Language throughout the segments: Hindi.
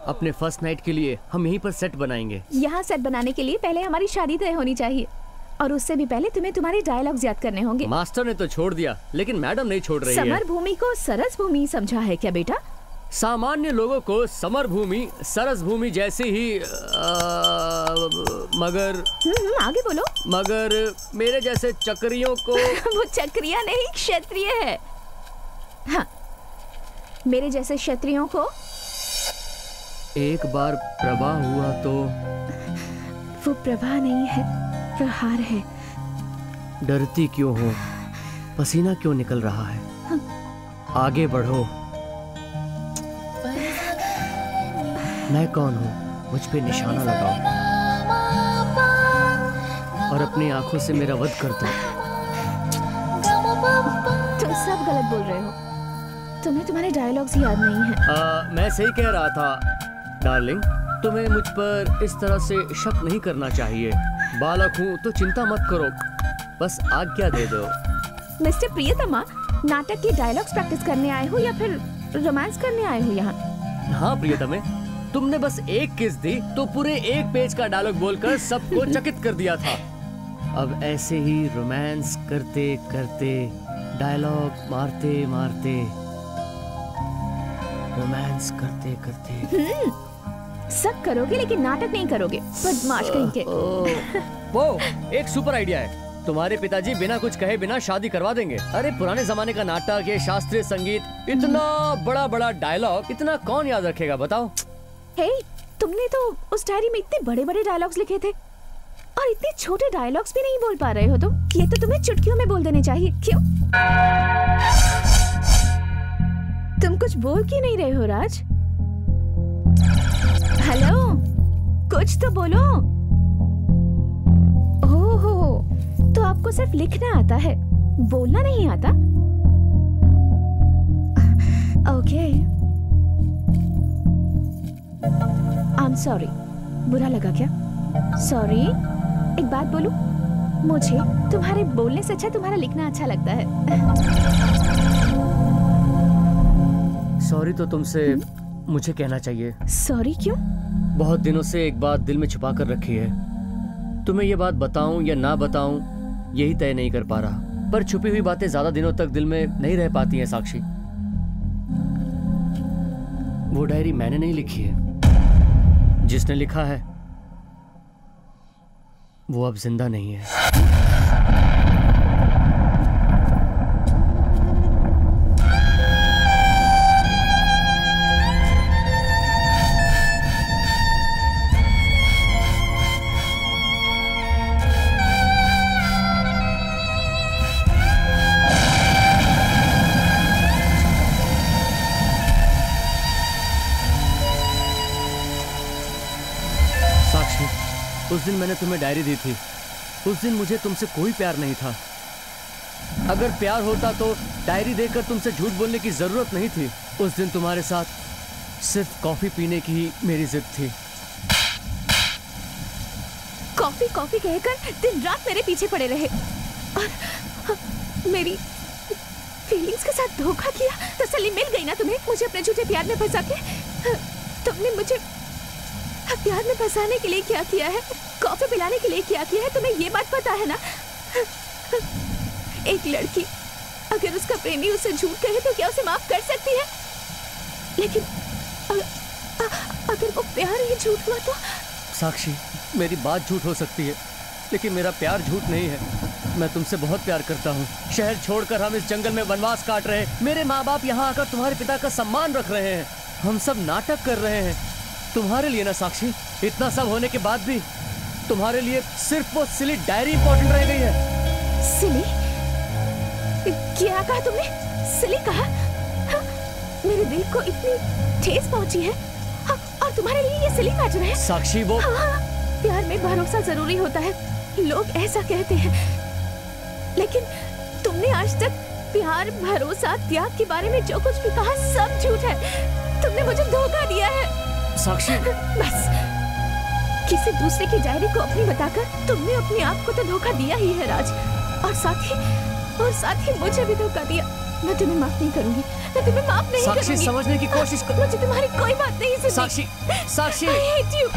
अपने फर्स्ट नाइट के लिए हम यहीं पर सेट बनाएंगे। यहाँ सेट बनाने के लिए पहले हमारी शादी तय होनी चाहिए और उससे भी पहले तुम्हें तुम्हारे डायलॉग्स याद करने होंगे। मास्टर ने तो छोड़ दिया लेकिन मैडम नहीं छोड़ रही है। समर भूमि को सरस भूमि समझा है क्या बेटा? सामान्य लोगों को समर भूमि सरस भूमि जैसी ही मगर आगे बोलो। मगर मेरे जैसे चक्रियों को वो चक्रिया नहीं क्षत्रिय है। हाँ, मेरे जैसे क्षत्रियों को एक बार प्रवाह हुआ तो वो प्रवाह नहीं है, प्रहार है। डरती क्यों हो? पसीना क्यों निकल रहा है? आगे बढ़ो। मैं कौन हूँ? मुझ पे निशाना लगाओ और अपनी आंखों से मेरा वध कर दो। तुम सब गलत बोल रहे हो। तुम्हें तुम्हारे डायलॉग्स ही याद नहीं है। मैं सही कह रहा था डार्लिंग, तुम्हें मुझ पर इस तरह से शक नहीं करना चाहिए। बालक हूँ तो चिंता मत करो, बस आज्ञा दे दो। मिस्टर प्रियतमा, नाटक के डायलॉग्स प्रैक्टिस करने आए हो या फिर रोमांस करने आए हो यहाँ? हाँ प्रियतमे, तुमने बस एक किस दी तो पूरे एक पेज का डायलॉग बोलकर सबको चकित कर दिया था। अब ऐसे ही रोमांस करते करते, डायलॉग मारते मारते, रोमांस करते करते सब करोगे लेकिन नाटक नहीं करोगे, बदमाश कहीं के। वो एक सुपर आइडिया है। तुम्हारे पिताजी बिना कुछ कहे बिना शादी करवा देंगे। अरे पुराने जमाने का नाटक, ये शास्त्रीय संगीत, इतना बड़ा बड़ा डायलॉग, इतना कौन याद रखेगा बताओ? हे, तुमने तो उस डायरी में इतने बड़े बड़े डायलॉग्स लिखे थे और इतने छोटे डायलॉग्स भी नहीं बोल पा रहे हो तुम। ये तो तुम्हें चुटकियों में बोल देने चाहिए। क्यों? तुम कुछ बोल क्यों नहीं रहे हो राज? हेलो, कुछ तो बोलो। ओहो, तो आपको सिर्फ लिखना आता है, बोलना नहीं आता? Okay, I am sorry. बुरा लगा क्या? सॉरी। एक बात बोलूं, मुझे तुम्हारे बोलने से अच्छा तुम्हारा लिखना अच्छा लगता है। सॉरी तो तुमसे मुझे कहना चाहिए। सॉरी क्यों? बहुत दिनों से एक बात दिल में छुपा कर रखी है। तुम्हें ये बात बताऊं या ना बताऊं यही तय नहीं कर पा रहा, पर छुपी हुई बातें ज्यादा दिनों तक दिल में नहीं रह पाती हैं साक्षी। वो डायरी मैंने नहीं लिखी है, जिसने लिखा है वो अब जिंदा नहीं है। उस दिन मैंने तुम्हें डायरी दी थी, उस दिन मुझे तुमसे कोई प्यार नहीं था। अगर प्यार होता तो डायरी देकर तुमसे झूठ बोलने की जरूरत नहीं थी। उस दिन तुम्हारे साथ सिर्फ कॉफी पीने की ही मेरी जिद थी। कॉफी कॉफी कहकर दिन रात मेरे पीछे पड़े रहे और मेरी फीलिंग्स के साथ धोखा किया। तसल्ली मिल गई ना तुम्हें मुझे अपने झूठे प्यार में फंसा के? तुमने मुझे प्यार में फंसाने के लिए क्या किया है, कॉफी पिलाने के लिए क्या किया है, तुम्हें ये बात पता है ना? एक लड़की अगर उसका प्रेमी उसे झूठ कहे तो क्या उसे माफ कर सकती है? लेकिन अगर वो प्यार ही झूठ हुआ तो? साक्षी, मेरी बात झूठ हो सकती है लेकिन मेरा प्यार झूठ नहीं है। मैं तुमसे बहुत प्यार करता हूँ। शहर छोड़कर हम इस जंगल में वनवास काट रहे हैं। मेरे माँ बाप यहाँ आकर तुम्हारे पिता का सम्मान रख रहे हैं। हम सब नाटक कर रहे हैं तुम्हारे लिए ना साक्षी। इतना सब होने के बाद भी तुम्हारे लिए सिर्फ वो सिली डायरी इंपॉर्टेंट रह गई है। सिली? क्या कहा तुमने? सिली कहा? हाँ, मेरे दिल को इतनी ठेस पहुंची है। हाँ, और तुम्हारे लिए ये सिली मैटर है? साक्षी वो हाँ, प्यार में भरोसा जरूरी होता है, लोग ऐसा कहते हैं, लेकिन तुमने आज तक प्यार, भरोसा, त्याग के बारे में जो कुछ भी कहा सब झूठ है। तुमने मुझे धोखा दिया है साक्षी। बस किसी दूसरे की डायरी को अपनी बताकर तुमने अपने आप को तो धोखा दिया ही है राज, और साथ ही मुझे भी धोखा दिया। मैं तुम्हें माफ नहीं करूंगी, मैं तुम्हें माफ नहीं साक्षी, करूंगी। समझने की कोशिश कर। मुझे तुम्हारी कोई बात नहीं सुननी। साक्षी, साक्षी। I hate you।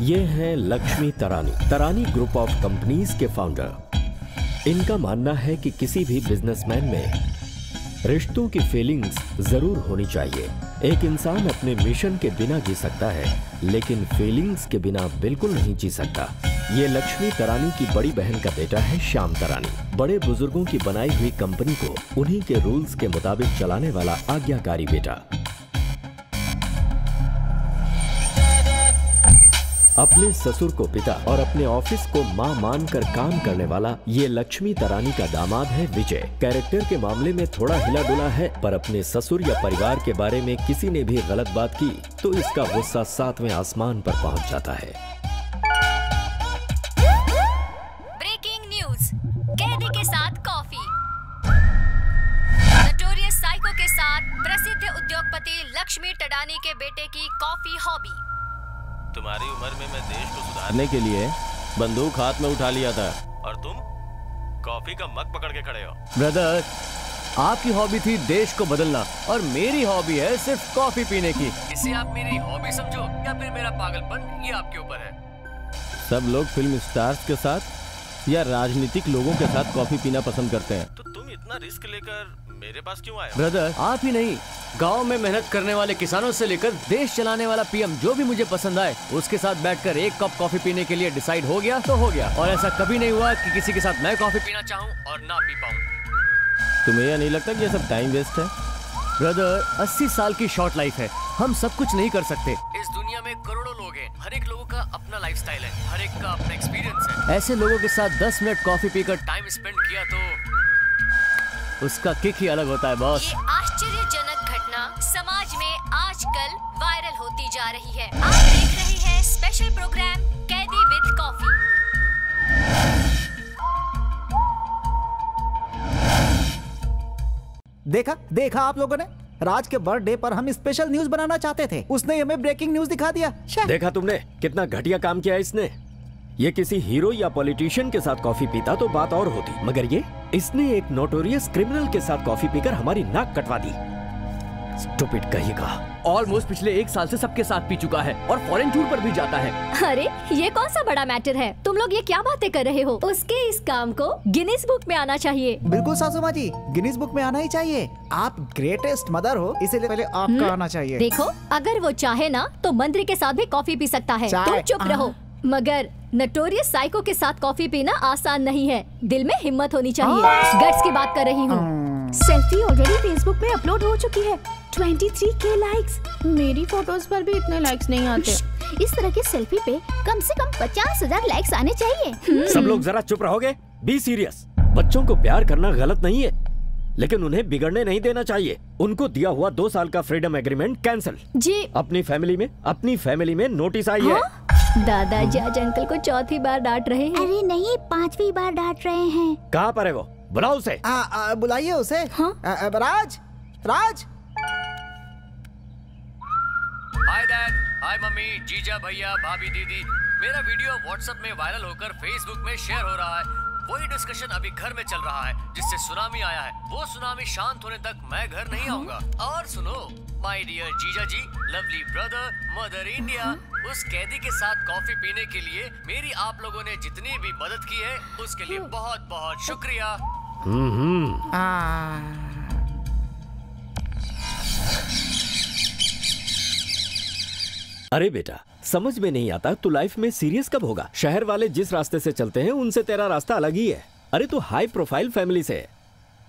ये हैं लक्ष्मी तरानी, तरानी ग्रुप ऑफ कंपनीज के फाउंडर। इनका मानना है कि किसी भी बिजनेसमैन में रिश्तों की फीलिंग्स जरूर होनी चाहिए। एक इंसान अपने मिशन के बिना जी सकता है, लेकिन फीलिंग्स के बिना बिल्कुल नहीं जी सकता। ये लक्ष्मी तरानी की बड़ी बहन का बेटा है श्याम तरानी। बड़े बुजुर्गों की बनाई हुई कंपनी को उन्हीं के रूल्स के मुताबिक चलाने वाला आज्ञाकारी बेटा। अपने ससुर को पिता और अपने ऑफिस को मां मानकर काम करने वाला ये लक्ष्मी तरानी का दामाद है विजय। कैरेक्टर के मामले में थोड़ा हिला डुला है, पर अपने ससुर या परिवार के बारे में किसी ने भी गलत बात की तो इसका गुस्सा 7वें आसमान पर पहुंच जाता है। ब्रेकिंग न्यूज, कैदी के साथ कॉफी। नटोरियस साइको के साथ प्रसिद्ध उद्योगपति लक्ष्मी तडानी के बेटे की कॉफी हॉबी। तुम्हारी उम्र में मैं देश को सुधारने के लिए बंदूक हाथ में उठा लिया था और तुम कॉफी का मग पकड़ के खड़े हो। ब्रदर, आपकी हॉबी थी देश को बदलना और मेरी हॉबी है सिर्फ कॉफी पीने की। इसे आप मेरी हॉबी समझो या फिर मेरा पागलपन, ये आपके ऊपर है। सब लोग फिल्म स्टार्स के साथ या राजनीतिक लोगों के साथ कॉफी पीना पसंद करते हैं, तो तुम इतना रिस्क लेकर मेरे पास क्यों आए? ब्रदर, आप ही नहीं, गांव में मेहनत करने वाले किसानों से लेकर देश चलाने वाला पीएम जो भी मुझे पसंद आए उसके साथ बैठकर एक कप कॉफी पीने के लिए डिसाइड हो गया तो हो गया। और ऐसा कभी नहीं हुआ कि किसी के साथ मैं कॉफी पीना चाहूँ और ना पी पाऊँ। तुम्हें यह नहीं लगता कि ये सब टाइम वेस्ट है? ब्रदर, 80 साल की शॉर्ट लाइफ है, हम सब कुछ नहीं कर सकते। इस दुनिया में करोड़ों लोग हैं, हर एक लोगों का अपना लाइफस्टाइल है, हर एक का अपना एक्सपीरियंस है। ऐसे लोगों के साथ 10 मिनट कॉफी पीकर टाइम स्पेंड किया तो उसका किक ही अलग होता है बॉस। ये आश्चर्यजनक घटना समाज में आजकल वायरल होती जा रही है। आप देख रहे हैं स्पेशल प्रोग्राम कैदी विद कॉफी। देखा आप लोगों ने, राज के बर्थडे पर हम स्पेशल न्यूज बनाना चाहते थे, उसने हमें ब्रेकिंग न्यूज दिखा दिया। देखा तुमने कितना घटिया काम किया इसने। ये किसी हीरो या पॉलिटिशियन के साथ कॉफी पीता तो बात और होती, मगर इसने एक नोटोरियस क्रिमिनल के साथ कॉफी पीकर हमारी नाक कटवा दी। स्टूपिड कहिएगा। ऑलमोस्ट पिछले 1 साल से सबके साथ पी चुका है और फॉरेन टूर पर भी जाता है। अरे ये कौन सा बड़ा मैटर है? तुम लोग ये क्या बातें कर रहे हो? उसके इस काम को गिनीज बुक में आना चाहिए। बिल्कुल सासू माँ जी, गिनीज बुक में आना ही चाहिए। आप ग्रेटेस्ट मदर हो, इसीलिए पहले आपका आना चाहिए। देखो, अगर वो चाहे ना तो मंत्री के साथ भी कॉफी पी सकता है। तुम चुप रहो। मगर नटोरियस साइको के साथ कॉफी पीना आसान नहीं है, दिल में हिम्मत होनी चाहिए। गट्स की बात कर रही हूँ। सेल्फी ऑलरेडी फेसबुक पे अपलोड हो चुकी है, 23K लाइक्स। मेरी फोटोज पर भी इतने लाइक्स नहीं आते। इस तरह की सेल्फी पे कम से कम 50,000 लाइक्स आने चाहिए। सब लोग जरा चुप रहोगे? Be serious. बच्चों को प्यार करना गलत नहीं है, लेकिन उन्हें बिगड़ने नहीं देना चाहिए। उनको दिया हुआ 2 साल का फ्रीडम एग्रीमेंट कैंसिल। जी। अपनी फैमिली में नोटिस आई है। दादाजी आज अंकल को 4थी बार डांट रहे हैं। अरे नहीं, 5वीं बार डांट रहे हैं। कहाँ पर है वो? बुलाओ उसे। बुलाइए उसे। राज। हाय डैड, हाय मम्मी, जीजा, भैया, भाभी, दीदी। मेरा वीडियो व्हाट्सएप में वायरल होकर फेसबुक में शेयर हो रहा है। वही डिस्कशन अभी घर में चल रहा है जिससे सुनामी आया है। वो सुनामी शांत होने तक मैं घर नहीं आऊंगा। और सुनो माय डियर जीजा जी, लवली ब्रदर, मदर इंडिया, उस कैदी के साथ कॉफी पीने के लिए मेरी आप लोगों ने जितनी भी मदद की है उसके लिए बहुत बहुत शुक्रिया। अरे बेटा, समझ में नहीं आता तू लाइफ में सीरियस कब होगा? शहर वाले जिस रास्ते से चलते हैं उनसे तेरा रास्ता अलग ही है। अरे तू हाई प्रोफाइल फैमिली से है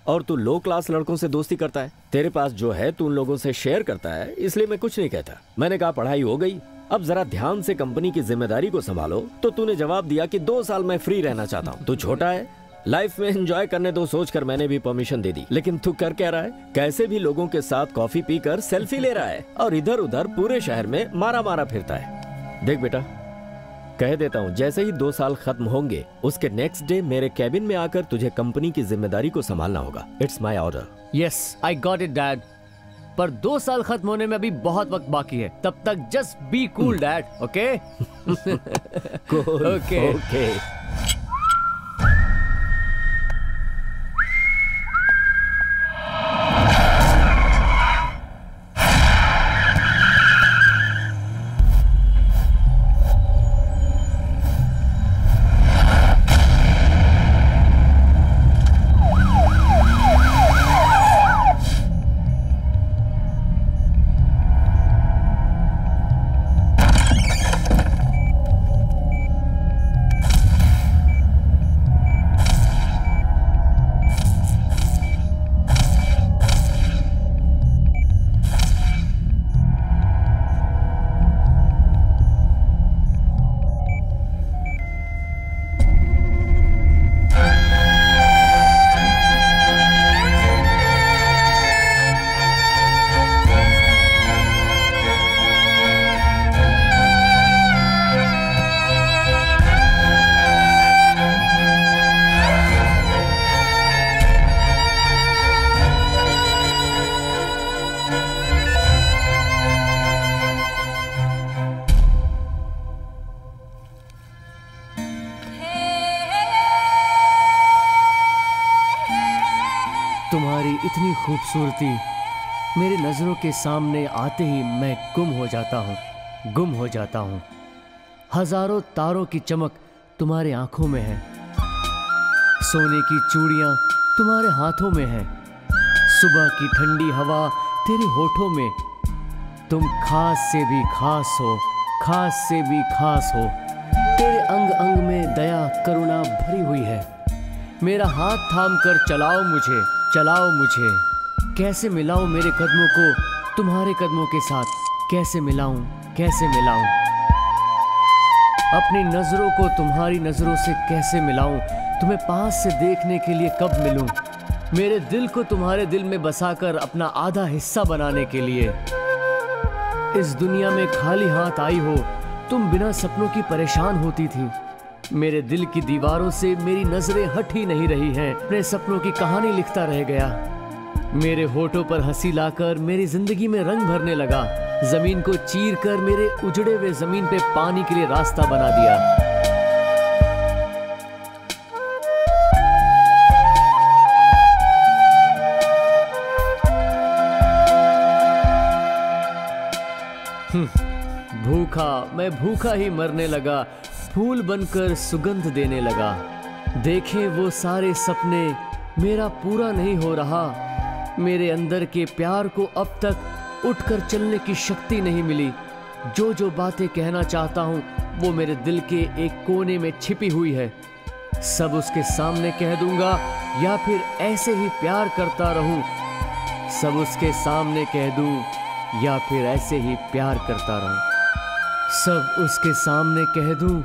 और तू लो क्लास लड़कों से दोस्ती करता है। तेरे पास जो है तू उन लोगों से शेयर करता है, इसलिए मैं कुछ नहीं कहता। मैंने कहा पढ़ाई हो गई, अब जरा ध्यान से कंपनी की जिम्मेदारी को संभालो। तो तूने जवाब दिया कि 2 साल मैं फ्री रहना चाहता हूँ। तू छोटा है, लाइफ में एंजॉय करने दो सोचकर मैंने भी परमिशन दे दी। लेकिन तू कर क्या रहा है? कैसे भी लोगों के साथ कॉफी पीकर सेल्फी ले रहा है और इधर उधर पूरे शहर में मारा मारा फिरता है। देख बेटा, कह देता हूँ, जैसे ही 2 साल खत्म होंगे उसके नेक्स्ट डे मेरे कैबिन में आकर तुझे कंपनी की जिम्मेदारी को संभालना होगा। It's my order. Yes, I got it dad. पर 2 साल खत्म होने में अभी बहुत वक्त बाकी है। तब तक just be cool dad. Okay okay. तुम्हारी इतनी खूबसूरती मेरी नजरों के सामने आते ही मैं गुम हो जाता हूँ। हजारों तारों की चमक तुम्हारे आंखों में है, सोने की चूड़ियां तुम्हारे हाथों में है, सुबह की ठंडी हवा तेरे होठों में। तुम खास से भी खास हो, खास से भी खास हो। तेरे अंग अंग में दया करुणा भरी हुई है। मेरा हाथ थाम कर चलाओ मुझे। कैसे मिलाऊं मेरे कदमों को तुम्हारे कदमों के साथ? कैसे मिलाऊं? अपनी नजरों को तुम्हारी नजरों से कैसे मिलाऊं? तुम्हें पास से देखने के लिए कब मिलूं? मेरे दिल को तुम्हारे दिल में बसाकर अपना आधा हिस्सा बनाने के लिए। इस दुनिया में खाली हाथ आई हो तुम, बिना सपनों की परेशान होती थी। मेरे दिल की दीवारों से मेरी नजरें हट ही नहीं रही हैं। अपने सपनों की कहानी लिखता रह गया। मेरे होठों पर हंसी लाकर मेरी जिंदगी में रंग भरने लगा। जमीन को चीर कर मेरे उजड़े हुए जमीन पे पानी के लिए रास्ता बना दिया। मैं भूखा ही मरने लगा, फूल बनकर सुगंध देने लगा। देखे वो सारे सपने, मेरा पूरा नहीं हो रहा। मेरे अंदर के प्यार को अब तक उठकर चलने की शक्ति नहीं मिली। जो बातें कहना चाहता हूँ वो मेरे दिल के एक कोने में छिपी हुई है। सब उसके सामने कह दूंगा या फिर ऐसे ही प्यार करता रहूं। सब उसके सामने कह दूं या फिर ऐसे ही प्यार करता रहूं। सब उसके सामने कह दूं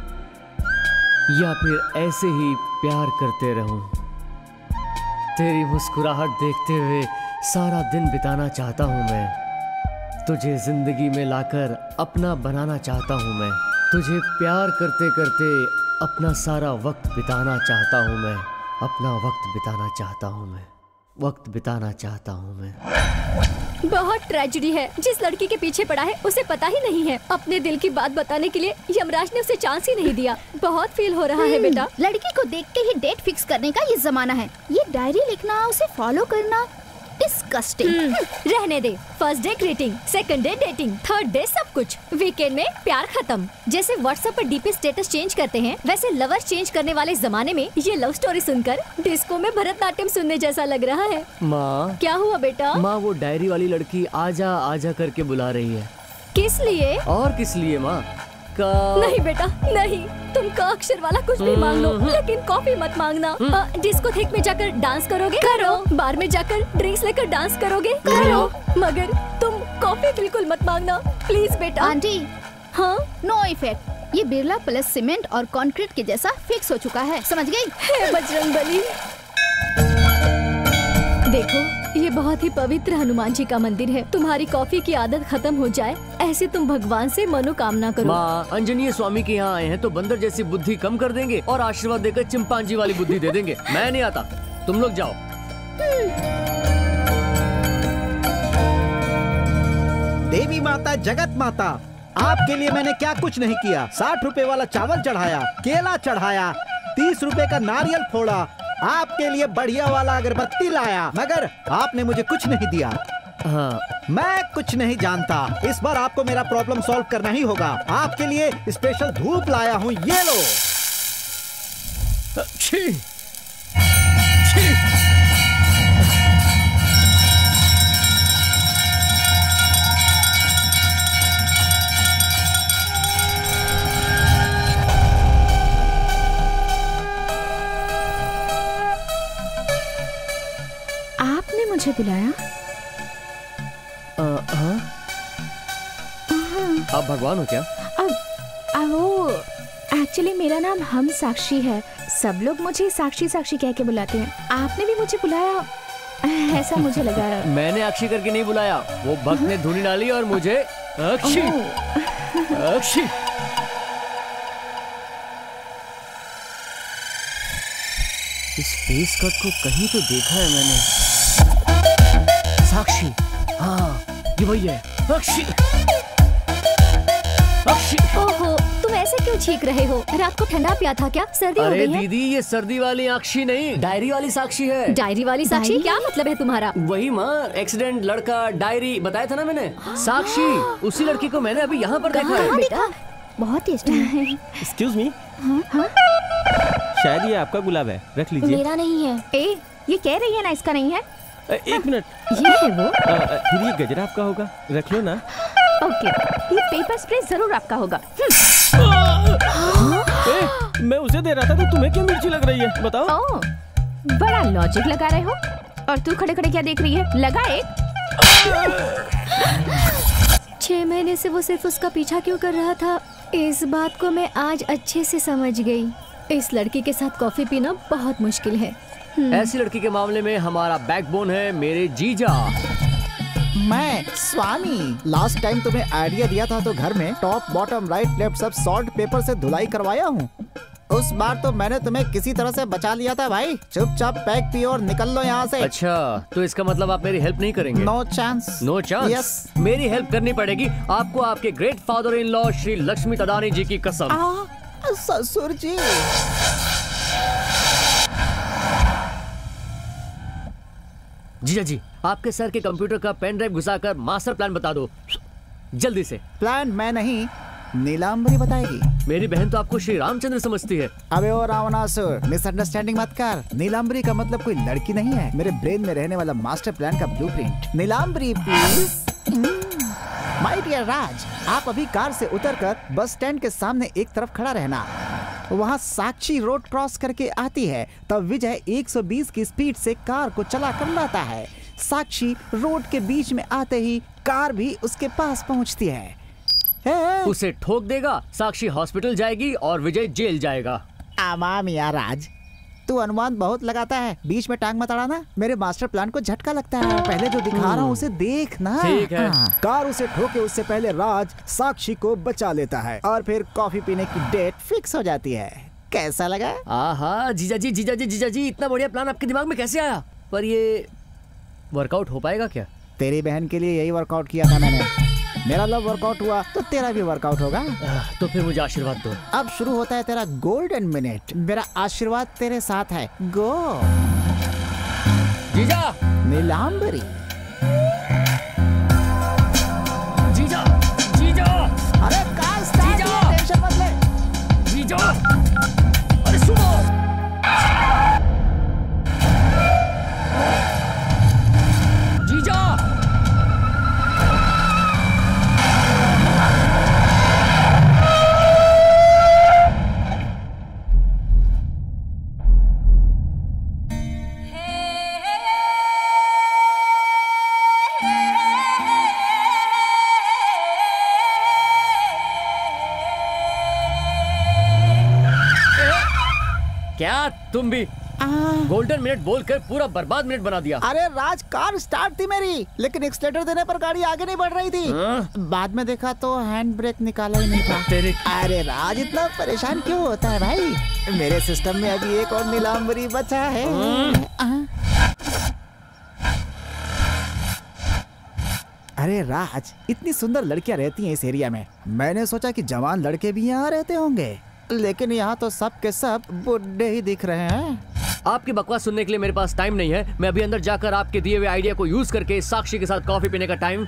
या फिर ऐसे ही प्यार करते रहूं। तेरी मुस्कुराहट देखते हुए सारा दिन बिताना चाहता हूं मैं। तुझे जिंदगी में लाकर अपना बनाना चाहता हूं मैं। तुझे प्यार करते करते अपना सारा वक्त बिताना चाहता हूं मैं। अपना वक्त बिताना चाहता हूं मैं। वक्त बिताना चाहता हूं मैं। बहुत ट्रेजेडी है। जिस लड़की के पीछे पड़ा है उसे पता ही नहीं है। अपने दिल की बात बताने के लिए यमराज ने उसे चांस ही नहीं दिया। बहुत फील हो रहा है बेटा। लड़की को देख के ही डेट फिक्स करने का ये जमाना है। ये डायरी लिखना, उसे फॉलो करना, डिस्गस्टिंग। रहने दे। First day greeting, second day dating, third day सब कुछ, वीकेंड में प्यार खत्म। जैसे व्हाट्सएप पर डीपी स्टेटस चेंज करते हैं वैसे लवर्स चेंज करने वाले जमाने में ये लव स्टोरी सुनकर डिस्को में भरतनाट्यम सुनने जैसा लग रहा है। माँ, क्या हुआ बेटा? माँ, वो डायरी वाली लड़की आजा आजा करके बुला रही है। किस लिए? और किस लिए माँ? नहीं बेटा नहीं, तुम का अक्षर वाला कुछ भी मांग लो, लेकिन कॉफी मत मांगना। डिस्कोथेक में जाकर डांस करोगे? करो। बार में जाकर ड्रिंक्स लेकर डांस करोगे? करो। मगर तुम कॉफी बिल्कुल मत मांगना, प्लीज बेटा। आंटी, हाँ? No effect. ये बिरला प्लस सीमेंट और कंक्रीट के जैसा फिक्स हो चुका है, समझ गई? हे बजरंगबली। देखो, ये बहुत ही पवित्र हनुमान जी का मंदिर है। तुम्हारी कॉफी की आदत खत्म हो जाए, ऐसे तुम भगवान से मनोकामना करो। माँ, अंजनीय स्वामी के यहाँ आए हैं तो बंदर जैसी बुद्धि कम कर देंगे और आशीर्वाद देकर चिंपांजी वाली बुद्धि दे देंगे। मैं नहीं आता, तुम लोग जाओ। देवी माता, जगत माता, आपके लिए मैंने क्या कुछ नहीं किया। 60 रुपए वाला चावल चढ़ाया, केला चढ़ाया, 30 रुपए का नारियल फोड़ा, आपके लिए बढ़िया वाला अगरबत्ती लाया, मगर आपने मुझे कुछ नहीं दिया। हाँ, मैं कुछ नहीं जानता। इस बार आपको मेरा प्रॉब्लम सॉल्व करना ही होगा। आपके लिए स्पेशल धूप लाया हूँ, ये लो। छी, छी। आपने मुझे बुलाया? हाँ? आप भगवान हो क्या? वो एक्चुअली मेरा नाम हम साक्षी है। सब लोग मुझे साक्षी साक्षी कह के बुलाते हैं। आपने भी मुझे बुलाया, ऐसा मुझे लगा। मैंने अक्षी करके नहीं बुलाया, वो भक्त ने धुनी डाली और मुझे अक्षी अक्षी। इस फेस कट को कहीं तो देखा है मैंने। साक्षी, हाँ ये वही है, अक्षी अक्षी। ओहो, तुम ऐसे क्यों छींक रहे हो? रात को ठंडा पिया था क्या? सर्दी हो अरे गई है? दीदी, ये सर्दी वाली अक्षी नहीं, डायरी वाली साक्षी है। डायरी वाली साक्षी? क्या मतलब है तुम्हारा? वही माँ, एक्सीडेंट, लड़का, डायरी बताया था ना मैंने। साक्षी, उसी लड़की को मैंने अभी यहाँ पर देखा है। बेटा, बहुत टेस्टी है। एक्सक्यूज मी, शायद ये आपका गुलाब है, रख लीजिए। मेरा नहीं है। ए, ये कह रही है ना इसका नहीं है। एक मिनट, ये है वो। फिर ये गजरा आपका होगा, रख लो ना। ओके, ये पेपर स्प्रे जरूर आपका होगा। मैं उसे दे रहा था तो तुम्हें क्यों मिर्ची लग रही है, बताओ। ओह, बड़ा लॉजिक लगा रहे हो। और तू खड़े खड़े क्या देख रही है? लगा एक। 6 महीने से वो सिर्फ उसका पीछा क्यों कर रहा था, इस बात को मैं आज अच्छे से समझ गई। इस लड़की के साथ कॉफी पीना बहुत मुश्किल है। ऐसी लड़की के मामले में हमारा बैकबोन है मेरे जीजा। मैं स्वामी। लास्ट टाइम तुम्हें आइडिया दिया था तो घर में टॉप बॉटम राइट लेफ्ट सब सॉल्ट पेपर से धुलाई करवाया हूँ। उस बार तो मैंने तुम्हें किसी तरह से बचा लिया था भाई। चुपचाप पैक पियो और निकल लो यहाँ से। अच्छा, तो इसका मतलब आप मेरी हेल्प नहीं करेंगे? No chance. No chance? Yes. मेरी हेल्प करनी पड़ेगी आपको, आपके great father in law Shri Lakshmi Tadani ji की कसम। ससुर जी। जीजा जी, आपके सर के कंप्यूटर का पेन ड्राइव घुसाकर मास्टर प्लान बता दो जल्दी से। प्लान मैं नहीं, नीलांबरी बताएगी। मेरी बहन तो आपको श्री रामचंद्र समझती है। अबे ओ रावणासुर, मिसअंडरस्टैंडिंग मत कर। नीलांबरी का मतलब कोई लड़की नहीं है, मेरे ब्रेन में रहने वाला मास्टर प्लान का blueprint. Neelambari please. My dear Raj, आप अभी कार से उतरकर बस स्टैंड के सामने एक तरफ खड़ा रहना। वहाँ साक्षी रोड क्रॉस करके आती है, तब विजय 120 की स्पीड से कार को चला कर लाता है। साक्षी रोड के बीच में आते ही कार भी उसके पास पहुँचती है। उसे ठोक देगा, साक्षी हॉस्पिटल जाएगी और विजय जेल जाएगा। आमाम यार राज, तू अनुमान बहुत लगाता है, बीच में टांग मत अड़ाना। मेरे मास्टर प्लान को झटका लगता है। पहले जो दिखा रहा हूँ उसे देख ना। ठीक है। कार उसे ठोके उससे पहले राज साक्षी को बचा लेता है और फिर कॉफी पीने की डेट फिक्स हो जाती है। कैसा लगा? आहा, जीजा जी, इतना बढ़िया प्लान आपके दिमाग में कैसे आया? पर ये वर्कआउट हो पाएगा क्या? तेरी बहन के लिए यही वर्कआउट किया था मैंने। मेरा लव वर्कआउट हुआ तो तेरा भी वर्कआउट होगा। तो फिर मुझे आशीर्वाद दो। अब शुरू होता है तेरा गोल्डन मिनट। मेरा आशीर्वाद तेरे साथ है। गो जीजा। नीलांबरी। जीजा, जीजा। अरे कार स्टार्ट जीजा। है, टेंशन मत ले। जीजा, अरे सुनो। जीजा। क्या तुम भी गोल्डन मिनट बोलकर पूरा बर्बाद मिनट बना दिया। अरे राज, कार स्टार्ट थी मेरी, लेकिन एक्सीलरेटर देने पर गाड़ी आगे नहीं बढ़ रही थी। बाद में देखा तो हैंड ब्रेक निकाला ही नहीं था। अरे राज, इतना परेशान क्यों होता है भाई? मेरे सिस्टम में अभी एक और नीलांबरी बचा है। अरे राज, इतनी सुंदर लड़कियां रहती हैं इस एरिया में। मैंने सोचा कि जवान लड़के भी यहाँ रहते होंगे, लेकिन यहाँ तो सब के सब बुढ़े ही दिख रहे हैं। आपकी बकवास सुनने के लिए मेरे पास टाइम नहीं है। मैं अभी अंदर जाकर आपके दिए हुए आइडिया को यूज करके साक्षी के साथ कॉफी पीने का टाइम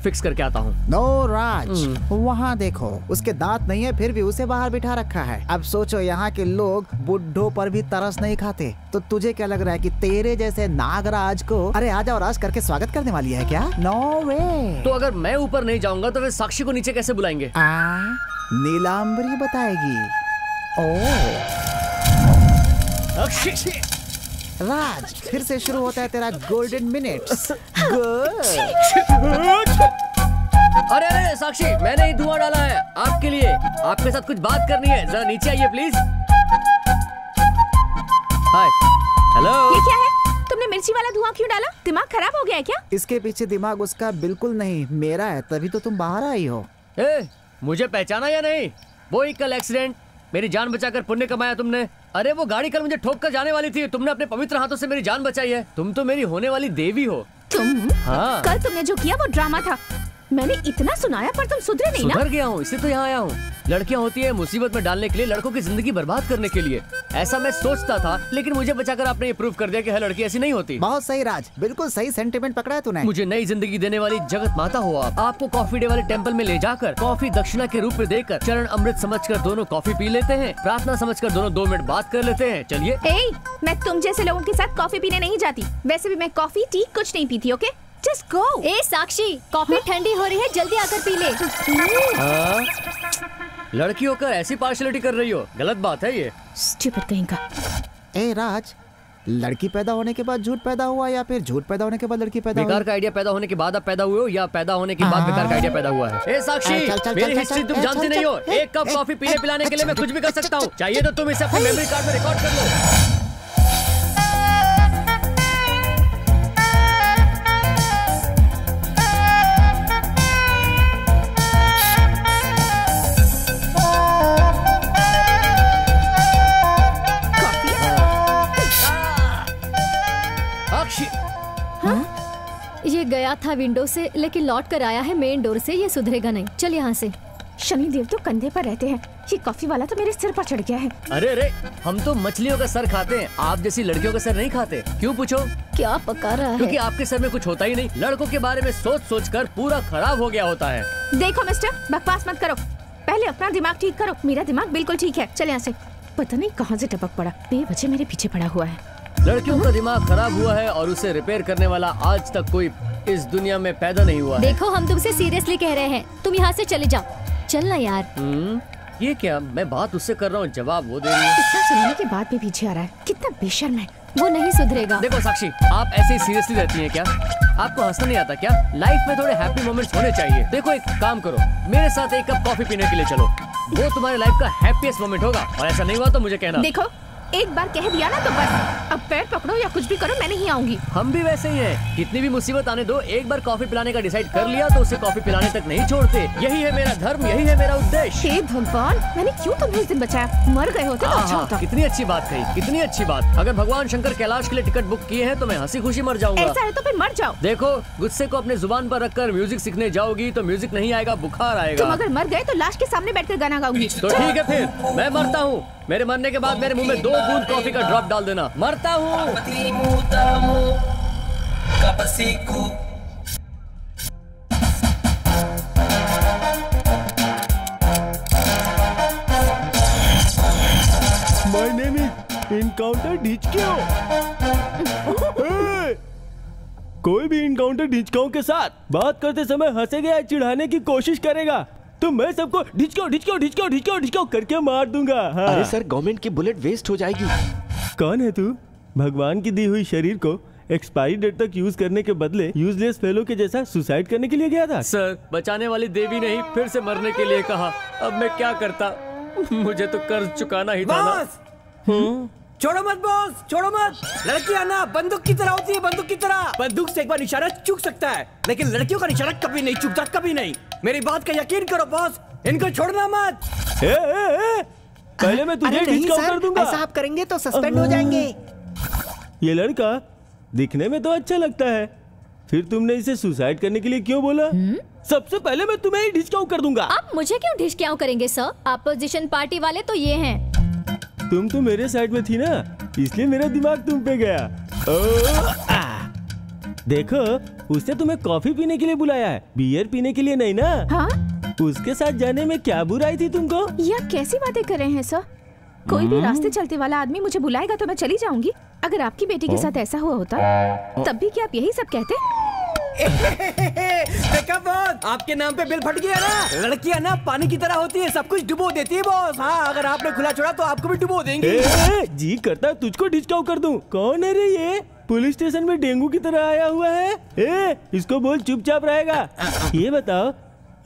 फिक्स करके आता हूँ। नो राज, वहाँ देखो, उसके दांत नहीं है फिर भी उसे बाहर बिठा रखा है। अब सोचो, यहाँ के लोग बुड्ढों पर भी तरस नहीं खाते, तो तुझे क्या लग रहा है कि तेरे जैसे नागराज को अरे आजा और आज करके स्वागत करने वाली है क्या? नो वे। तो अगर मैं ऊपर नहीं जाऊंगा तो फिर साक्षी को नीचे कैसे बुलाएंगे? नीलांबरी बताएगी। ओह राज, फिर से शुरू होता है तेरा गोल्डन मिनट्स। अरे अरे साक्षी, मैंने ही धुआं डाला है आपके लिए। आपके साथ कुछ बात करनी है, जरा नीचे आइए प्लीज। Hi, hello. ये क्या है? तुमने मिर्ची वाला धुआं क्यों डाला? दिमाग खराब हो गया है क्या? इसके पीछे दिमाग उसका बिल्कुल नहीं, मेरा है, तभी तो तुम बाहर आई हो। मुझे पहचाना या नहीं? वो ही कल एक्सीडेंट, मेरी जान बचाकर पुण्य कमाया तुमने। अरे वो गाड़ी कल मुझे ठोक कर जाने वाली थी, तुमने अपने पवित्र हाथों से मेरी जान बचाई है। तुम तो मेरी होने वाली देवी हो। तुम? हाँ। कल तुमने जो किया वो ड्रामा था। मैंने इतना सुनाया पर तुम सुधरे नहीं ना? सुधर गया हूँ, इसलिए तो यहाँ आया हूँ। लड़कियाँ होती है मुसीबत में डालने के लिए, लड़कों की जिंदगी बर्बाद करने के लिए। ऐसा मैं सोचता था, लेकिन मुझे बचाकर आपने ये प्रूव कर दिया कि हर लड़की ऐसी नहीं होती। बहुत सही राज, बिल्कुल सही सेंटिमेंट पकड़ा है तूने। मुझे नई जिंदगी देने वाली जगत माता हो आप। आपको कॉफी डे वाले टेंपल में ले जाकर कॉफी दक्षिणा के रूप में देकर चरण अमृत समझकर दोनों कॉफी पी लेते हैं, प्रार्थना समझकर दोनों 2 मिनट बात कर लेते हैं। चलिए। मैं तुम जैसे लोगों के साथ कॉफी पीने नहीं जाती। वैसे भी मैं कॉफी टी कुछ नहीं पीती। Okay, just go. Sakshi, coffee ठंडी हो रही है, जल्दी आकर पी ले। लड़की होकर ऐसी पार्शलिटी कर रही हो, गलत बात है ये। स्टूपिड कहीं का। राज, लड़की पैदा होने के बाद झूठ पैदा हुआ या फिर झूठ पैदा होने के बाद लड़की पैदा हुई? बेकार का आइडिया पैदा होने के बाद आप पैदा हुए हो या पैदा होने के बाद बेकार का आइडिया पैदा हुआ है? साक्षी, मेरी हिस्ट्री तुम जानती नहीं हो। एक कप कॉफी पीने पिलाने के लिए मैं कुछ भी कर सकता हूँ। चाहिए तो तुम इसे अपने मेमोरी कार्ड में रिकॉर्ड कर लो। ये गया था विंडो से, लेकिन लौट कर आया है मेन डोर से। ये सुधरेगा नहीं। चल यहाँ से। शनिदेव तो कंधे पर रहते हैं, ये कॉफी वाला तो मेरे सिर पर चढ़ गया है। अरे हम तो मछलियों का सर खाते हैं, आप जैसी लड़कियों का सर नहीं खाते। क्यों पूछो? क्या पका रहा है? क्योंकि आपके सर में कुछ होता ही नहीं। लड़कों के बारे में सोच सोच कर पूरा खराब हो गया होता है। देखो मिस्टर, बकवास मत करो, पहले अपना दिमाग ठीक करो। मेरा दिमाग बिल्कुल ठीक है। चल यहाँ से। पता नहीं कहाँ से टपक पड़ा, बेवजह मेरे पीछे पड़ा हुआ है। लड़कियों का दिमाग खराब हुआ है और उसे रिपेयर करने वाला आज तक कोई इस दुनिया में पैदा नहीं हुआ है। देखो, हम तुमसे सीरियसली कह रहे हैं, तुम यहाँ से चले जाओ। चलना यार। ये क्या, मैं बात उससे कर रहा हूँ, जवाब वो दे रही है। इतना सुनने के बाद भी पीछे आ रहा है, कितना बेशर्म है। वो नहीं सुधरेगा। देखो साक्षी, आप ऐसे ही सीरियसली रहती हैं क्या? आपको हंसना नहीं आता क्या? लाइफ में थोड़े हैप्पी मोमेंट्स होने चाहिए। देखो, एक काम करो, मेरे साथ एक कप कॉफी पीने के लिए चलो। वो तुम्हारे लाइफ का हैप्पीएस्ट मोमेंट होगा, और ऐसा नहीं हुआ तो मुझे कहना। देखो, एक बार कह दिया ना तो बस। अब पैर पकड़ो या कुछ भी करो, मैं नहीं आऊंगी। हम भी वैसे ही हैं, कितनी भी मुसीबत आने दो, एक बार कॉफी पिलाने का डिसाइड कर लिया तो उसे कॉफी पिलाने तक नहीं छोड़ते। यही है मेरा धर्म, यही है मेरा उद्देश्य। हे भगवान, मैंने क्यों तुम्हें इस दिन बचाया? मर गए होते तो अच्छा होता। कितनी अच्छी बात कही, कितनी अच्छी बात। अगर भगवान शंकर कैलाश के लिए टिकट बुक किए हैं तो मैं हंसी खुशी मर जाऊंगा। ऐसा है तो फिर मर जाओ। देखो, गुस्से को अपने जुबान पर रखकर म्यूजिक सीखने जाओगी तो म्यूजिक नहीं आएगा, बुखार आएगा। तुम अगर मर गए तो लाश के सामने बैठकर गाना गाऊंगी। तो ठीक है, फिर मैं मरता हूँ। मेरे मरने के बाद मेरे मुंह में 2 बूंद कॉफी का ड्रॉप डाल देना। मरता हूँ। My name is Encounter ढिचकियों। कोई भी इनकाउंटर ढिचकियों के साथ बात करते समय हंसेगा या चिढ़ाने की कोशिश करेगा तो मैं सबको ढिचकियों करके मार दूंगा। हाँ। अरे सर, गवर्नमेंट की बुलेट वेस्ट हो जाएगी। कौन है तू? भगवान की दी हुई शरीर को एक्सपायरी डेट तक यूज करने के बदले यूजलेस फेलो के जैसा सुसाइड करने के लिए गया था। सर, बचाने वाली देवी ने ही फिर से मरने के लिए कहा। अब मैं क्या करता? मुझे तो कर्ज चुकाना ही था ना। छोड़ो मत बॉस, छोड़ो मत। लड़कियां ना बंदूक की तरह होती है, बंदूक की तरह। बंदूक से एक बार निशाना चूक सकता है, लेकिन लड़कियों का निशाना कभी नहीं चूकता, कभी नहीं। मेरी बात का यकीन करो बॉस, इनको छोड़ना मत। पहले मैं तुझे डिस्काउंट कर दूंगा। ऐसा आप करेंगे तो सस्पेंड हो जाएंगे। ये लड़का दिखने में तो अच्छा लगता है, फिर तुमने इसे सुसाइड करने के लिए क्यों बोला? सबसे पहले मैं तुम्हें ही डिस्काउंट कर दूंगा। आप मुझे क्यों डिस्काउंट करेंगे सर? अपोजिशन पार्टी वाले तो ये हैं। तुम तो मेरे साइड में थी ना, इसलिए मेरा दिमाग तुम पे गया। देखो, उसने तुम्हें कॉफी पीने के लिए बुलाया है, बियर पीने के लिए नहीं ना। हाँ? उसके साथ जाने में क्या बुराई थी तुमको? यह कैसी बातें कर रहे हैं सर? कोई भी रास्ते चलते वाला आदमी मुझे बुलाएगा तो मैं चली जाऊंगी। अगर आपकी बेटी के साथ ऐसा हुआ होता तब भी क्या आप यही सब कहते? देखा बॉस, आपके नाम पे बिल फट गया ना। लड़कियां ना पानी की तरह होती है, सब कुछ डुबो देती है बॉस। हाँ, अगर आपने खुला छोड़ा तो आपको भी डुबो देंगे। जी करता तुझको डिस्काउंट कर दूं। कौन है रे ये? पुलिस स्टेशन में डेंगू की तरह आया हुआ है। इसको बोल चुपचाप रहेगा। ये बताओ,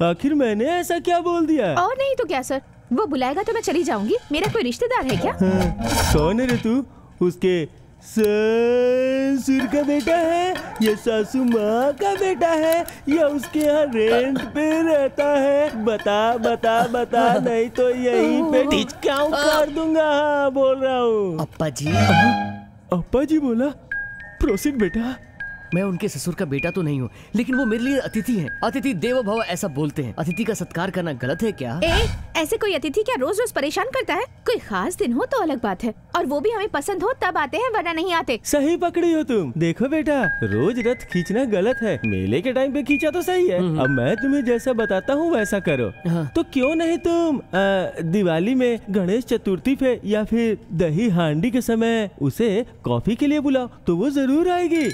आखिर मैंने ऐसा क्या बोल दिया? और नहीं तो क्या सर, वो बुलाएगा तो मैं चली जाऊंगी। मेरा कोई रिश्तेदार है क्या? कौन है रे तू? उसके ससुर का बेटा है या सासू माँ का बेटा है या उसके यहाँ रेंट पे रहता है? बता बता बता, नहीं तो यहीं पे डिस्काउंट कर दूंगा। हाँ, बोल रहा हूँ। अप्पा जी। अप्पा जी बोला? प्रोसीड बेटा। मैं उनके ससुर का बेटा तो नहीं हूँ, लेकिन वो मेरे लिए अतिथि हैं। अतिथि देवो भव ऐसा बोलते हैं। अतिथि का सत्कार करना गलत है क्या? ऐसे कोई अतिथि क्या रोज रोज परेशान करता है? कोई खास दिन हो तो अलग बात है, और वो भी हमें पसंद हो तब आते हैं, वरना नहीं आते। सही पकड़ी हो तुम। देखो बेटा, रोज रथ खींचना गलत है, मेले के टाइम पे खींचा तो सही है। अब मैं तुम्हें जैसा बताता हूँ वैसा करो। तो क्यों नहीं तुम दिवाली में, गणेश चतुर्थी पे या फिर दही हांडी के समय उसे कॉफी के लिए बुलाओ, तो वो जरूर आएगी।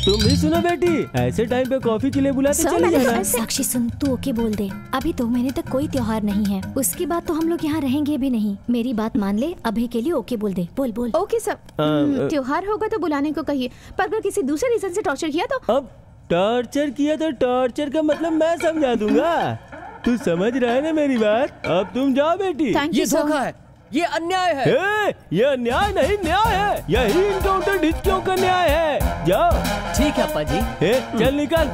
तुम भी सुनो बेटी, ऐसे टाइम पे कॉफी के लिए बुलाते चले जाना। साक्षी सुन, तू ओके बोल दे। अभी 2 महीने तक कोई त्योहार नहीं है, उसके बाद तो हम लोग यहाँ रहेंगे भी नहीं। मेरी बात मान ले, अभी के लिए ओके बोल दे। बोल बोल। ओके सर, त्योहार होगा तो बुलाने को कहिए, पर अगर किसी दूसरे रीजन से टॉर्चर किया तो? अब टॉर्चर किया तो टॉर्चर का मतलब मैं समझा दूंगा। तू समझ रहा है ना मेरी बात? अब तुम जाओ बेटी। ये धोखा है, ये अन्याय है। ये अन्याय नहीं, न्याय है। यही इनकाउंटर डिस्काउंट का न्याय है। जाओ। ठीक है अप्पा जी। चल निकल।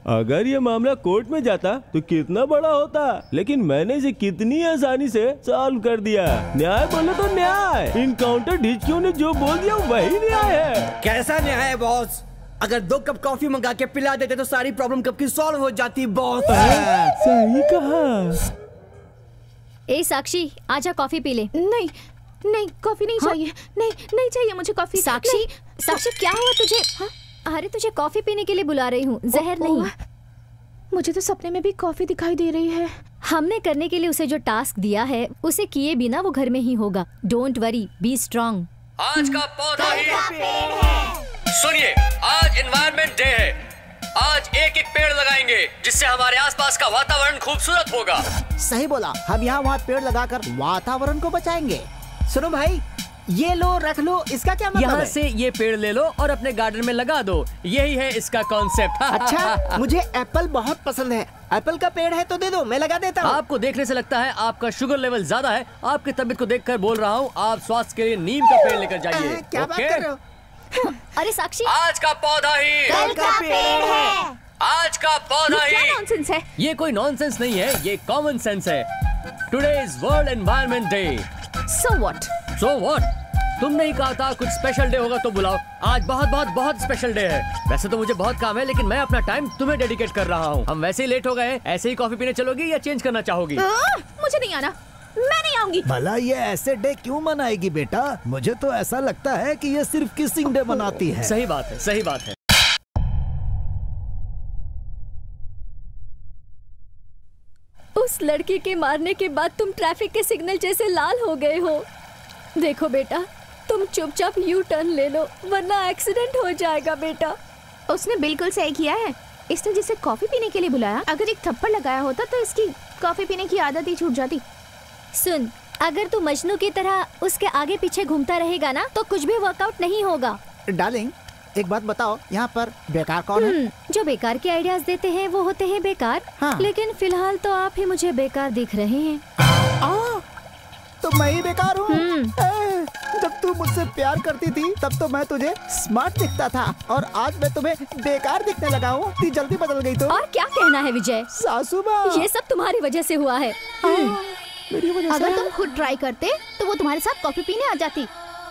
अगर ये मामला कोर्ट में जाता तो कितना बड़ा होता, लेकिन मैंने इसे कितनी आसानी से सॉल्व कर दिया। न्याय बोले तो न्याय। इनकाउंटर डिस्काउंट ने जो बोल दिया वही न्याय है। कैसा न्याय है बॉस? अगर 2 कप कॉफी मंगा के पिला देते तो सारी प्रॉब्लम कब की सॉल्व हो जाती बॉस। सही कहा। ए साक्षी, आजा कॉफी पी ले। नहीं नहीं, कॉफी नहीं चाहिए। नहीं नहीं चाहिए मुझे कॉफी। साक्षी, साक्षी क्या हुआ तुझे? अरे तुझे कॉफी पीने के लिए बुला रही हूँ, जहर नहीं। मुझे तो सपने में भी कॉफी दिखाई दे रही है। हमने करने के लिए उसे जो टास्क दिया है, उसे किए बिना वो घर में ही होगा। Don't worry, be strong. आज का पौधा ही सुनिए, आज एनवायरनमेंट डे है। आज एक एक पेड़ लगाएंगे, जिससे हमारे आसपास का वातावरण खूबसूरत होगा। सही बोला, हम यहाँ वहाँ पेड़ लगाकर वातावरण को बचाएंगे। सुनो भाई, ये लो, रख लो, इसका क्या मतलब यहाँ है? से ये पेड़ ले लो और अपने गार्डन में लगा दो। यही है इसका कॉन्सेप्ट। अच्छा, मुझे एप्पल बहुत पसंद है। एप्पल का पेड़ है तो दे दो, मैं लगा देता हूँ। आपको देखने से लगता है आपका शुगर लेवल ज्यादा है। आपकी तबीयत को देखकर बोल रहा हूँ, आप स्वास्थ्य के लिए नीम का पेड़ लेकर जाइए। क्या बात कर रहे हो? अरे साक्षी, आज का पौधा ही कल का पेड़ है। आज का पौधा क्या ही। नॉनसेंस है? ये कोई नॉनसेंस नहीं है, ये कॉमन सेंस है। Today is world environment day. So what? So what? तुमने ही कहा था कुछ स्पेशल डे होगा तो बुलाओ। आज बहुत बहुत बहुत स्पेशल डे है। वैसे तो मुझे बहुत काम है, लेकिन मैं अपना टाइम तुम्हें डेडिकेट कर रहा हूँ। हम वैसे ही लेट हो गए, ऐसे ही कॉफी पीने चलोगी या चेंज करना चाहोगी? मुझे नहीं आना, मैं नहीं आऊंगी। भला ये ऐसे डे क्यों मनाएगी बेटा? मुझे तो ऐसा लगता है कि ये सिर्फ किसिंग डे मनाती है। सही बात है, सही बात है। उस लड़की के मारने के बाद तुम ट्रैफिक के सिग्नल जैसे लाल हो गए हो। देखो बेटा, तुम चुपचाप यू टर्न ले लो, वरना एक्सीडेंट हो जाएगा बेटा। उसने बिल्कुल सही किया है। इसने जिसे कॉफी पीने के लिए बुलाया, अगर एक थप्पड़ लगाया होता तो इसकी कॉफी पीने की आदत ही छूट जाती। सुन, अगर तू मजनू की तरह उसके आगे पीछे घूमता रहेगा ना, तो कुछ भी वर्कआउट नहीं होगा। डार्लिंग, एक बात बताओ, यहाँ पर बेकार कौन है? जो बेकार के आइडियाज देते हैं वो होते हैं बेकार। हाँ। लेकिन फिलहाल तो आप ही मुझे बेकार दिख रहे हैं। तो मैं ही बेकार हूँ। मुझसे प्यार करती थी तब तो मैं तुझे स्मार्ट दिखता था, और आज मैं तुम्हें बेकार दिखने लगा हूँ। इतनी जल्दी बदल गई तो। और क्या कहना है विजय? सासू माँ, ये सब तुम्हारी वजह से हुआ है। मेरी वजह से? अगर तुम खुद ट्राई करते तो वो तुम्हारे साथ कॉफी पीने आ जाती।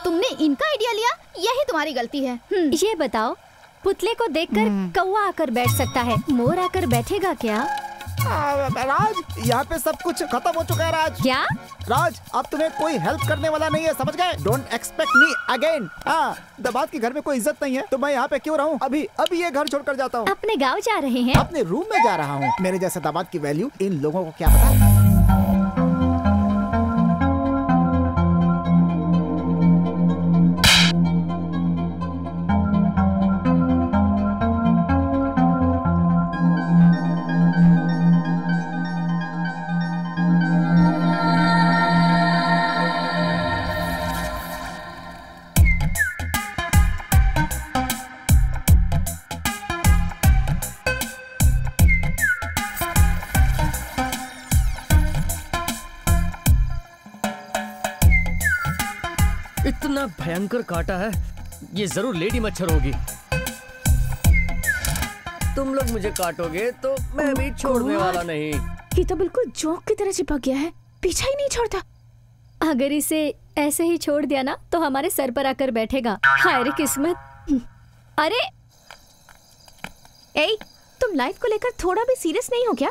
तुमने इनका आइडिया लिया, यही तुम्हारी गलती है। ये बताओ, पुतले को देखकर कौवा आकर बैठ सकता है, मोर आकर बैठेगा क्या? राज, यहाँ पे सब कुछ खत्म हो चुका है राज। क्या? राज, अब तुम्हें कोई हेल्प करने वाला नहीं है, समझ गए? Don't expect me again. हाँ, दामाद के घर में कोई इज्जत नहीं है तो मैं यहाँ पे क्यों रहूँ? अभी ये घर छोड़कर जाता हूँ। अपने गाँव जा रहे हैं? अपने रूम में जा रहा हूँ। मेरे जैसे दामाद की वैल्यू इन लोगों को क्या पता। इतना भयंकर काटा है, ये जरूर लेडी मच्छर होगी। तुम लोग मुझे काटोगे तो मैं भी छोड़ने वाला नहीं। ये तो बिल्कुल जोक की तरह चिपक गया है, पीछा ही नहीं छोड़ता। अगर इसे ऐसे ही छोड़ दिया ना तो हमारे सर पर आकर बैठेगा। हाय रे किस्मत। अरे ए, तुम लाइफ को लेकर थोड़ा भी सीरियस नहीं हो क्या?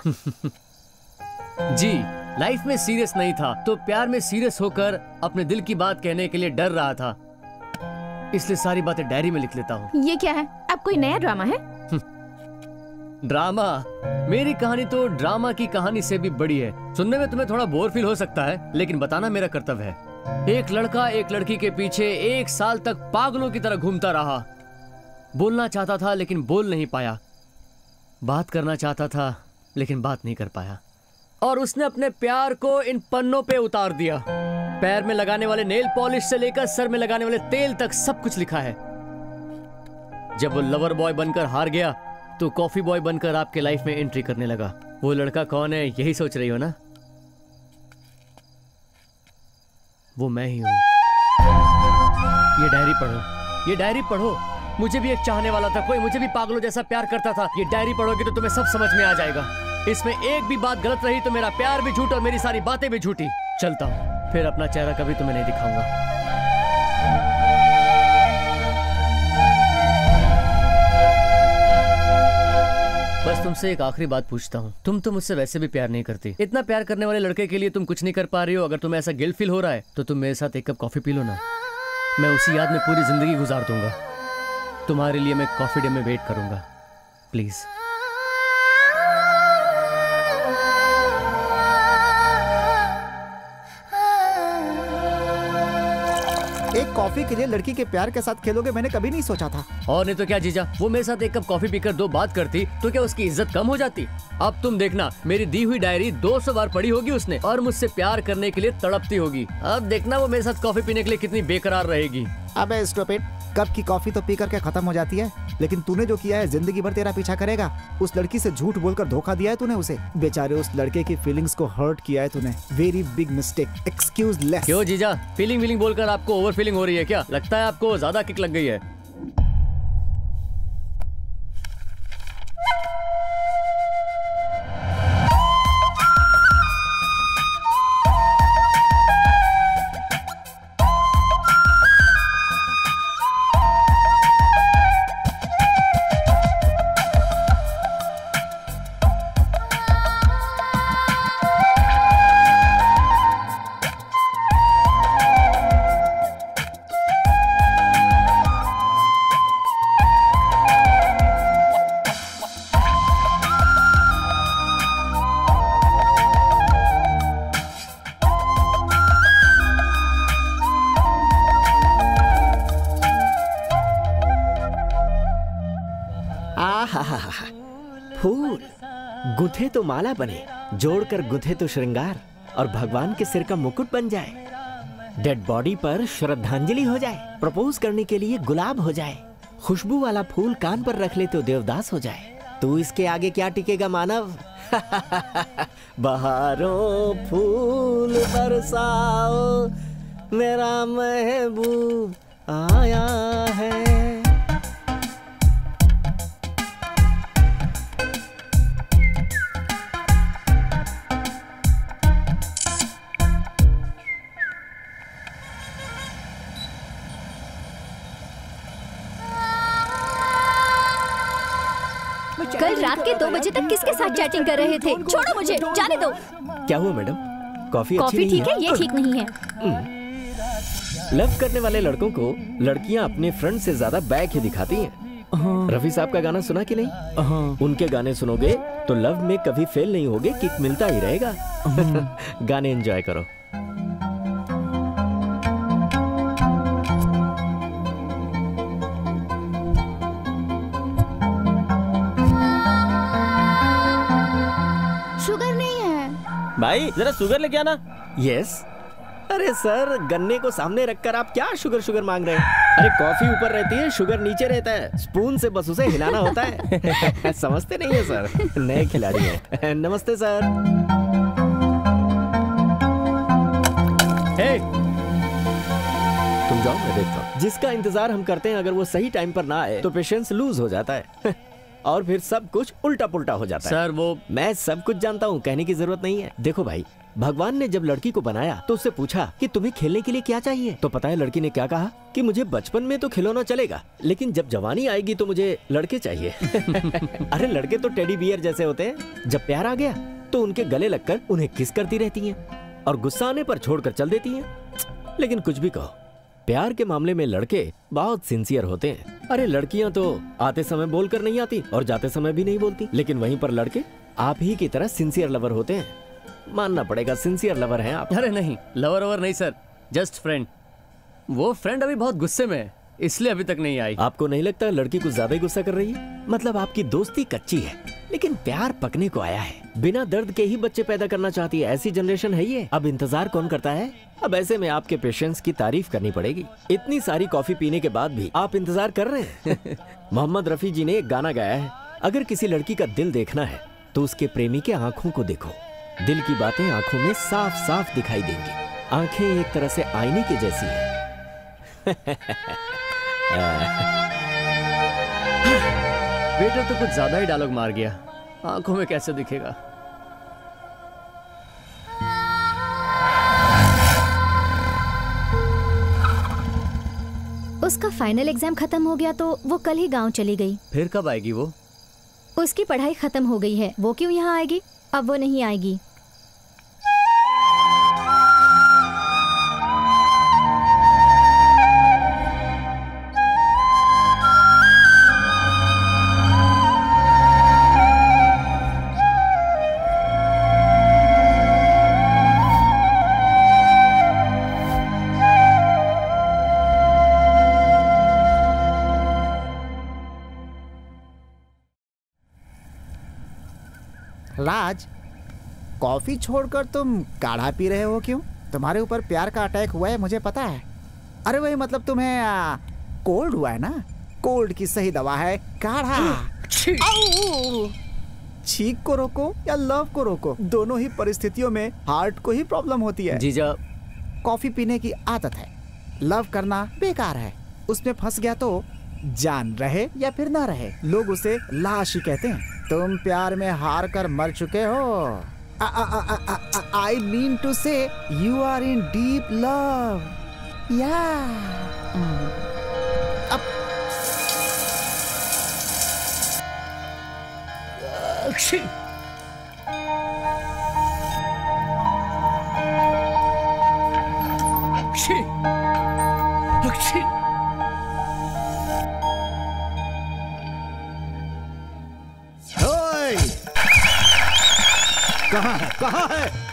जी, लाइफ में सीरियस नहीं था तो प्यार में सीरियस होकर अपने दिल की बात कहने के लिए डर रहा था, इसलिए सारी बातें डायरी में लिख लेता हूँ। ये क्या है? अब कोई नया ड्रामा है? ड्रामा? मेरी कहानी तो ड्रामा की कहानी से भी बड़ी है। सुनने में तुम्हें थोड़ा बोर फील हो सकता है, लेकिन बताना मेरा कर्तव्य है। एक लड़का एक लड़की के पीछे 1 साल तक पागलों की तरह घूमता रहा। बोलना चाहता था लेकिन बोल नहीं पाया, बात करना चाहता था लेकिन बात नहीं कर पाया, और उसने अपने प्यार को इन पन्नों पे उतार दिया। पैर में लगाने वाले नेल पॉलिश से लेकर सर में लगाने वाले तेल तक सब कुछ लिखा है। जब वो लवर बॉय बनकर हार गया तो कॉफी बॉय बनकर आपके लाइफ में एंट्री करने लगा। वो लड़का कौन है, यही सोच रही हो ना? वो मैं ही हूं। ये डायरी पढ़ो, ये डायरी पढ़ो। मुझे भी एक चाहने वाला था, कोई मुझे भी पागलों जैसा प्यार करता था। ये डायरी पढ़ोगे तो तुम्हें सब समझ में आ जाएगा। इसमें एक भी बात गलत रही तो मेरा प्यार भी झूठ और मेरी सारी बातें भी झूठी। चलता हूं, फिर अपना चेहरा कभी तुम्हें नहीं दिखाऊंगा। बस तुमसे एक आखिरी बात पूछता हूँ, तुम तो मुझसे वैसे भी प्यार नहीं करती। इतना प्यार करने वाले लड़के के लिए तुम कुछ नहीं कर पा रही हो। अगर तुम्हें ऐसा गिल्ट फील हो रहा है तो तुम मेरे साथ एक कप कॉफी पी लो ना। मैं उसी याद में पूरी जिंदगी गुजार दूंगा। तुम्हारे लिए मैं कॉफी डे में वेट करूंगा, प्लीज। एक कॉफी के लिए लड़की के प्यार के साथ खेलोगे, मैंने कभी नहीं सोचा था। और नहीं तो क्या जीजा, वो मेरे साथ एक कप कॉफी पीकर 2 बात करती तो क्या उसकी इज्जत कम हो जाती? अब तुम देखना, मेरी दी हुई डायरी 200 बार पढ़ी होगी उसने और मुझसे प्यार करने के लिए तड़पती होगी। अब देखना वो मेरे साथ कॉफी पीने के लिए कितनी बेकरार रहेगी। अबे स्टॉपिड, कप की कॉफी तो पी करके खत्म हो जाती है, लेकिन तूने जो किया है जिंदगी भर तेरा पीछा करेगा। उस लड़की से झूठ बोलकर धोखा दिया है तूने उसे। बेचारे उस लड़के की फीलिंग्स को हर्ट किया है तूने। Very big mistake, excuse less. क्यों जीजा, फीलिंग बोलकर आपको ओवर फीलिंग हो रही है क्या? लगता है आपको ज्यादा किक लग गई है। फूल गुथे तो माला बने, जोड़कर गुथे तो श्रृंगार, और भगवान के सिर का मुकुट बन जाए। डेड बॉडी पर श्रद्धांजलि हो जाए, प्रपोज करने के लिए गुलाब हो जाए, खुशबू वाला फूल कान पर रख ले तो देवदास हो जाए। तू इसके आगे क्या टिकेगा मानव? बहारों फूल बरसाओ मेरा महबूब, आया है। कल रात के 2 बजे तक किसके साथ चैटिंग कर रहे थे? छोड़ो मुझे, जाने दो। क्या हुआ मैडम? कॉफी अच्छी नहीं ठीक है, ये ठीक नहीं है। लव करने वाले लड़कों को लड़कियां अपने फ्रेंड से ज्यादा बैक ही दिखाती हैं। रफी साहब का गाना सुना कि नहीं? उनके गाने सुनोगे तो लव में कभी फेल नहीं होगे, किक मिलता ही रहेगा। गाने एंजॉय करो। शुगर नहीं है भाई, जरा शुगर लेके आना। यस। अरे सर, गन्ने को सामने रखकर आप क्या शुगर शुगर मांग रहे हैं? अरे कॉफी ऊपर रहती है, शुगर नीचे रहता है। स्पून से बस उसे हिलाना होता है। समझते नहीं है सर, नए खिलाड़ी हैं। नमस्ते सर। हे, तुम जाओ, मैं देखता हूँ। जिसका इंतजार हम करते हैं, अगर वो सही टाइम पर ना आए तो पेशेंस लूज हो जाता है। और फिर सब कुछ उल्टा पुल्टा हो जाता है। सर वो मैं सब कुछ जानता हूँ, कहने की जरूरत नहीं है। देखो भाई, भगवान ने जब लड़की को बनाया तो उससे पूछा कि तुम्हें खेलने के लिए क्या चाहिए, तो पता है लड़की ने क्या कहा? कि मुझे बचपन में तो खिलौना चलेगा, लेकिन जब जवानी आएगी तो मुझे लड़के चाहिए। अरे लड़के तो टेडी बियर जैसे होते हैं, जब प्यार आ गया तो उनके गले लगकर उन्हें किस करती रहती हैं और गुस्सा आने पर छोड़कर चल देती हैं। लेकिन कुछ भी कहो, प्यार के मामले में लड़के बहुत सिंसियर होते हैं। अरे लड़कियां तो आते समय बोलकर नहीं आती और जाते समय भी नहीं बोलती, लेकिन वहीं पर लड़के आप ही की तरह सिंसियर लवर होते हैं। मानना पड़ेगा, सिंसियर लवर हैं आप। अरे नहीं, लवर ववर नहीं सर, जस्ट फ्रेंड। वो फ्रेंड अभी बहुत गुस्से में है, इसलिए अभी तक नहीं आई। आपको नहीं लगता लड़की कुछ ज्यादा ही गुस्सा कर रही है? मतलब आपकी दोस्ती कच्ची है, लेकिन प्यार पकने को आया है। बिना दर्द के ही बच्चे पैदा करना चाहती है, ऐसी जनरेशन है ये। अब इंतजार कौन करता है? अब ऐसे में आपके पेशेंस की तारीफ करनी पड़ेगी। इतनी सारी कॉफी पीने के बाद भी आप इंतजार कर रहे हैं। मोहम्मद रफी जी ने एक गाना गाया है, अगर किसी लड़की का दिल देखना है तो उसके प्रेमी के आंखों को देखो। दिल की बातें आंखों में साफ साफ दिखाई देंगी। आंखें एक तरह से आईने की जैसी है। वेटर तो कुछ ज्यादा ही डायलॉग मार गया, आंखों में कैसे दिखेगा? उसका फाइनल एग्जाम खत्म हो गया तो वो कल ही गांव चली गई। फिर कब आएगी वो? उसकी पढ़ाई खत्म हो गई है, वो क्यों यहाँ आएगी? अब वो नहीं आएगी। राज, कॉफी छोड़कर तुम काढ़ा पी रहे हो क्यों? तुम्हारे ऊपर प्यार का अटैक हुआ है, मुझे पता है। अरे वही मतलब तुम्हें कोल्ड हुआ है ना? कोल्ड की सही दवा है काढ़ा। छींक को रोको या लव को रोको, दोनों ही परिस्थितियों में हार्ट को ही प्रॉब्लम होती है। जीजा, कॉफी पीने की आदत है, लव करना बेकार है। उसमें फंस गया तो जान रहे या फिर ना रहे, लोग उसे लाश ही कहते हैं। तुम प्यार में हार कर मर चुके हो। I mean to say you are in deep love.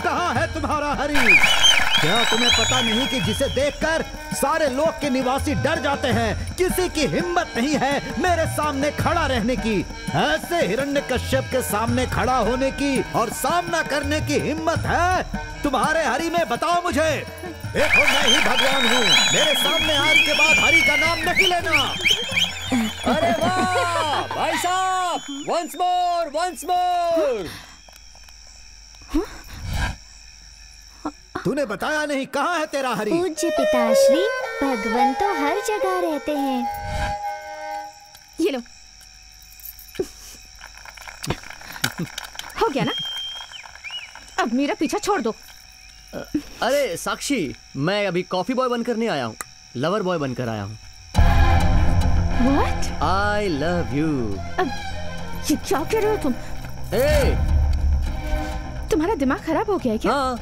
कहाँ है तुम्हारा हरी? क्या तुम्हें पता नहीं कि जिसे देखकर सारे लोक के निवासी डर जाते हैं, किसी की हिम्मत नहीं है मेरे सामने खड़ा रहने की, ऐसे हिरण्यकश्यप के सामने खड़ा होने की और सामना करने की हिम्मत है तुम्हारे हरी में? बताओ मुझे। देखो मैं ही भगवान हूँ, मेरे सामने आज के बाद हरी का नाम नहीं लेना। अरे वाह भाई साहब, वंस मोर। तूने बताया नहीं, कहाँ है तेरा हरी? पूज्य पिताश्री, भगवान तो हर जगह रहते हैं। ये लो। हो गया ना? अब मेरा पीछा छोड़ दो। अरे साक्षी, मैं अभी कॉफी बॉय बनकर नहीं आया हूँ, लवर बॉय बनकर आया हूँ। What? I love you। ये क्या कह रहे हो तुम? तुम्हारा दिमाग खराब हो गया है क्या? हाँ,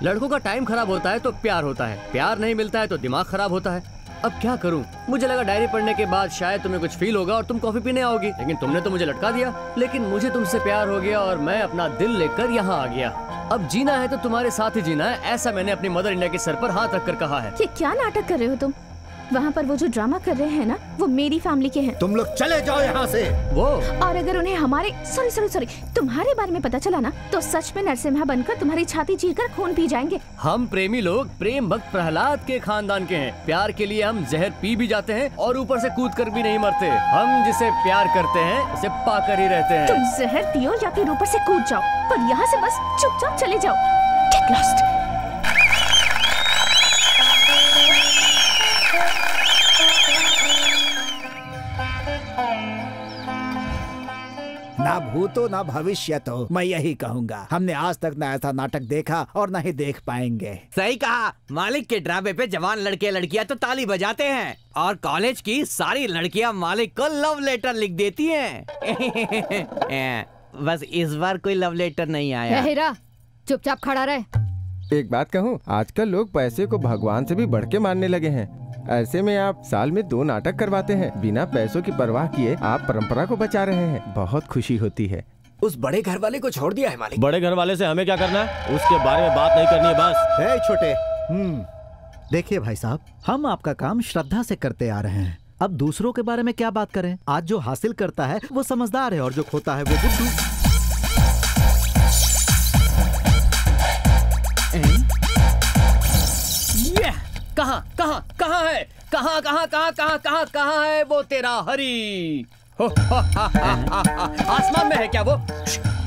लड़कों का टाइम खराब होता है तो प्यार होता है, प्यार नहीं मिलता है तो दिमाग खराब होता है। अब क्या करूं? मुझे लगा डायरी पढ़ने के बाद शायद तुम्हें कुछ फील होगा और तुम कॉफी पीने आओगी, लेकिन तुमने तो मुझे लटका दिया। लेकिन मुझे तुमसे प्यार हो गया और मैं अपना दिल लेकर यहाँ आ गया। अब जीना है तो तुम्हारे साथ ही जीना है, ऐसा मैंने अपनी मदर इंडिया के सर पर हाथ रखकर कहा है। ये क्या नाटक कर रहे हो तुम? वहाँ पर वो जो ड्रामा कर रहे हैं ना, वो मेरी फैमिली के हैं। तुम लोग चले जाओ यहाँ से। वो और अगर उन्हें हमारे सॉरी तुम्हारे बारे में पता चला ना, तो सच में नरसिम्हा बनकर तुम्हारी छाती चीरकर खून पी जाएंगे। हम प्रेमी लोग प्रेम भक्त प्रहलाद के खानदान के हैं। प्यार के लिए हम जहर पी भी जाते हैं और ऊपर से कूद कर भी नहीं मरते। हम जिसे प्यार करते हैं उसे पाकर ही रहते हैं। तुम जहर पियो या फिर ऊपर से कूद जाओ, पर यहाँ से बस चुपचाप चले जाओ। Get lost। ना भूतो ना भविष्य तो मैं यही कहूँगा। हमने आज तक ना ऐसा नाटक देखा और ना ही देख पाएंगे। सही कहा। मालिक के ड्रामे पे जवान लड़के लड़कियां तो ताली बजाते हैं और कॉलेज की सारी लड़कियां मालिक को लव लेटर लिख देती हैं। बस इस बार कोई लव लेटर नहीं आया। हीरा, चुपचाप खड़ा रहे। एक बात कहूँ, आजकल लोग पैसे को भगवान से भी बढ़ के मानने लगे हैं। ऐसे में आप साल में 2 नाटक करवाते हैं, बिना पैसों की परवाह किए आप परंपरा को बचा रहे हैं। बहुत खुशी होती है। उस बड़े घर वाले को छोड़ दिया है मालिक। बड़े घर वाले से हमें क्या करना, उसके बारे में बात नहीं करनी है बस। हे छोटे, देखिए भाई साहब, हम आपका काम श्रद्धा से करते आ रहे हैं। अब दूसरों के बारे में क्या बात करें। आज जो हासिल करता है वो समझदार है और जो खोता है वो बुद्धू। कहाँ है वो तेरा हरी? आसमान में है क्या वो?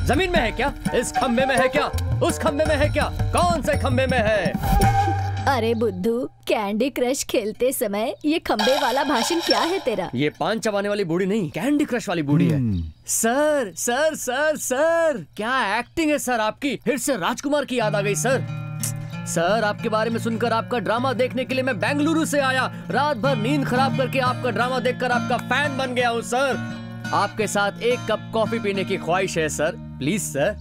जमीन में है क्या? इस खंबे में है क्या? उस खंबे में है क्या? कौन से खंबे में है? अरे बुद्धू, कैंडी क्रश खेलते समय ये खंबे वाला भाषण क्या है तेरा? ये पान चबाने वाली बूढ़ी नहीं, कैंडी क्रश वाली बूढ़ी है। सर सर सर सर, क्या एक्टिंग है सर आपकी। फिर से राजकुमार की याद आ गई सर। सर, आपके बारे में सुनकर आपका ड्रामा देखने के लिए मैं बेंगलुरु से आया। रात भर नींद खराब करके आपका ड्रामा देखकर आपका फैन बन गया हूँ सर। आपके साथ 1 कप कॉफी पीने की ख्वाहिश है सर, प्लीज सर।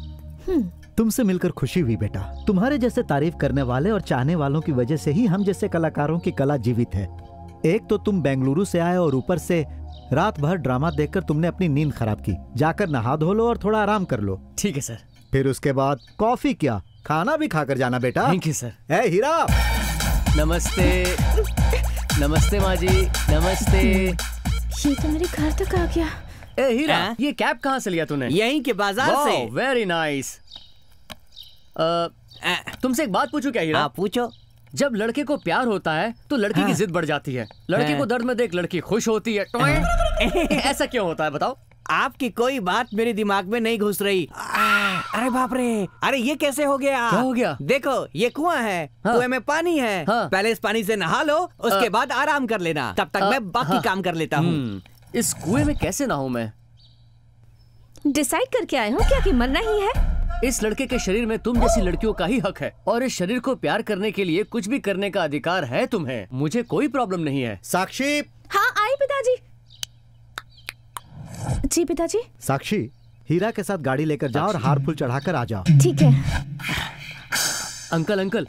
तुमसे मिलकर खुशी हुई बेटा। तुम्हारे जैसे तारीफ करने वाले और चाहने वालों की वजह से ही हम जैसे कलाकारों की कला जीवित है। एक तो तुम बेंगलुरु से आए और ऊपर से रात भर ड्रामा देखकर तुमने अपनी नींद खराब की। जाकर नहा धो लो और थोड़ा आराम कर लो। ठीक है सर। फिर उसके बाद कॉफी क्या, खाना भी खाकर जाना बेटा। Thank you sir. ए हीरा, नमस्ते। नमस्ते माँ जी, नमस्ते। ये तो मेरे घर तक आ गया। ए हीरा, ये कैप कहाँ से लिया तूने? यहीं के बाजार से। Very nice. तुमसे एक बात पूछूं क्या हीरा? पूछो। जब लड़के को प्यार होता है तो लड़की की जिद बढ़ जाती है। लड़के को दर्द में देख लड़की खुश होती है। ऐसा क्यों होता है बताओ? आपकी कोई बात मेरे दिमाग में नहीं घुस रही। अरे बाप रे, अरे ये कैसे हो गया? क्या हो गया? देखो, ये कुआं है, कुएं में पानी है। पहले इस पानी से नहा लो, उसके बाद आराम कर लेना। तब तक मैं बाकी काम कर लेता हूँ। इस कुएं में कैसे नहाऊं मैं? डिसाइड करके आए हो क्या कि मरना ही है? इस लड़के के शरीर में तुम जैसी लड़कियों का ही हक है और इस शरीर को प्यार करने के लिए कुछ भी करने का अधिकार है तुम्हें। मुझे कोई प्रॉब्लम नहीं है। साक्षी। हाँ आई पिताजी। जी पिताजी। साक्षी, हीरा के साथ गाड़ी लेकर जाओ और हार फूल चढ़ाकर आ जाओ। ठीक है। अंकल,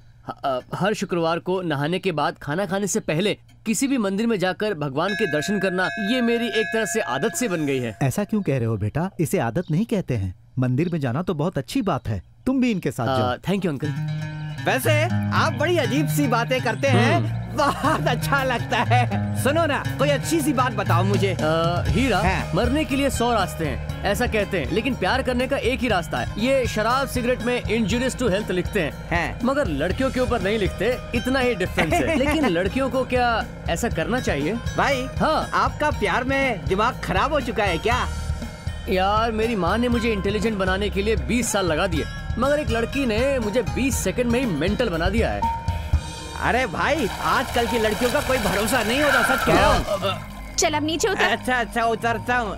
हर शुक्रवार को नहाने के बाद खाना खाने से पहले किसी भी मंदिर में जाकर भगवान के दर्शन करना, ये मेरी एक तरह से आदत से बन गई है। ऐसा क्यों कह रहे हो बेटा? इसे आदत नहीं कहते हैं। मंदिर में जाना तो बहुत अच्छी बात है। तुम भी इनके साथ जाओ। Thank you uncle. वैसे आप बड़ी अजीब सी बातें करते हैं, बहुत अच्छा लगता है। सुनो ना, कोई अच्छी सी बात बताओ मुझे। हीरा, मरने के लिए 100 रास्ते हैं ऐसा कहते हैं, लेकिन प्यार करने का एक ही रास्ता है। ये शराब सिगरेट में इंजुरियस टू हेल्थ लिखते हैं, मगर लड़कियों के ऊपर नहीं लिखते। इतना ही डिफरेंस है। लेकिन लड़कियों को क्या ऐसा करना चाहिए? भाई, हाँ, आपका प्यार में दिमाग खराब हो चुका है क्या? यार, मेरी माँ ने मुझे इंटेलिजेंट बनाने के लिए 20 साल लगा दिए, मगर एक लड़की ने मुझे 20 सेकंड में ही मेंटल बना दिया है। अरे भाई आजकल की लड़कियों का कोई भरोसा नहीं होता, सच कह रहा हूँ। चल अब नीचे उतर। अच्छा उतरता हूँ।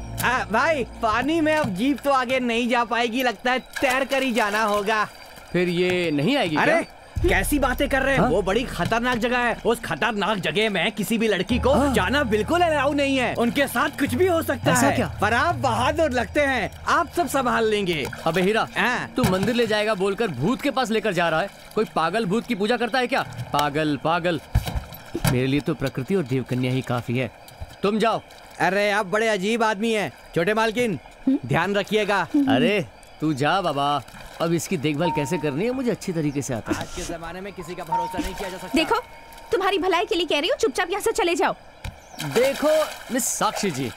भाई पानी में अब जीप तो आगे नहीं जा पाएगी, लगता है तैर कर ही जाना होगा। फिर ये नहीं आएगी? अरे क्या? कैसी बातें कर रहे हैं? वो बड़ी खतरनाक जगह है। उस खतरनाक जगह में किसी भी लड़की को जाना बिल्कुल अलाउ नहीं है। उनके साथ कुछ भी हो सकता है। ऐसा क्या? पर आप बहादुर लगते हैं, आप सब संभाल लेंगे। अबे हीरा, तू मंदिर ले जाएगा बोलकर भूत के पास लेकर जा रहा है। कोई पागल भूत की पूजा करता है क्या? पागल पागल। मेरे लिए तो प्रकृति और देवकन्या ही काफी है। तुम जाओ। अरे आप बड़े अजीब आदमी हैं। छोटे मालकिन ध्यान रखिएगा। अरे तू जा बाबा, अब इसकी देखभाल कैसे करनी है मुझे अच्छी तरीके से आता है। आज के जमाने में किसी का भरोसा नहीं किया जा सकता। देखो तुम्हारी भलाई के लिए कह रही हूँ, चुपचाप यहाँ से चले जाओ। देखो मिस साक्षी जी,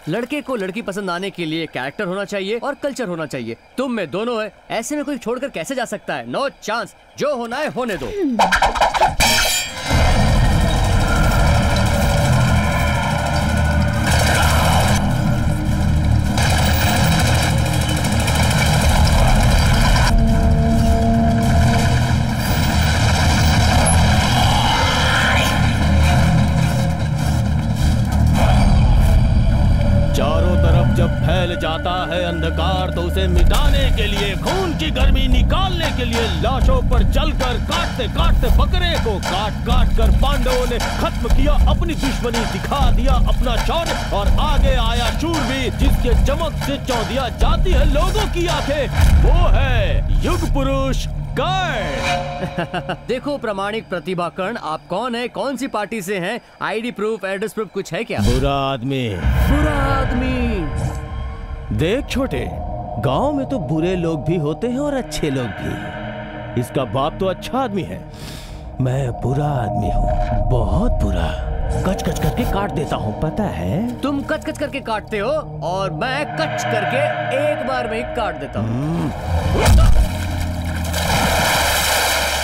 लड़के को लड़की पसंद आने के लिए कैरेक्टर होना चाहिए और कल्चर होना चाहिए। तुम में दोनों है, ऐसे में कोई छोड़कर कैसे जा सकता है? No chance. जो होना है होने दो। जब फैल जाता है अंधकार तो उसे मिटाने के लिए, खून की गर्मी निकालने के लिए लाशों पर चलकर काटते काटते बकरे को काट काट कर पांडवों ने खत्म किया अपनी दुश्मनी, दिखा दिया अपना शौर्य और आगे आया शूरवीर जिसके चमक से चौंधिया जाती है लोगों की आंखें। वो है युग पुरुष कर्ण। देखो प्रामाणिक प्रतिभा कर्ण, आप कौन है, कौन सी पार्टी से हैं? आईडी प्रूफ, एड्रेस प्रूफ कुछ है क्या? बुरा आदमी। बुरा आदमी। देख छोटे, गांव में तो बुरे लोग भी होते हैं और अच्छे लोग भी। इसका बाप तो अच्छा आदमी है, मैं बुरा आदमी हूँ, बहुत बुरा। कच कच करके काट देता हूँ, पता है? तुम कच कच करके काटते हो और मैं कच करके एक बार में ही काट देता हूँ।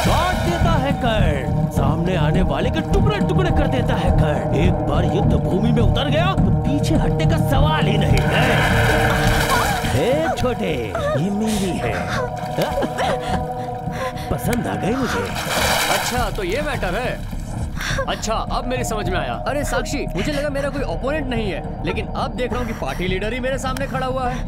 काट देता है कर्ण, सामने आने वाले के टुकड़े टुकड़े कर देता है कर्ण। एक बार युद्ध भूमि में उतर गया तो पीछे हटने का सवाल ही नहीं है। छोटे, ये मेरी है, पसंद आ गई मुझे। अच्छा तो ये मैटर है। अच्छा अब मेरी समझ में आया। अरे साक्षी, मुझे लगा मेरा कोई ओपोनेंट नहीं है, लेकिन अब देख रहा हूँ कि पार्टी लीडर ही मेरे सामने खड़ा हुआ है।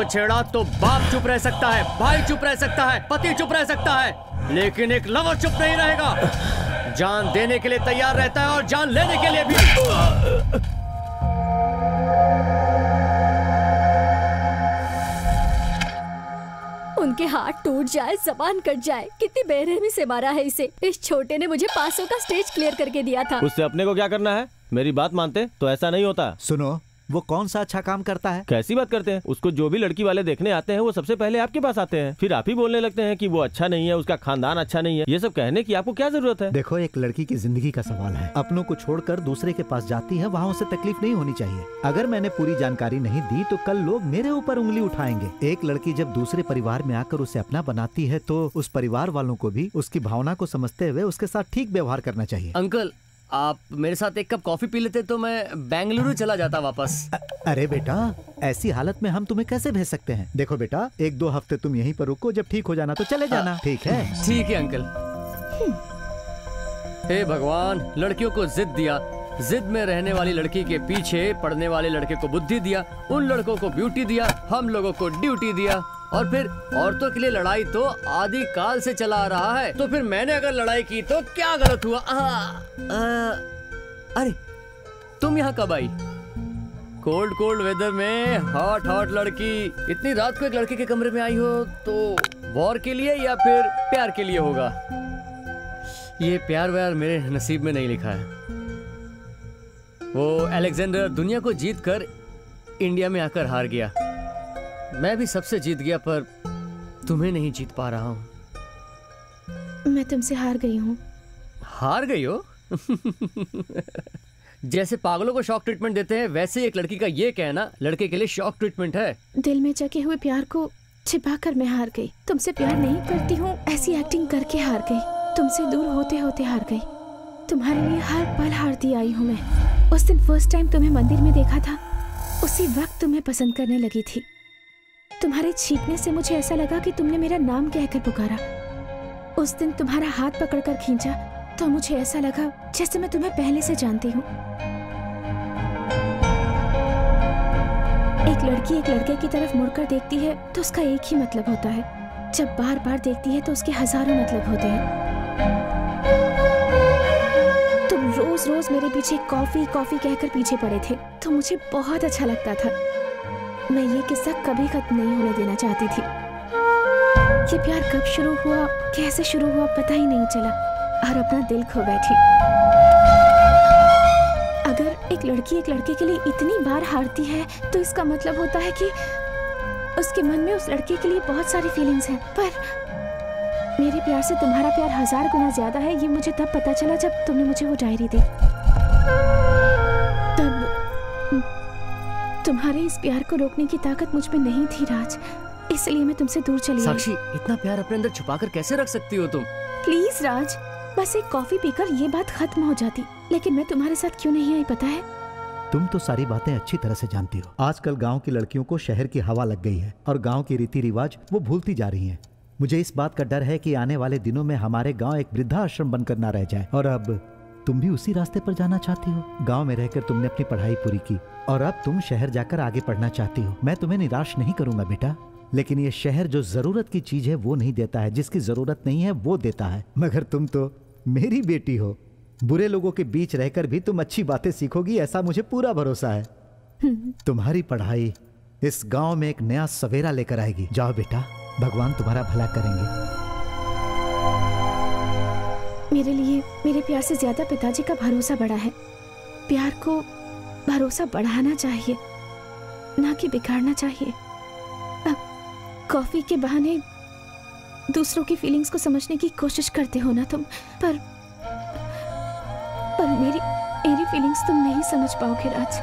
को छेड़ा तो बाप चुप रह सकता है, भाई चुप रह सकता है, पति चुप रह सकता है, लेकिन एक लवर चुप नहीं रहेगा। जान देने के लिए तैयार रहता है और जान लेने के लिए भी। उनके हाथ टूट जाए, जबान कट जाए, कितनी बेरहमी से मारा है इसे। इस छोटे ने मुझे 500 का स्टेज क्लियर करके दिया था। उससे अपने को क्या करना है? मेरी बात मानते तो ऐसा नहीं होता। सुनो, वो कौन सा अच्छा काम करता है? कैसी बात करते हैं? उसको जो भी लड़की वाले देखने आते हैं वो सबसे पहले आपके पास आते हैं, फिर आप ही बोलने लगते हैं कि वो अच्छा नहीं है, उसका खानदान अच्छा नहीं है। ये सब कहने की आपको क्या जरूरत है? देखो, एक लड़की की जिंदगी का सवाल है। अपनों को छोड़कर दूसरे के पास जाती है, वहाँ उसे तकलीफ नहीं होनी चाहिए। अगर मैंने पूरी जानकारी नहीं दी तो कल लोग मेरे ऊपर उंगली उठाएंगे। एक लड़की जब दूसरे परिवार में आकर उसे अपना बनाती है तो उस परिवार वालों को भी उसकी भावना को समझते हुए उसके साथ ठीक व्यवहार करना चाहिए। अंकल, आप मेरे साथ एक कप कॉफी पी लेते तो मैं बेंगलुरु चला जाता वापस। अरे बेटा, ऐसी हालत में हम तुम्हें कैसे भेज सकते हैं? देखो बेटा, 1-2 हफ्ते तुम यहीं पर रुको, जब ठीक हो जाना तो चले जाना। ठीक है? ठीक है अंकल। हे भगवान, लड़कियों को जिद दिया, जिद में रहने वाली लड़की के पीछे पड़ने वाले लड़के को बुद्धि दिया, उन लड़कों को ब्यूटी दिया, हम लोगों को ड्यूटी दिया। और फिर औरतों के लिए लड़ाई तो आदि काल से चला आ रहा है, तो फिर मैंने अगर लड़ाई की तो क्या गलत हुआ? अरे तुम यहाँ कब आई? कोल्ड कोल्ड वेदर में हॉट हॉट लड़की, इतनी रात को एक लड़के के कमरे में आई हो तो वॉर के लिए या फिर प्यार के लिए होगा? ये प्यार व्यार मेरे नसीब में नहीं लिखा है। वो अलेक्जेंडर दुनिया को जीत कर इंडिया में आकर हार गया, मैं भी सबसे जीत गया पर तुम्हें नहीं जीत पा रहा हूँ। मैं तुमसे हार गई हूँ। हार गई हो? जैसे पागलों को शॉक ट्रीटमेंट देते हैं वैसे ही एक लड़की का ये कहना लड़के के लिए शॉक ट्रीटमेंट है। दिल में जगे हुए प्यार को छिपाकर मैं हार गई। तुमसे प्यार नहीं करती हूँ ऐसी एक्टिंग करके हार गई। तुमसे दूर होते होते हार गई। तुम्हारे लिए हर पल हारती आई हूँ मैं। उस दिन फर्स्ट टाइम तुम्हें मंदिर में देखा था, उसी वक्त तुम्हें पसंद करने लगी थी। तुम्हारे छींकने से मुझे ऐसा लगा कि तुमने मेरा नाम कहकर पुकारा। उस दिन तुम्हारा हाथ पकड़कर खींचा तो मुझे ऐसा लगा जैसे मैं तुम्हें पहले से जानती हूँ। एक लड़की एक लड़के की तरफ मुड़कर देखती है तो उसका एक ही मतलब होता है, जब बार बार देखती है तो उसके हजारों मतलब होते हैं। तुम रोज रोज मेरे पीछे कॉफी कॉफी कहकर पीछे पड़े थे तो मुझे बहुत अच्छा लगता था। मैं ये किस्सा कभी खत्म नहीं होने देना चाहती थी। ये प्यार कब शुरू हुआ, कैसे शुरू हुआ पता ही नहीं चला और अपना दिल खो बैठी। अगर एक लड़की एक लड़के के लिए इतनी बार हारती है तो इसका मतलब होता है कि उसके मन में उस लड़के के लिए बहुत सारी फीलिंग्स हैं। पर मेरे प्यार से तुम्हारा प्यार 1000 गुना ज्यादा है, ये मुझे तब पता चला जब तुमने मुझे वो डायरी दी। तब तुम्हारे इस प्यार को रोकने की ताकत मुझ में नहीं थी राज, इसलिए मैं तुमसे दूर चली आई। साक्षी, इतना प्यार अपने अंदर छुपाकर कैसे रख सकती हो तुम? प्लीज राज, बस एक कॉफी पीकर ये बात खत्म हो जाती, लेकिन मैं तुम्हारे साथ क्यों नहीं आई पता है? तुम तो सारी बातें अच्छी तरह से जानती हो। आजकल गांव की लड़कियों को शहर की हवा लग गई है और गांव के रीति रिवाज वो भूलती जा रही हैं। मुझे इस बात का डर है कि आने वाले दिनों में हमारे गांव एक वृद्धाश्रम बनकर ना रह जाए। और अब तुम भी उसी रास्ते पर जाना चाहती हो। गांव में रहकर तुमने अपनी पढ़ाई पूरी की और अब तुम शहर जाकर आगे पढ़ना चाहती हो। मैं तुम्हें निराश नहीं करूंगा बेटा, लेकिन ये शहर जो जरूरत की चीज है वो नहीं देता है, जिसकी जरूरत नहीं है वो देता है। मगर तुम तो मेरी बेटी हो, बुरे लोगों के बीच रहकर भी तुम अच्छी बातें सीखोगी, ऐसा मुझे पूरा भरोसा है। तुम्हारी पढ़ाई इस गांव में एक नया सवेरा लेकर आएगी। जाओ बेटा, भगवान तुम्हारा भला करेंगे। मेरे लिए मेरे प्यार से ज्यादा पिताजी का भरोसा बड़ा है। प्यार को भरोसा बढ़ाना चाहिए, ना कि बिगाड़ना चाहिए। अब कॉफी के बहाने दूसरों की फीलिंग्स को समझने की कोशिश करते हो ना तुम, पर मेरी फीलिंग्स तुम नहीं समझ पाओगे राज।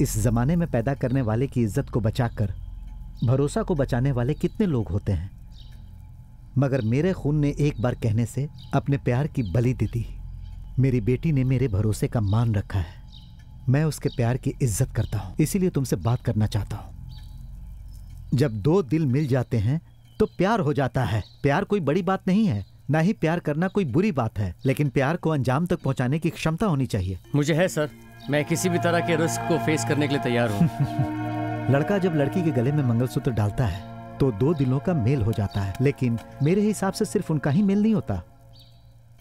इस जमाने में पैदा करने वाले की इज्जत को बचाकर भरोसा को बचाने वाले कितने लोग होते हैं, मगर मेरे खून ने एक बार कहने से अपने प्यार की बलि दी थी। मेरी बेटी ने मेरे भरोसे का मान रखा है। मैं उसके प्यार की इज्जत करता हूँ, इसीलिए तुमसे बात करना चाहता हूँ। जब दो दिल मिल जाते हैं तो प्यार हो जाता है। प्यार कोई बड़ी बात नहीं है, ना ही प्यार करना कोई बुरी बात है, लेकिन प्यार को अंजाम तक पहुंचाने की क्षमता होनी चाहिए। मुझे है सर, मैं किसी भी तरह के रिस्क को फेस करने के लिए तैयार हूँ। लड़का जब लड़की के गले में मंगलसूत्र डालता है तो दो दिलों का मेल हो जाता है, लेकिन मेरे हिसाब से सिर्फ उनका ही मेल नहीं होता,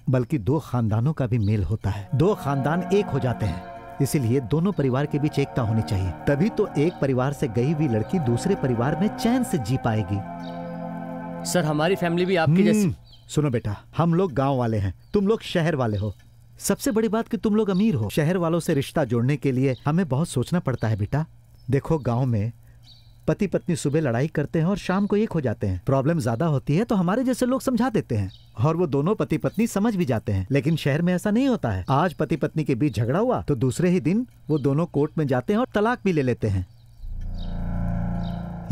बल्कि दो खानदानों का भी मेल होता है। दो खानदान एक हो जाते हैं, इसीलिए दोनों परिवार के बीच एकता होनी चाहिए, तभी तो एक परिवार से गई हुई लड़की दूसरे परिवार में चैन से जी पाएगी। सर हमारी फैमिली भी आपकी जैसी। सुनो बेटा, हम लोग गांव वाले हैं, तुम लोग शहर वाले हो। सबसे बड़ी बात कि तुम लोग अमीर हो। शहर वालों से रिश्ता जोड़ने के लिए हमें बहुत सोचना पड़ता है बेटा। देखो गांव में पति पत्नी सुबह लड़ाई करते हैं और शाम को एक हो जाते हैं। प्रॉब्लम ज्यादा होती है तो हमारे जैसे लोग समझा देते हैं और वो दोनों पति पत्नी समझ भी जाते हैं, लेकिन शहर में ऐसा नहीं होता है। आज पति पत्नी के बीच झगड़ा हुआ तो दूसरे ही दिन वो दोनों कोर्ट में जाते हैं और तलाक भी ले लेते हैं।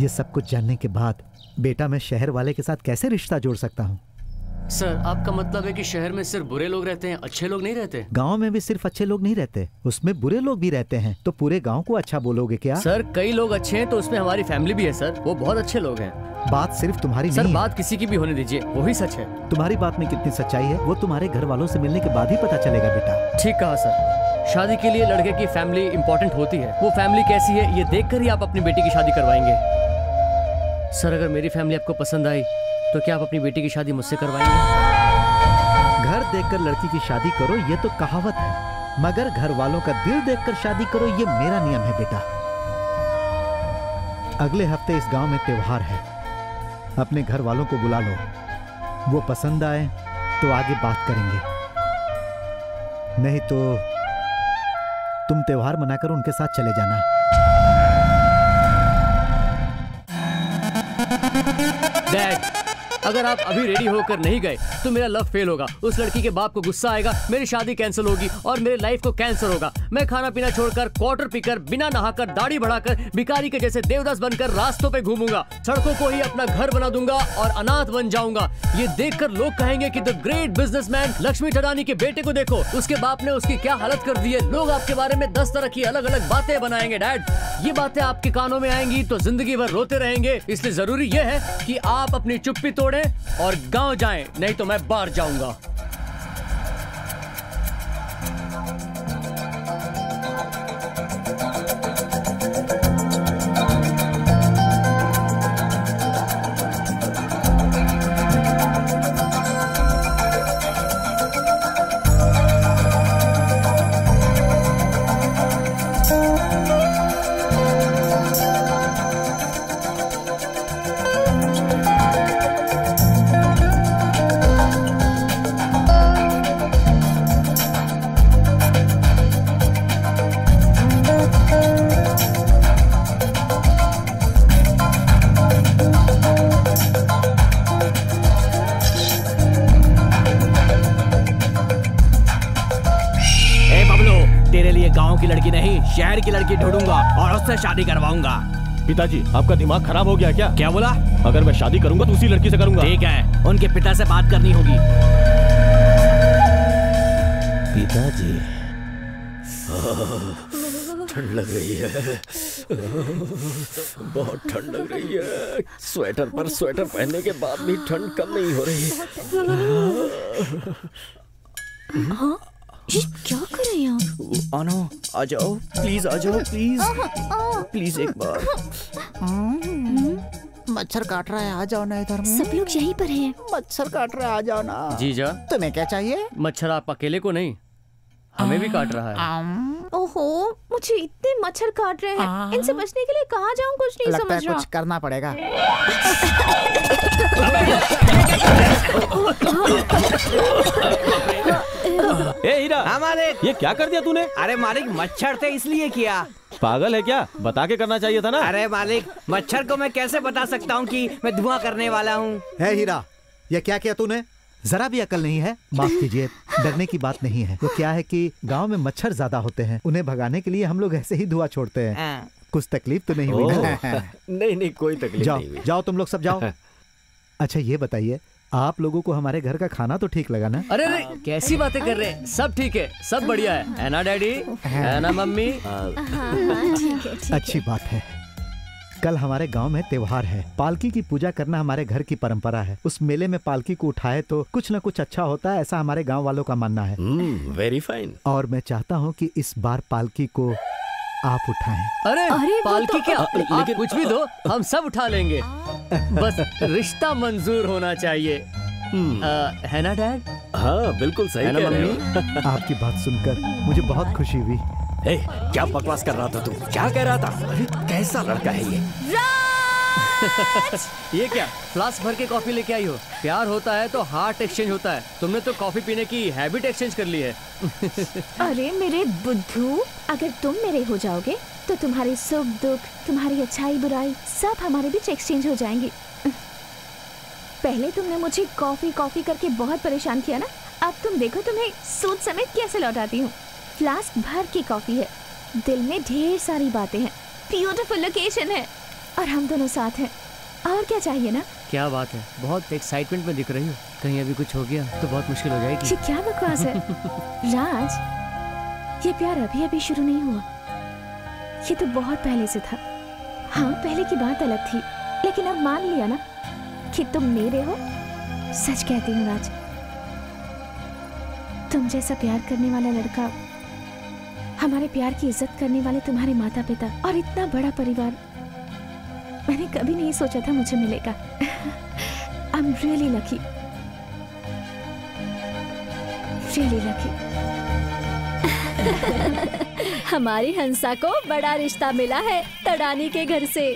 ये सब कुछ जानने के बाद बेटा मैं शहर वाले के साथ कैसे रिश्ता जोड़ सकता हूँ? सर आपका मतलब है कि शहर में सिर्फ बुरे लोग रहते हैं, अच्छे लोग नहीं रहते? गांव में भी सिर्फ अच्छे लोग नहीं रहते, उसमें बुरे लोग भी रहते हैं। तो पूरे गांव को अच्छा बोलोगे क्या? सर कई लोग अच्छे हैं तो उसमें हमारी फैमिली भी है सर, वो बहुत अच्छे लोग हैं। बात सिर्फ तुम्हारी सर नहीं बात है। किसी की भी होने दीजिए, वही सच है। तुम्हारी बात में कितनी सच्चाई है वो तुम्हारे घर वालों से मिलने के बाद ही पता चलेगा बेटा। ठीक कहा सर, शादी के लिए लड़के की फैमिली इम्पोर्टेंट होती है। वो फैमिली कैसी है ये देख कर ही आप अपनी बेटी की शादी करवाएंगे। सर अगर मेरी फैमिली आपको पसंद आई तो क्या आप अपनी बेटी की शादी मुझसे करवाएंगे? घर देखकर लड़की की शादी करो ये तो कहावत है, मगर घर वालों का दिल देखकर शादी करो ये मेरा नियम है बेटा। अगले हफ्ते इस गांव में त्योहार है, अपने घर वालों को बुला लो। वो पसंद आए तो आगे बात करेंगे, नहीं तो तुम त्योहार मनाकर उनके साथ चले जाना। डैड अगर आप अभी रेडी होकर नहीं गए तो मेरा लव फेल होगा, उस लड़की के बाप को गुस्सा आएगा, मेरी शादी कैंसिल होगी और मेरे लाइफ को कैंसर होगा। मैं खाना पीना छोड़कर, क्वार्टर पीकर, बिना नहाकर, दाढ़ी बढ़ाकर, भिखारी के जैसे देवदास बनकर रास्तों पे घूमूंगा, सड़कों को ही अपना घर बना दूंगा और अनाथ बन जाऊंगा। ये देखकर लोग कहेंगे कि द ग्रेट बिजनेसमैन लक्ष्मी टडानी के बेटे को देखो, उसके बाप ने उसकी क्या हालत कर दी है। लोग आपके बारे में 10 तरह की अलग अलग बातें बनाएंगे। डैड ये बातें आपके कानों में आएंगी तो जिंदगी भर रोते रहेंगे, इसलिए जरूरी यह है कि आप अपनी चुप्पी तोड़ें और गांव जाएं, नहीं तो मैं बाहर जाऊंगा। शहर की लड़की ढूंढूंगा और उससे शादी करवाऊंगा। पिताजी आपका दिमाग खराब हो गया क्या? क्या बोला? अगर मैं शादी करूंगा तो उसी लड़की से करूंगा। ठीक है, उनके पिता से बात करनी होगी। पिताजी ठंड लग रही है, बहुत ठंड लग रही है। स्वेटर पर स्वेटर पहनने के बाद भी ठंड कम नहीं हो रही। हाँ? ये क्या कर रहे हैं आप? आनो आ जाओ प्लीज, आ जाओ प्लीज, प्लीज एक बार। मच्छर काट रहा है, आ जाओ ना इधर। सब लोग यहीं पर हैं। मच्छर काट रहा है, आ जाओ ना। जीजा तुम्हें क्या चाहिए? मच्छर आप अकेले को नहीं, हमें भी काट रहा है। ओहो, मुझे इतने मच्छर काट रहे हैं, इनसे बचने के लिए कहाँ जाऊँ कुछ नहीं लगता समझ है रहा। कुछ करना पड़ेगा। ए हीरा, हाँ मालिक। ये क्या कर दिया तूने? अरे मालिक मच्छर थे इसलिए किया। पागल है क्या? बता के करना चाहिए था ना। अरे मालिक मच्छर को मैं कैसे बता सकता हूँ कि मैं धुआं करने वाला हूँ। है हीरा, ये क्या किया तूने? जरा भी अकल नहीं है? माफ कीजिए, डरने की बात नहीं है। वो क्या है कि गांव में मच्छर ज्यादा होते हैं, उन्हें भगाने के लिए हम लोग ऐसे ही धुआं छोड़ते हैं। कुछ तकलीफ तो नहीं हुई? नहीं नहीं कोई तकलीफ जाओ नहीं हुई। जाओ, तुम लोग सब जाओ। अच्छा ये बताइए, आप लोगों को हमारे घर का खाना तो ठीक लगा ना? अरे अरे कैसी बातें कर रहे हैं, सब ठीक है, सब बढ़िया है ना डैडी, है ना मम्मी? ठीक है। अच्छी बात है। कल हमारे गांव में त्योहार है। पालकी की पूजा करना हमारे घर की परंपरा है। उस मेले में पालकी को उठाए तो कुछ न कुछ अच्छा होता है, ऐसा हमारे गांव वालों का मानना है। Very fine. और मैं चाहता हूं कि इस बार पालकी को आप उठाएं। अरे पालकी क्या, आप कुछ भी दो, हम सब उठा लेंगे, बस रिश्ता मंजूर होना चाहिए। है ना डैड? हाँ बिल्कुल सही है ना मम्मी? आपकी बात सुनकर मुझे बहुत खुशी हुई। क्या बकवास कर रहा था तू? क्या कह रहा था? अरे कैसा लड़का है ये? ये क्या फ्लास्क भर के कॉफी लेके आई हो? प्यार होता है तो हार्ट एक्सचेंज होता है, तुमने तो कॉफी पीने की हैबिट एक्सचेंज कर ली है। अरे मेरे बुद्धू, अगर तुम मेरे हो जाओगे तो तुम्हारी सुख दुख, तुम्हारी अच्छाई बुराई सब हमारे बीच एक्सचेंज हो जाएंगी। पहले तुमने मुझे कॉफी कॉफी करके बहुत परेशान किया ना, अब तुम देखो तुम्हें सूद समेत कैसे लौटाती हूँ। फ्लास्क भर की कॉफी है, दिल में ढेर सारी बातें हैं, ब्यूटीफुल लोकेशन है और हम दोनों साथ हैं, और क्या चाहिए ना? क्या बात है, बहुत एक्साइटमेंट में दिख रही हो, कहीं अभी कुछ हो गया तो बहुत मुश्किल हो जाएगी। ये क्या बकवास है राज, ये प्यार अभी अभी शुरू नहीं हुआ, ये तो बहुत पहले से था। हाँ पहले की बात अलग थी, लेकिन अब मान लिया ना कि तुम मेरे हो। सच कहती हूँ राज, तुम जैसा प्यार करने वाला लड़का, हमारे प्यार की इज्जत करने वाले तुम्हारे माता पिता और इतना बड़ा परिवार मैंने कभी नहीं सोचा था मुझे मिलेगा। I'm really lucky, really lucky। हमारी हंसा को बड़ा रिश्ता मिला है तड़ानी के घर से।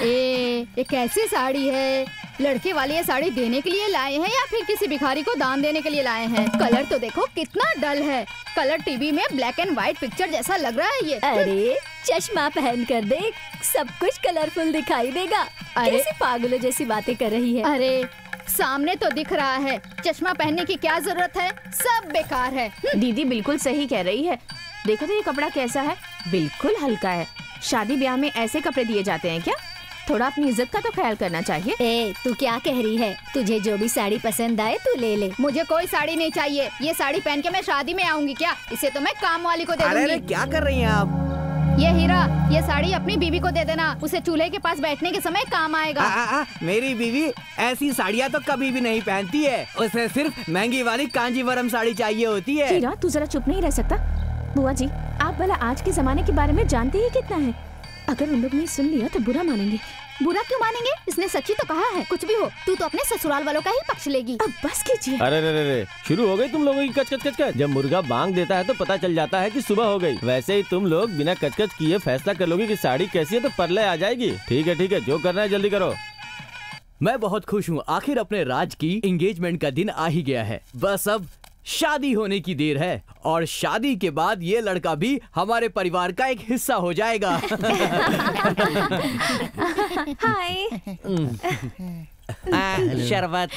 ये कैसी साड़ी है? लड़के वाले ये साड़ी देने के लिए लाए हैं या फिर किसी भिखारी को दान देने के लिए लाए हैं? कलर तो देखो कितना डल है, कलर टीवी में ब्लैक एंड व्हाइट पिक्चर जैसा लग रहा है ये। अरे चश्मा पहन कर देख, सब कुछ कलरफुल दिखाई देगा। अरे कैसी पागलों जैसी बातें कर रही है। अरे सामने तो दिख रहा है, चश्मा पहनने की क्या जरूरत है, सब बेकार है। दीदी बिल्कुल सही कह रही है, देखो तो ये कपड़ा कैसा है, बिल्कुल हल्का है। शादी ब्याह में ऐसे कपड़े दिए जाते हैं क्या? थोड़ा अपनी इज्जत का तो ख्याल करना चाहिए। तू क्या कह रही है? तुझे जो भी साड़ी पसंद आए तू ले ले। मुझे कोई साड़ी नहीं चाहिए, ये साड़ी पहन के मैं शादी में आऊंगी क्या? इसे तो मैं काम वाली को दे दूंगी। अरे क्या कर रही हैं आप? ये हीरा, ये साड़ी अपनी बीवी को दे देना, उसे चूल्हे के पास बैठने के समय काम आएगा। मेरी बीवी ऐसी साड़ियाँ तो कभी भी नहीं पहनती है, उसे सिर्फ महंगी वाली कांजीवरम साड़ी चाहिए होती है। हीरा तू जरा चुप नहीं रह सकता? बुआ जी आप भला आज के जमाने के बारे में जानते ही कितना है? अगर उन लोग ने सुन लिया तो बुरा मानेंगे। बुरा क्यों मानेंगे? इसने सच्ची तो कहा है, कुछ भी हो तू तो अपने ससुराल वालों का ही पक्ष लेगी। अब बस कीजिए। अरे रे रे रे, शुरू हो गई तुम लोगों की कचकच कचकच। जब मुर्गा बांग देता है तो पता चल जाता है कि सुबह हो गई। वैसे ही तुम लोग बिना कचकच किए फैसला कर लोगे कि साड़ी कैसी है तो परले आ जाएगी। ठीक है, जो करना है जल्दी करो। मैं बहुत खुश हूँ, आखिर अपने राज की एंगेजमेंट का दिन आ ही गया है। बस अब शादी होने की देर है और शादी के बाद ये लड़का भी हमारे परिवार का एक हिस्सा हो जाएगा। हाय। शरबत।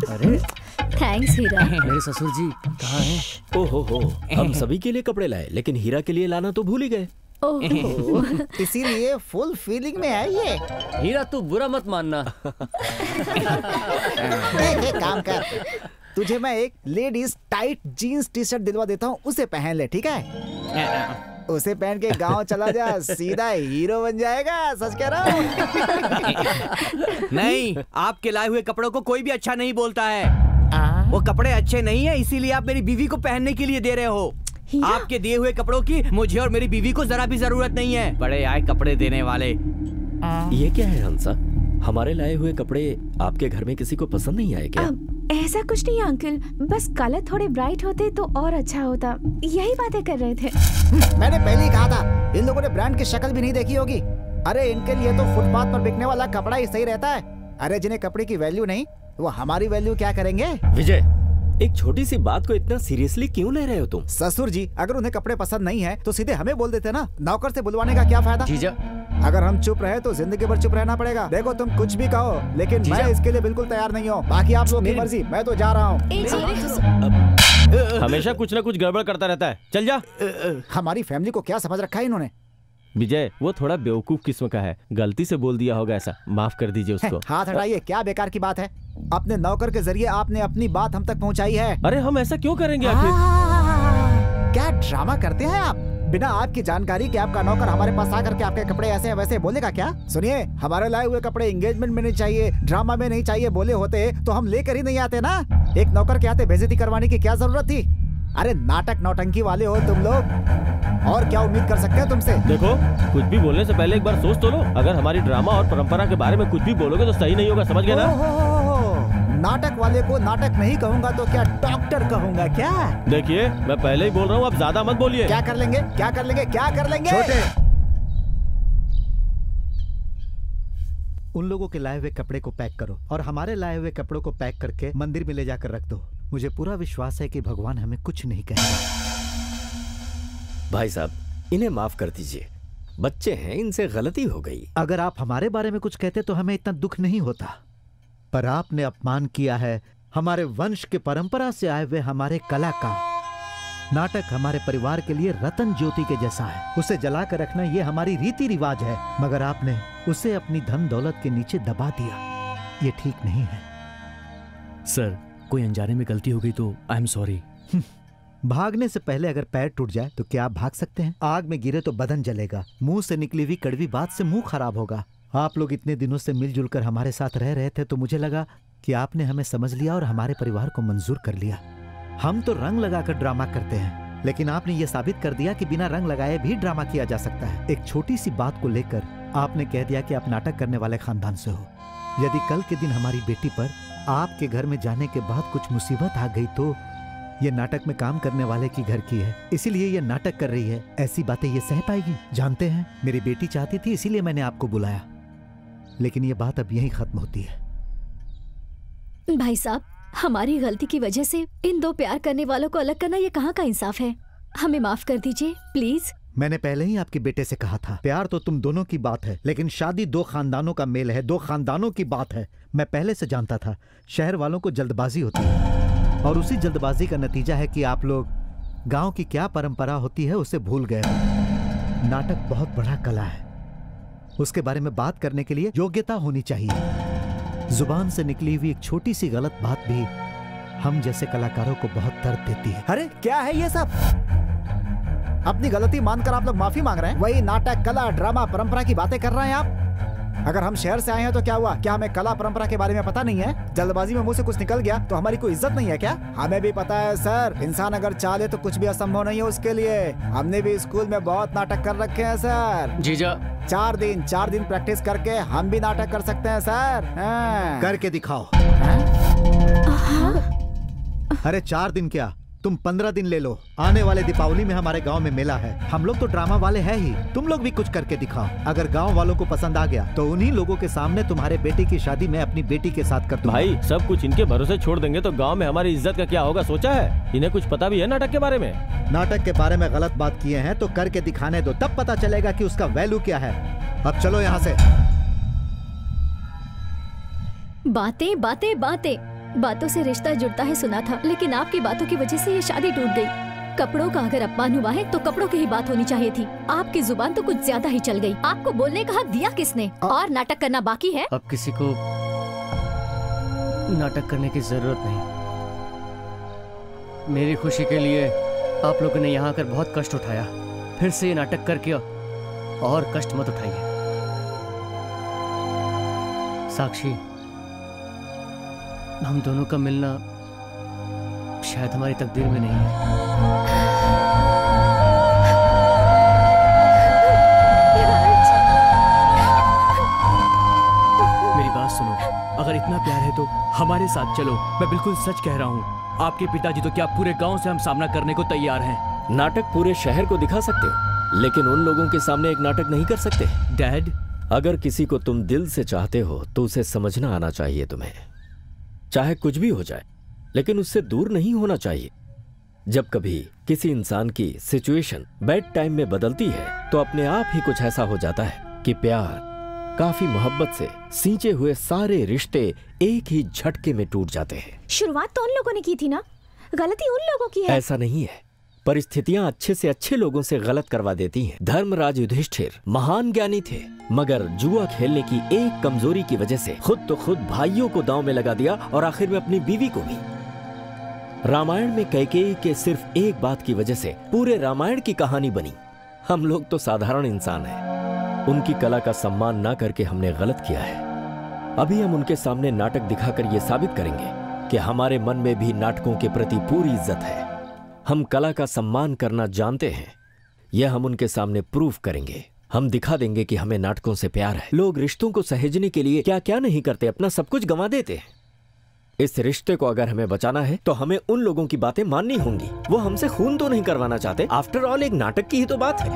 अरे थैंक्स हीरा। मेरे ससुर जी कहाँ हैं? ओहो, हम सभी के लिए कपड़े लाए लेकिन हीरा के लिए लाना तो भूल ही गए। इसीलिए फुल फीलिंग में है ये। हीरा तू बुरा मत मानना। एक काम कर, तुझे मैं एक ladies tight jeans T shirt दिलवा देता हूँ, उसे पहन ले, ठीक है? उसे पहन के गांव चला जा, सीधा हीरो बन जाएगा। सच कह रहा हूँ। नहीं, आपके लाए हुए कपड़ों को कोई भी अच्छा नहीं बोलता है। वो कपड़े अच्छे नहीं है, इसीलिए आप मेरी बीवी को पहनने के लिए दे रहे हो। आपके दिए हुए कपड़ों की मुझे और मेरी बीवी को जरा भी जरूरत नहीं है। बड़े आए कपड़े देने वाले। ये क्या है हंसा? हमारे लाए हुए कपड़े आपके घर में किसी को पसंद नहीं आए क्या? ऐसा कुछ नहीं अंकल, बस कलर थोड़े ब्राइट होते तो और अच्छा होता, यही बातें कर रहे थे। मैंने पहले ही कहा था, इन लोगों ने ब्रांड की शक्ल भी नहीं देखी होगी। अरे इनके लिए तो फुटपाथ पर बिकने वाला कपड़ा ही सही रहता है। अरे जिन्हें कपड़े की वैल्यू नहीं, वो हमारी वैल्यू क्या करेंगे? विजय, एक छोटी सी बात को इतना सीरियसली क्यों ले रहे हो तुम? ससुर जी, अगर उन्हें कपड़े पसंद नहीं है तो सीधे हमें बोल देते ना, नौकर से बुलवाने का क्या फायदा? जीजा, अगर हम चुप रहे तो जिंदगी भर चुप रहना पड़ेगा। देखो तुम कुछ भी कहो, लेकिन मैं इसके लिए बिल्कुल तैयार नहीं हूँ। बाकी आप लोग की मर्जी, मैं तो जा रहा हूँ। हमेशा कुछ न कुछ गड़बड़ करता रहता है, चल जा। हमारी फैमिली को क्या समझ रखा है इन्होंने? विजय वो थोड़ा बेवकूफ किस्म का है, गलती से बोल दिया होगा ऐसा, माफ कर दीजिए उसको। हाथ हटाइए, क्या बेकार की बात है। अपने नौकर के जरिए आपने अपनी बात हम तक पहुंचाई है। अरे हम ऐसा क्यों करेंगे आखिर? क्या ड्रामा करते हैं आप? बिना आपकी जानकारी के आपका नौकर हमारे पास आकर के आपके कपड़े ऐसे वैसे बोलेगा क्या? सुनिए, हमारे लाए हुए कपड़े एंगेजमेंट में नहीं चाहिए, ड्रामा में नहीं चाहिए बोले होते तो हम लेकर ही नहीं आते ना। एक नौकर के आते बेइज्जती करवाने की क्या जरूरत थी? अरे नाटक नौटंकी वाले हो तुम लोग, और क्या उम्मीद कर सकते हैं तुमसे? देखो, कुछ भी बोलने से पहले एक बार सोच तो लो। अगर हमारी ड्रामा और परंपरा के बारे में कुछ भी बोलोगे तो सही नहीं होगा, समझ गए ना? नाटक वाले को नाटक नहीं कहूंगा तो क्या डॉक्टर कहूंगा क्या? देखिए, मैं पहले ही बोल रहा हूँ, आप ज्यादा मत बोलिए। क्या कर लेंगे, क्या कर लेंगे, क्या कर लेंगे? छोटे, उन लोगों के लाए हुए कपड़े को पैक करो और हमारे लाए हुए कपड़ों को पैक करके मंदिर में ले जाकर रख दो। मुझे पूरा विश्वास है कि भगवान हमें कुछ नहीं कहेगा। भाई साहब, इन्हें माफ कर दीजिए, बच्चे हैं, इनसे गलती हो गई। अगर आप हमारे बारे में कुछ कहते तो हमें इतना दुख नहीं होता, पर आपने अपमान किया है हमारे वंश के परंपरा से आए हुए हमारे कला का। नाटक हमारे परिवार के लिए रतन ज्योति के जैसा है, उसे जला कर रखना ये हमारी रीति रिवाज है, मगर आपने उसे अपनी धन दौलत के नीचे दबा दिया। ये ठीक नहीं है। सर, कोई अनजाने में गलती हो गई तो आई एम सॉरी। भागने से पहले अगर पैर टूट जाए तो क्या आप भाग सकते हैं? आग में गिरे तो बदन जलेगा, मुंह से निकली हुई कड़वी बात से मुंह खराब होगा। आप लोग इतने दिनों से मिलजुल कर हमारे साथ रह रहे थे तो मुझे लगा कि आपने हमें समझ लिया और हमारे परिवार को मंजूर कर लिया। हम तो रंग लगाकर ड्रामा करते हैं, लेकिन आपने ये साबित कर दिया कि बिना रंग लगाए भी ड्रामा किया जा सकता है। एक छोटी सी बात को लेकर आपने कह दिया कि आप नाटक करने वाले खानदान से हो। यदि कल के दिन हमारी बेटी पर आपके घर में जाने के बाद कुछ मुसीबत आ गई तो ये नाटक में काम करने वाले की घर की है, इसीलिए ये नाटक कर रही है। ऐसी बातें ये सह पाएगी? जानते हैं, मेरी बेटी चाहती थी इसीलिए मैंने आपको बुलाया, लेकिन ये बात अब यहीं खत्म होती है। भाई साहब, हमारी गलती की वजह से इन दो प्यार करने वालों को अलग करना ये कहाँ का इंसाफ है? हमें माफ कर दीजिए प्लीज। मैंने पहले ही आपके बेटे से कहा था, प्यार तो तुम दोनों की बात है, लेकिन शादी दो खानदानों का मेल है, दो खानदानों की बात है। मैं पहले से जानता था शहर वालों को जल्दबाजी होती है, और उसी जल्दबाजी का नतीजा है कि आप लोग गांव की क्या परंपरा होती है उसे भूल गए हो। नाटक बहुत बड़ा कला है, उसके बारे में बात करने के लिए योग्यता होनी चाहिए। जुबान से निकली हुई एक छोटी सी गलत बात भी हम जैसे कलाकारों को बहुत दर्द देती है। अरे क्या है ये सब? अपनी गलती मानकर आप लोग माफी मांग रहे हैं? वही नाटक, कला, ड्रामा, परंपरा की बातें कर रहे हैं आप। अगर हम शहर से आए हैं तो क्या हुआ? क्या हमें कला परंपरा के बारे में पता नहीं है? जल्दबाजी में मुंह से कुछ निकल गया तो हमारी कोई इज्जत नहीं है क्या? हमें भी पता है सर, इंसान अगर चाहे तो कुछ भी असंभव नहीं है उसके लिए। हमने भी स्कूल में बहुत नाटक कर रखे हैं सर। जीजा, 4 दिन प्रैक्टिस करके हम भी नाटक कर सकते हैं सर। करके दिखाओ। अरे 4 दिन क्या, तुम 15 दिन ले लो। आने वाले दीपावली में हमारे गांव में मेला है, हम लोग तो ड्रामा वाले हैं ही, तुम लोग भी कुछ करके दिखाओ। अगर गांव वालों को पसंद आ गया तो उन्हीं लोगों के सामने तुम्हारे बेटे की शादी मैं अपनी बेटी के साथ कर दूंगा। भाई, सब कुछ इनके भरोसे छोड़ देंगे तो गांव में हमारी इज्जत का क्या होगा, सोचा है? इन्हें कुछ पता भी है नाटक के बारे में? नाटक के बारे में गलत बात किए हैं तो करके दिखाने दो, तब पता चलेगा कि उसका वैल्यू क्या है। अब चलो यहाँ से। बातें बातें बातें, बातों से रिश्ता जुड़ता है सुना था, लेकिन आपकी बातों की वजह से ये शादी टूट गई। कपड़ों का अगर अपमान हुआ है तो कपड़ों की ही बात होनी चाहिए थी। आपकी जुबान तो कुछ ज्यादा ही चल गई। आपको बोलने का हक दिया किसने? और नाटक करना बाकी है। अब किसी को नाटक करने की जरूरत नहीं। मेरी खुशी के लिए आप लोगों ने यहाँ आकर बहुत कष्ट उठाया, फिर से ये नाटक करके और कष्ट मत उठाइए। साक्षी, हम दोनों का मिलना शायद हमारी तकदीर में नहीं है। मेरी बात सुनो, अगर इतना प्यार है तो हमारे साथ चलो। मैं बिल्कुल सच कह रहा हूँ, आपके पिताजी तो क्या पूरे गांव से हम सामना करने को तैयार हैं। नाटक पूरे शहर को दिखा सकते हो, लेकिन उन लोगों के सामने एक नाटक नहीं कर सकते। डैड, अगर किसी को तुम दिल से चाहते हो तो उसे समझना आना चाहिए तुम्हें। चाहे कुछ भी हो जाए, लेकिन उससे दूर नहीं होना चाहिए। जब कभी किसी इंसान की सिचुएशन बैड टाइम में बदलती है तो अपने आप ही कुछ ऐसा हो जाता है कि प्यार, काफी मोहब्बत से सींचे हुए सारे रिश्ते एक ही झटके में टूट जाते हैं। शुरुआत तो उन लोगों ने की थी ना, गलती उन लोगों की है। ऐसा नहीं है, परिस्थितियां अच्छे से अच्छे लोगों से गलत करवा देती हैं। धर्मराज युधिष्ठिर महान ज्ञानी थे, मगर जुआ खेलने की एक कमजोरी की वजह से खुद तो खुद भाइयों को दांव में लगा दिया और आखिर में अपनी बीवी को भी। रामायण में कैकेयी के सिर्फ एक बात की वजह से पूरे रामायण की कहानी बनी। हम लोग तो साधारण इंसान हैं, उनकी कला का सम्मान ना करके हमने गलत किया है। अभी हम उनके सामने नाटक दिखाकर ये साबित करेंगे कि हमारे मन में भी नाटकों के प्रति पूरी इज्जत है। हम कला का सम्मान करना जानते हैं, यह हम उनके सामने प्रूफ करेंगे। हम दिखा देंगे कि हमें नाटकों से प्यार है। लोग रिश्तों को सहेजने के लिए क्या क्या नहीं करते, अपना सब कुछ गंवा देते हैं। इस रिश्ते को अगर हमें बचाना है तो हमें उन लोगों की बातें माननी होंगी। वो हमसे खून तो नहीं करवाना चाहते, आफ्टर ऑल एक नाटक की ही तो बात है।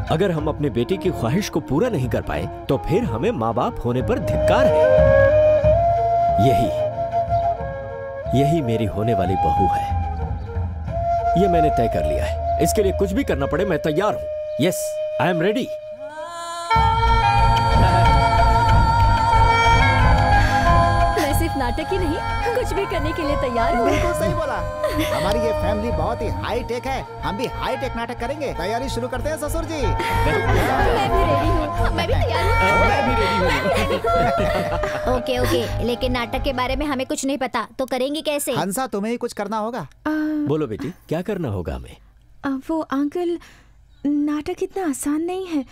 अगर हम अपने बेटे की ख्वाहिश को पूरा नहीं कर पाए तो फिर हमें माँ बाप होने पर धिक्कार है। यही मेरी होने वाली बहू है। ये मैंने तय कर लिया है। इसके लिए कुछ भी करना पड़े मैं तैयार हूं। Yes, I am ready. मैं सिर्फ नाटक ही नहीं, कुछ भी करने के लिए तैयार हूँ। बिल्कुल सही बोला। हमारी ये फैमिली बहुत ही हाई टेक है, हम भी हाई टेक नाटक करेंगे। तैयारी शुरू करते हैं ससुर जी। मैं भी रेडी हूँ। मैं भी तैयार हूँ। मैं भी रेडी हूँ। ओके ओके, लेकिन नाटक के बारे में हमें कुछ नहीं पता, तो करेंगे कैसे? हंसा, तुम्हें ही कुछ करना होगा। बोलो बेटी, क्या करना होगा हमें? वो अंकल, नाटक इतना आसान नहीं है।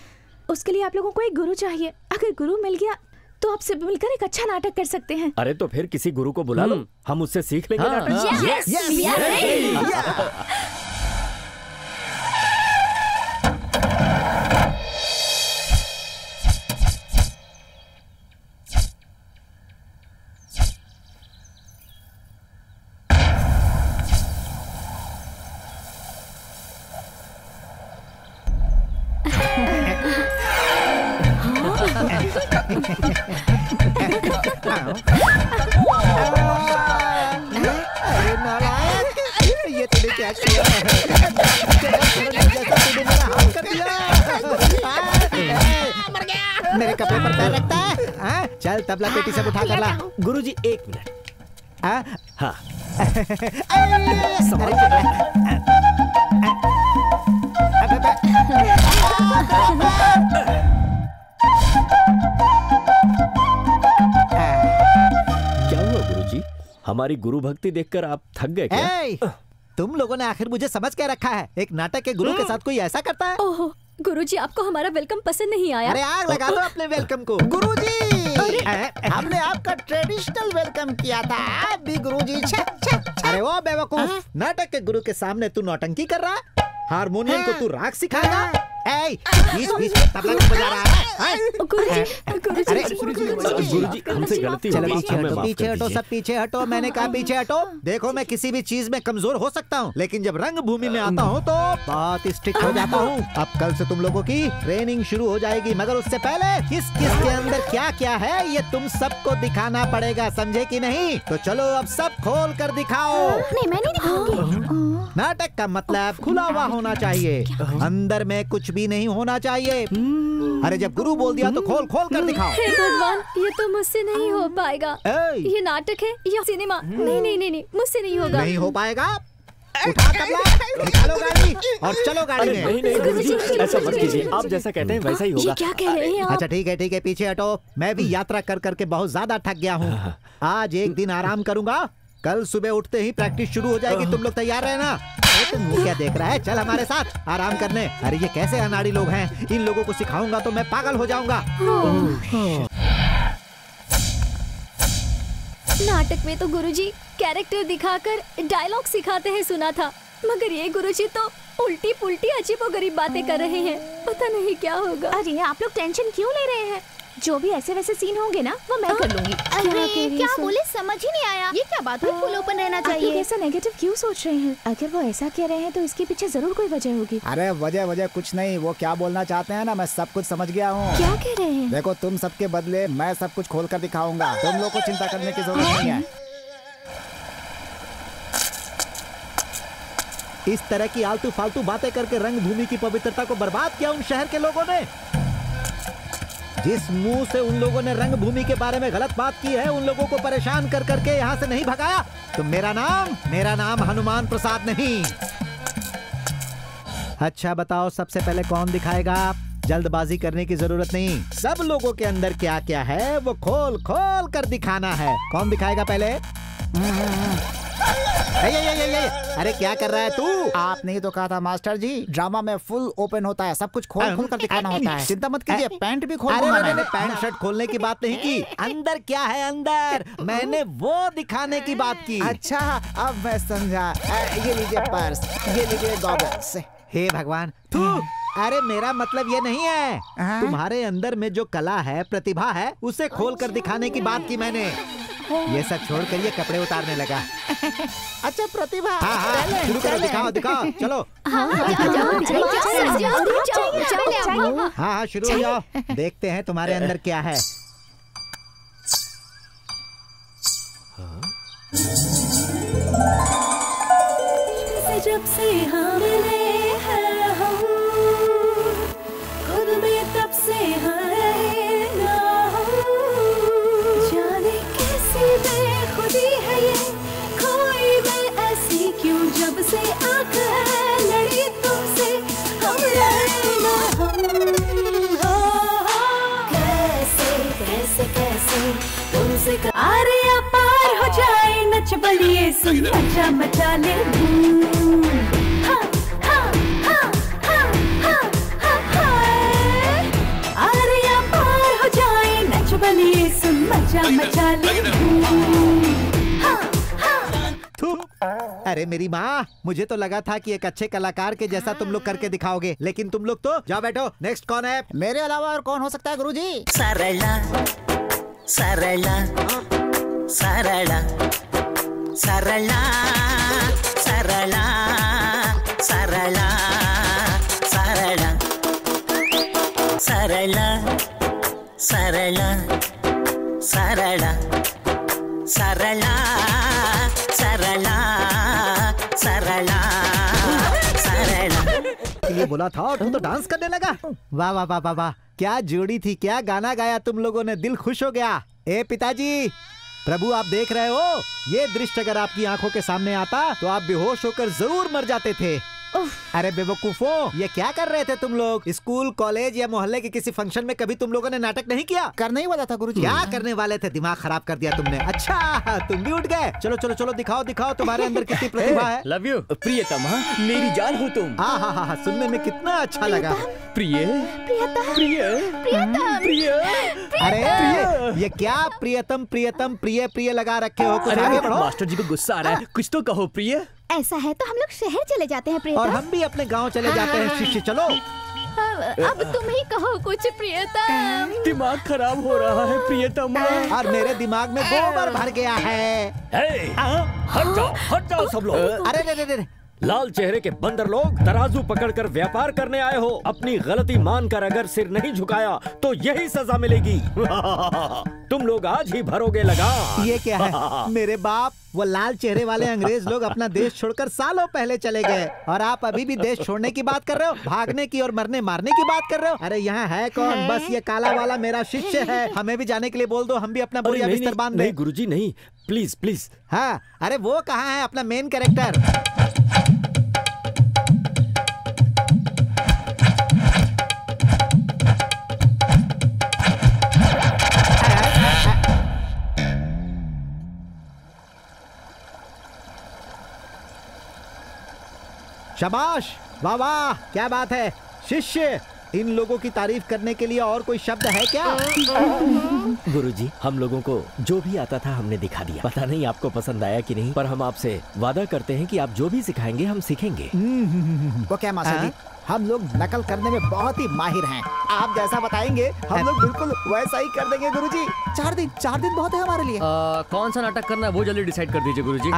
उसके लिए आप लोगों को एक गुरु चाहिए। अगर गुरु मिल गया तो आप सब मिलकर एक अच्छा नाटक कर सकते हैं। अरे तो फिर किसी गुरु को बुला लो, हम उससे सीख लेंगे नाटक। अरे नालायक, ये तूने क्या किया? तूने मेरा हाथ कर दिया। मर गया। मेरे कपड़े पर पैर रखता है? हाँ? चल तबला पेटी से उठा कर ला। गुरुजी 1 मिनट। हाँ क्या हुआ गुरुजी? हमारी गुरु भक्ति देखकर आप थक गए क्या? तुम लोगों ने आखिर मुझे समझ क्या रखा है? एक नाटक के गुरु के साथ कोई ऐसा करता है? ओह गुरुजी, आपको हमारा वेलकम पसंद नहीं आया? अरे आग लगा दो अपने वेलकम को। गुरुजी, हमने आपका ट्रेडिशनल वेलकम किया था, आप भी गुरुजी। अरे वो बेवकूफ, नाटक के गुरु के सामने तू नौटंकी कर रहा है? हारमोनियम को तू राग सिखाएगा? बीच में तबला क्यों बजा रहा है? गुरुजी हमसे गलती हो गई, पीछे हटो, सब पीछे हटो। मैंने कहा पीछे हटो। देखो मैं किसी भी चीज में कमजोर हो सकता हूँ, लेकिन जब रंग भूमि में आता हूँ तो बहुत स्ट्रिक्ट हो जाता हूँ। अब कल से तुम लोगों की ट्रेनिंग शुरू हो जाएगी, मगर उससे पहले किस किस के अंदर क्या क्या है ये तुम सबको दिखाना पड़ेगा, समझे कि नहीं? तो चलो अब सब खोल कर दिखाओ। नहीं, मैं नहीं दिखाऊंगी। नाटक का मतलब खुला हुआ होना चाहिए, अंदर में कुछ भी नहीं होना चाहिए। अरे जब गुरु बोल दिया तो खोल खोल कर दिखाओ। हे भगवान, ये तो मुझसे नहीं हो पाएगा। ये नाटक है या सिनेमा? नहीं नहीं नहीं, मुझसे नहीं होगा। नहीं हो पाएगा? उठा तबला, निकालो गाड़ी और चलो गाड़ी में। नहीं गुरुजी, ऐसा मत कीजिए, आप जैसा कहते हैं वैसा ही होगा। ये क्या कह रहे हैं आप? अच्छा ठीक है, पीछे हटो। मैं भी यात्रा कर करके बहुत ज्यादा थक गया हूँ। आज एक दिन आराम करूंगा, कल सुबह उठते ही प्रैक्टिस शुरू हो जाएगी। तुम लोग तैयार रहना। तुम क्या देख रहा है? चल हमारे साथ आराम करने। अरे ये कैसे अनाड़ी लोग हैं, इन लोगों को सिखाऊंगा तो मैं पागल हो जाऊंगा। नाटक में तो गुरुजी कैरेक्टर दिखाकर डायलॉग सिखाते हैं सुना था, मगर ये गुरुजी तो उल्टी पुल्टी अजीबोगरीब बातें कर रहे हैं। पता नहीं क्या होगा। अरे आप लोग टेंशन क्यों ले रहे हैं? जो भी ऐसे वैसे सीन होंगे ना वो मैं कर लूंगी। अरे क्या बोले समझ ही नहीं आया। ये क्या बात हुई? फुल ओपन रहना चाहिए। ऐसा नेगेटिव क्यों सोच रहे हैं? अगर वो ऐसा कह रहे हैं तो इसके पीछे जरूर कोई वजह होगी। अरे वजह कुछ नहीं, वो क्या बोलना चाहते हैं ना मैं सब कुछ समझ गया हूँ। क्या कह रहे हैं? देखो तुम सबके बदले मैं सब कुछ खोल कर दिखाऊंगा, तुम लोग को चिंता करने की जरूरत नहीं है। इस तरह की आलतू फालतू बातें करके रंग भूमि की पवित्रता को बर्बाद किया उन शहर के लोगों ने। जिस मुंह से उन लोगों ने रंग भूमि के बारे में गलत बात की है, उन लोगों को परेशान कर करके यहाँ से नहीं भगाया तो मेरा नाम हनुमान प्रसाद नहीं। अच्छा बताओ, सबसे पहले कौन दिखाएगा? जल्दबाजी करने की जरूरत नहीं, सब लोगों के अंदर क्या क्या है वो खोल खोल कर दिखाना है। कौन दिखाएगा पहले? ये। अरे क्या कर रहा है तू? आपने ही तो कहा था मास्टर जी, ड्रामा में फुल ओपन होता है, सब कुछ खोल खोल कर दिखाना होता है। चिंता मत कीजिए, पैंट भी खोल दूंगा। मैंने पैंट शर्ट खोलने की बात नहीं की, अंदर क्या है अंदर, मैंने वो दिखाने की बात की। अच्छा अब मैं समझा। ये लीजिए पर्स, ये लीजिए गॉगल्स। हे भगवान, तू अरे मेरा मतलब ये नहीं है, तुम्हारे अंदर में जो कला है, प्रतिभा है, उसे खोल कर दिखाने की बात की मैंने। ये सब छोड़ कर ये कपड़े उतारने लगा। अच्छा प्रतिभा, हाँ, शुरू करो, दिखाओ, चलो। हाँ, शुरू हो जाओ, देखते हैं तुम्हारे अंदर क्या है। जब से हम मिले हैं हम खुद में, तब से हैं ना हम, जाने कैसी बेखुदी है ये, खोई मैं ऐसी क्यों, जब से आँख लड़ी तुमसे हम रहे ना हम। कैसे तुमसे आरिया पार हो जाए, नच बलिए सुन मचा मचा ले। आरिया पार हो जाए, नच बलिए सुन मचा मचा ले। अरे मेरी माँ, मुझे तो लगा था कि एक अच्छे कलाकार के जैसा तुम लोग करके दिखाओगे, लेकिन तुम लोग तो जाओ बैठो। नेक्स्ट कौन है? मेरे अलावा और कौन हो सकता है गुरुजी? सरला सरला सरला सरला सरला सरला सरला सरला सरला सरला सरला सरला सरला सरला। ये बोला था और तू तो डांस करने लगा। वाह वाह वाह वाह वाह, क्या जोड़ी थी, क्या गाना गाया तुम लोगों ने, दिल खुश हो गया। ए पिताजी, प्रभु आप देख रहे हो, ये दृश्य अगर आपकी आंखों के सामने आता तो आप बेहोश होकर जरूर मर जाते थे। अरे बेवकूफो, ये क्या कर रहे थे तुम लोग? स्कूल, कॉलेज या मोहल्ले के किसी फंक्शन में कभी तुम लोगों ने नाटक नहीं किया? करने ही वाला था गुरुजी। क्या करने वाले थे? दिमाग खराब कर दिया तुमने। अच्छा तुम भी उठ गए? चलो चलो चलो, दिखाओ दिखाओ तुम्हारे अंदर कितनी प्रतिभा है। लव यू प्रियतम, मेरी जान हो तुम। हाँ, सुनने में कितना अच्छा लगा। प्रिय अरे ये क्या प्रियतम प्रियतम प्रिय प्रिय लगा रखे हो? कुछ आगे बढ़ो। मास्टर जी को गुस्सा आ रहा है, कुछ तो कहो। प्रिय ऐसा है तो हम लोग शहर चले जाते हैं प्रियतम। और हम भी अपने गांव चले जाते हैं शिष्य। चलो अब तुम ही कहो कुछ प्रियतम। दिमाग खराब हो रहा है प्रियतम, और मेरे दिमाग में गोबर भर गया है। हट जाओ सब लोग। अरे लाल चेहरे के बंदर लोग, तराजू पकड़कर व्यापार करने आए हो। अपनी गलती मानकर अगर सिर नहीं झुकाया तो यही सजा मिलेगी। तुम लोग आज ही भरोगे लगा। ये क्या है? मेरे बाप, वो लाल चेहरे वाले अंग्रेज लोग अपना देश छोड़कर सालों पहले चले गए, और आप अभी भी देश छोड़ने की बात कर रहे हो, भागने की और मरने मारने की बात कर रहे हो। अरे यहाँ है कौन? बस ये काला वाला मेरा शिष्य है। हमें भी जाने के लिए बोल दो, हम भी अपना बोरिया बिस्तर बांध दें। नहीं गुरुजी नहीं, प्लीज प्लीज। हाँ, अरे वो कहाँ है अपना मेन कैरेक्टर? शाबाश, वाह वाह, क्या बात है शिष्य। इन लोगों की तारीफ करने के लिए और कोई शब्द है क्या? गुरुजी, हम लोगों को जो भी आता था हमने दिखा दिया। पता नहीं आपको पसंद आया कि नहीं, पर हम आपसे वादा करते हैं कि आप जो भी सिखाएंगे हम सीखेंगे। वो क्या मास्टर जी, हम लोग नकल करने में बहुत ही माहिर हैं। आप जैसा बताएंगे हम लोग बिल्कुल वैसा ही कर देंगे गुरुजी। 4 दिन बहुत है हमारे लिए। कौन सा नाटक करना है वो जल्दी डिसाइड कर दीजिए गुरुजी।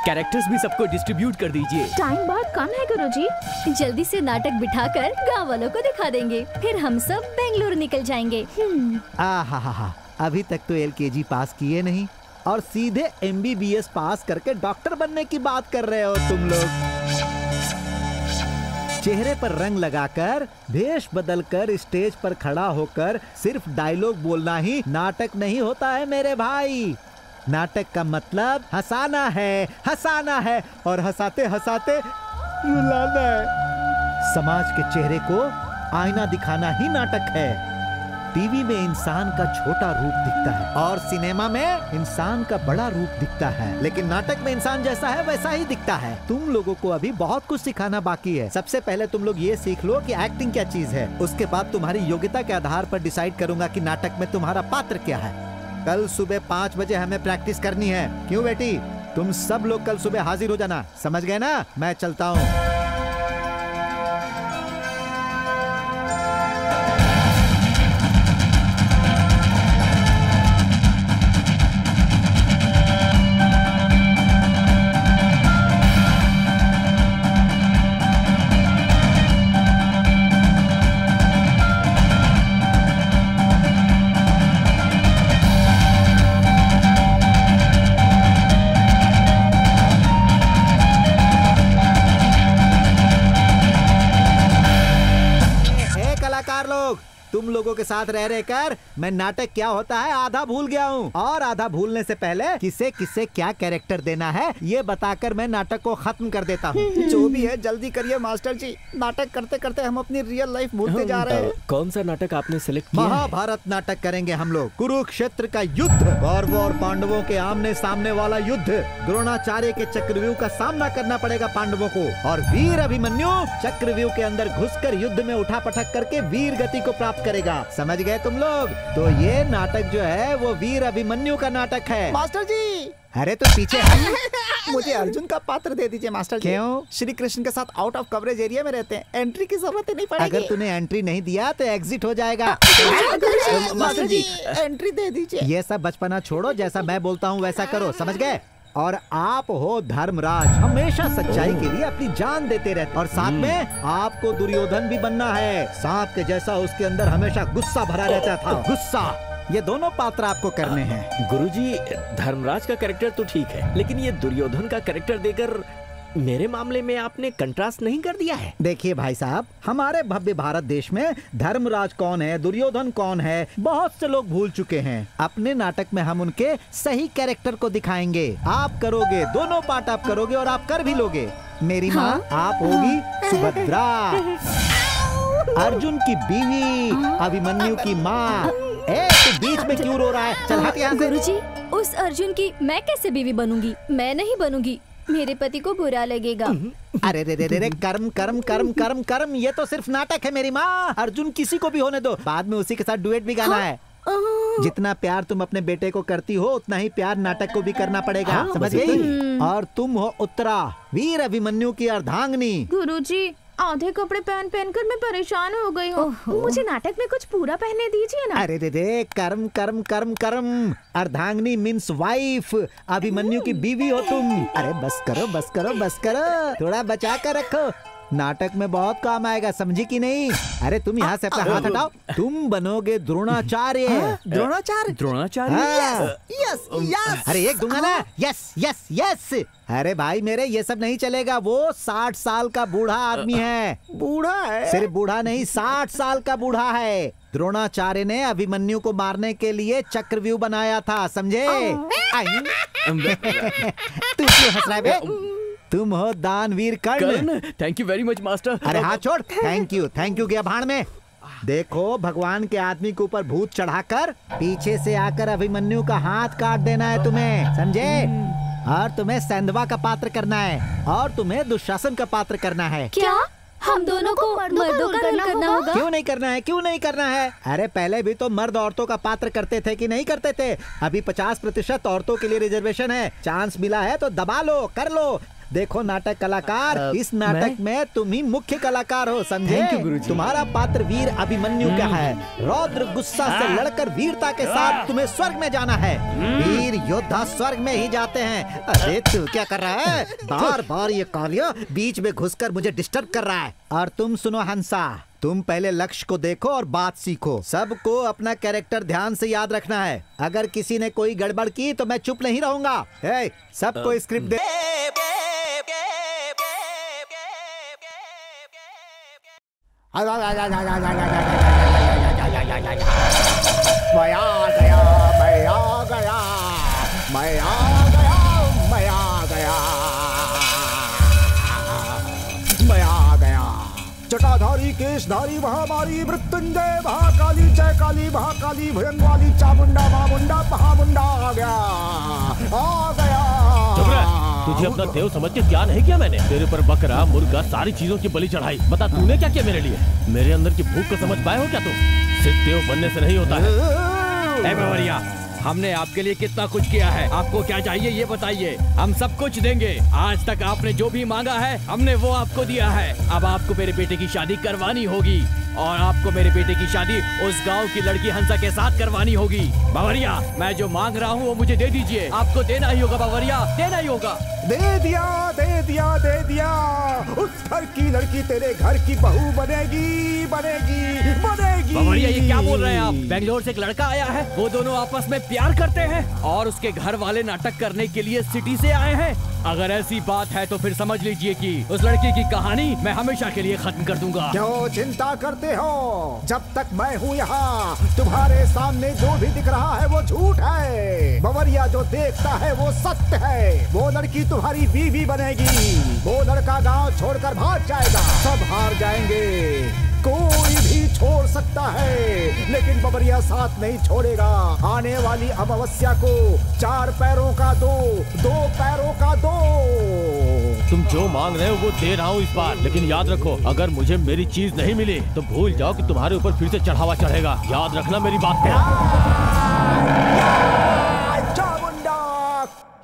कैरेक्टर्स भी सबको डिस्ट्रीब्यूट कर दीजिए। टाइम बहुत कम है गुरुजी। जल्दी से नाटक बिठाकर गाँव वालों को दिखा देंगे, फिर हम सब बेंगलुरु निकल जाएंगे। हा, अभी तक तो LKG पास किए नहीं और सीधे MBBS पास करके डॉक्टर बनने की बात कर रहे हो तुम लोग। चेहरे पर रंग लगाकर, भेष बदलकर स्टेज पर खड़ा होकर सिर्फ डायलॉग बोलना ही नाटक नहीं होता है मेरे भाई। नाटक का मतलब हंसाना है और हंसाते हंसाते रुलाना है। समाज के चेहरे को आईना दिखाना ही नाटक है। टीवी में इंसान का छोटा रूप दिखता है और सिनेमा में इंसान का बड़ा रूप दिखता है, लेकिन नाटक में इंसान जैसा है वैसा ही दिखता है। तुम लोगों को अभी बहुत कुछ सिखाना बाकी है। सबसे पहले तुम लोग ये सीख लो कि एक्टिंग क्या चीज है। उसके बाद तुम्हारी योग्यता के आधार पर डिसाइड करूंगा कि नाटक में तुम्हारा पात्र क्या है। कल सुबह 5 बजे हमें प्रैक्टिस करनी है। क्यों बेटी? तुम सब लोग कल सुबह हाजिर हो जाना, समझ गए ना? मैं चलता हूँ। तुम लोगों के साथ रह रहकर मैं नाटक क्या होता है आधा भूल गया हूँ, और आधा भूलने से पहले किसे किसे क्या कैरेक्टर देना है ये बताकर मैं नाटक को खत्म कर देता हूँ। जो भी है जल्दी करिए मास्टर जी, नाटक करते करते हम अपनी रियल लाइफ भूलते जा रहे हैं। कौन सा नाटक आपने सिलेक्ट किया? महाभारत नाटक करेंगे हम लोग। कुरुक्षेत्र का युद्ध, कौरवों और पांडवों के आमने सामने वाला युद्ध। द्रोणाचार्य के चक्रव्यूह का सामना करना पड़ेगा पांडवों को, और वीर अभिमन्यु चक्रव्यूह के अंदर घुसकर युद्ध में उठापटक करके वीर गति को प्राप्त करेगा। समझ गए तुम लोग? तो ये नाटक जो है वो वीर अभिमन्यु का नाटक है। मास्टर जी अरे तो पीछे मुझे अर्जुन का पात्र दे दीजिए मास्टर जी। क्यों? श्री कृष्ण के साथ आउट ऑफ कवरेज एरिया में रहते हैं, एंट्री की जरूरत ही नहीं पड़ेगी। अगर तूने एंट्री नहीं दिया तो एग्जिट हो जाएगा। मास्टर जी एंट्री दे दीजिए। ये सब बचपना छोड़ो, जैसा मैं बोलता हूँ वैसा करो, समझ गए? और आप हो धर्मराज, हमेशा सच्चाई के लिए अपनी जान देते रहते, और साथ में आपको दुर्योधन भी बनना है। सांप के जैसा उसके अंदर हमेशा गुस्सा भरा रहता था, गुस्सा। ये दोनों पात्र आपको करने हैं। गुरुजी, धर्मराज का कैरेक्टर तो ठीक है, लेकिन ये दुर्योधन का कैरेक्टर देकर मेरे मामले में आपने कंट्रास्ट नहीं कर दिया है। देखिए भाई साहब, हमारे भव्य भारत देश में धर्मराज कौन है, दुर्योधन कौन है, बहुत से लोग भूल चुके हैं। अपने नाटक में हम उनके सही कैरेक्टर को दिखाएंगे। आप करोगे, दोनों पार्ट आप करोगे और आप कर भी लोगे। मेरी माँ आप होगी सुभद्रा, अर्जुन की बीवी अभिमन्यु की माँ। तू बीच में क्यों रो रहा है? चल हट यहाँ से। गुरुजी, उस अर्जुन की मैं कैसे बीवी बनूंगी? मैं नहीं बनूंगी, मेरे पति को बुरा लगेगा। अरे रे रे रे, कर्म कर्म कर्म कर्म कर्म, ये तो सिर्फ नाटक है मेरी माँ। अर्जुन किसी को भी होने दो, बाद में उसी के साथ डुएट भी गाना है। जितना प्यार तुम अपने बेटे को करती हो उतना ही प्यार नाटक को भी करना पड़ेगा, समझ गई? और तुम हो उत्तरा, वीर अभिमन्यु की अर्धांगिनी। गुरुजी, आधे कपड़े पहन पहन कर मैं परेशान हो गई हूँ, मुझे नाटक में कुछ पूरा पहनने दीजिए ना। अरे रे, कर्म कर्म कर्म कर्म, अर्धांगिनी मीन्स वाइफ, अभिमन्यु की बीवी हो तुम। अरे बस करो बस करो बस करो, थोड़ा बचा कर रखो, नाटक में बहुत काम आएगा, समझी कि नहीं? अरे तुम यहाँ से अपना हाथ हटाओ, तुम बनोगे द्रोणाचार्य। द्रोणाचार्य? द्रोणाचार्य? Yes yes. अरे एक दूंगा ना, यस यस यस। अरे भाई मेरे, ये सब नहीं चलेगा, वो 60 साल का बूढ़ा आदमी है। बूढ़ा है? सिर्फ बूढ़ा नहीं, 60 साल का बूढ़ा है। द्रोणाचार्य ने अभिमन्यु को मारने के लिए चक्रव्यूह बनाया था, समझे? तू क्यों हंस रहा है बे? तुम हो दानवीर Karna. Thank you very much master. अरे हाथ छोड़। थैंक यू गया भाड़ में। देखो, भगवान के आदमी के ऊपर भूत चढ़ाकर पीछे से आकर अभिमन्यु का हाथ काट देना है तुम्हें, समझे? और तुम्हें संधवा का पात्र करना है, और तुम्हें दुशासन का पात्र करना है। क्या हम दोनों को मर्दों का रोल करना होगा? क्यों नहीं करना है, क्यों नहीं करना है? अरे पहले भी तो मर्द औरतों का पात्र करते थे कि नहीं करते थे? अभी 50% औरतों के लिए रिजर्वेशन है। चांस मिला है तो दबा लो, कर लो। देखो नाटक कलाकार, इस नाटक में तुम ही मुख्य कलाकार हो, समझे? तुम्हारा पात्र वीर अभिमन्यु का है। रौद्र गुस्सा से लड़कर वीरता के साथ तुम्हें स्वर्ग में जाना है। वीर योद्धा स्वर्ग में ही जाते हैं। अरे तू क्या कर रहा है? बार बार ये कालिया बीच में घुसकर मुझे डिस्टर्ब कर रहा है। और तुम सुनो हंसा, तुम पहले लक्ष्य को देखो और बात सीखो। सबको अपना कैरेक्टर ध्यान से याद रखना है। अगर किसी ने कोई गड़बड़ की तो मैं चुप नहीं रहूंगा। सबको स्क्रिप्ट दे। मैं आ गया, मैं आ गया, मैं आ गया, मैं आ गया, मैं आ गया। चटा गदाधारी केशधारी महामारी मृत्युंजय महाकाली जय काली महाकाली भयंगवाली चामुंडा मामुंडा महामुंडा आ गया। तुझे अपना देव समझ के क्या नहीं किया मैंने? तेरे पर बकरा मुर्गा सारी चीजों की बलि चढ़ाई। बता तूने क्या किया मेरे लिए? मेरे अंदर की भूख को समझ पाए हो क्या तुम? सिर्फ देव बनने से नहीं होता है। बावरिया, हमने आपके लिए कितना कुछ किया है, आपको क्या चाहिए ये बताइए, हम सब कुछ देंगे। आज तक आपने जो भी मांगा है हमने वो आपको दिया है। अब आपको मेरे बेटे की शादी करवानी होगी और आपको मेरे बेटे की शादी उस गांव की लड़की हंसा के साथ करवानी होगी। बावरिया, मैं जो मांग रहा हूँ वो मुझे दे दीजिए। आपको देना ही होगा बावरिया, देना ही होगा। दे दिया दे दिया दे दिया। उस घर की लड़की तेरे घर की बहू बनेगी बनेगी बनेगी। बावरिया, ये क्या बोल रहे हैं आप? बेंगलोर से एक लड़का आया है, वो दोनों आपस में प्यार करते हैं और उसके घर वाले नाटक करने के लिए सिटी से आए हैं। अगर ऐसी बात है तो फिर समझ लीजिए कि उस लड़की की कहानी मैं हमेशा के लिए खत्म कर दूंगा। क्यों चिंता करते हो? जब तक मैं हूँ यहाँ, तुम्हारे सामने जो भी दिख रहा है वो झूठ है। बवरिया जो देखता है वो सत्य है। वो लड़की तुम्हारी बीवी बनेगी, वो लड़का गांव छोड़कर भाग जाएगा। सब हार जाएंगे, कोई भी छोड़ सकता है लेकिन बबरिया साथ नहीं छोड़ेगा। आने वाली अमावस्या को 4 पैरों का 2 पैरों का 2। तुम जो मांग रहे हो वो दे रहा हूँ इस बार, लेकिन याद रखो अगर मुझे मेरी चीज नहीं मिली तो भूल जाओ कि तुम्हारे ऊपर फिर से चढ़ावा चढ़ेगा। याद रखना मेरी बात को।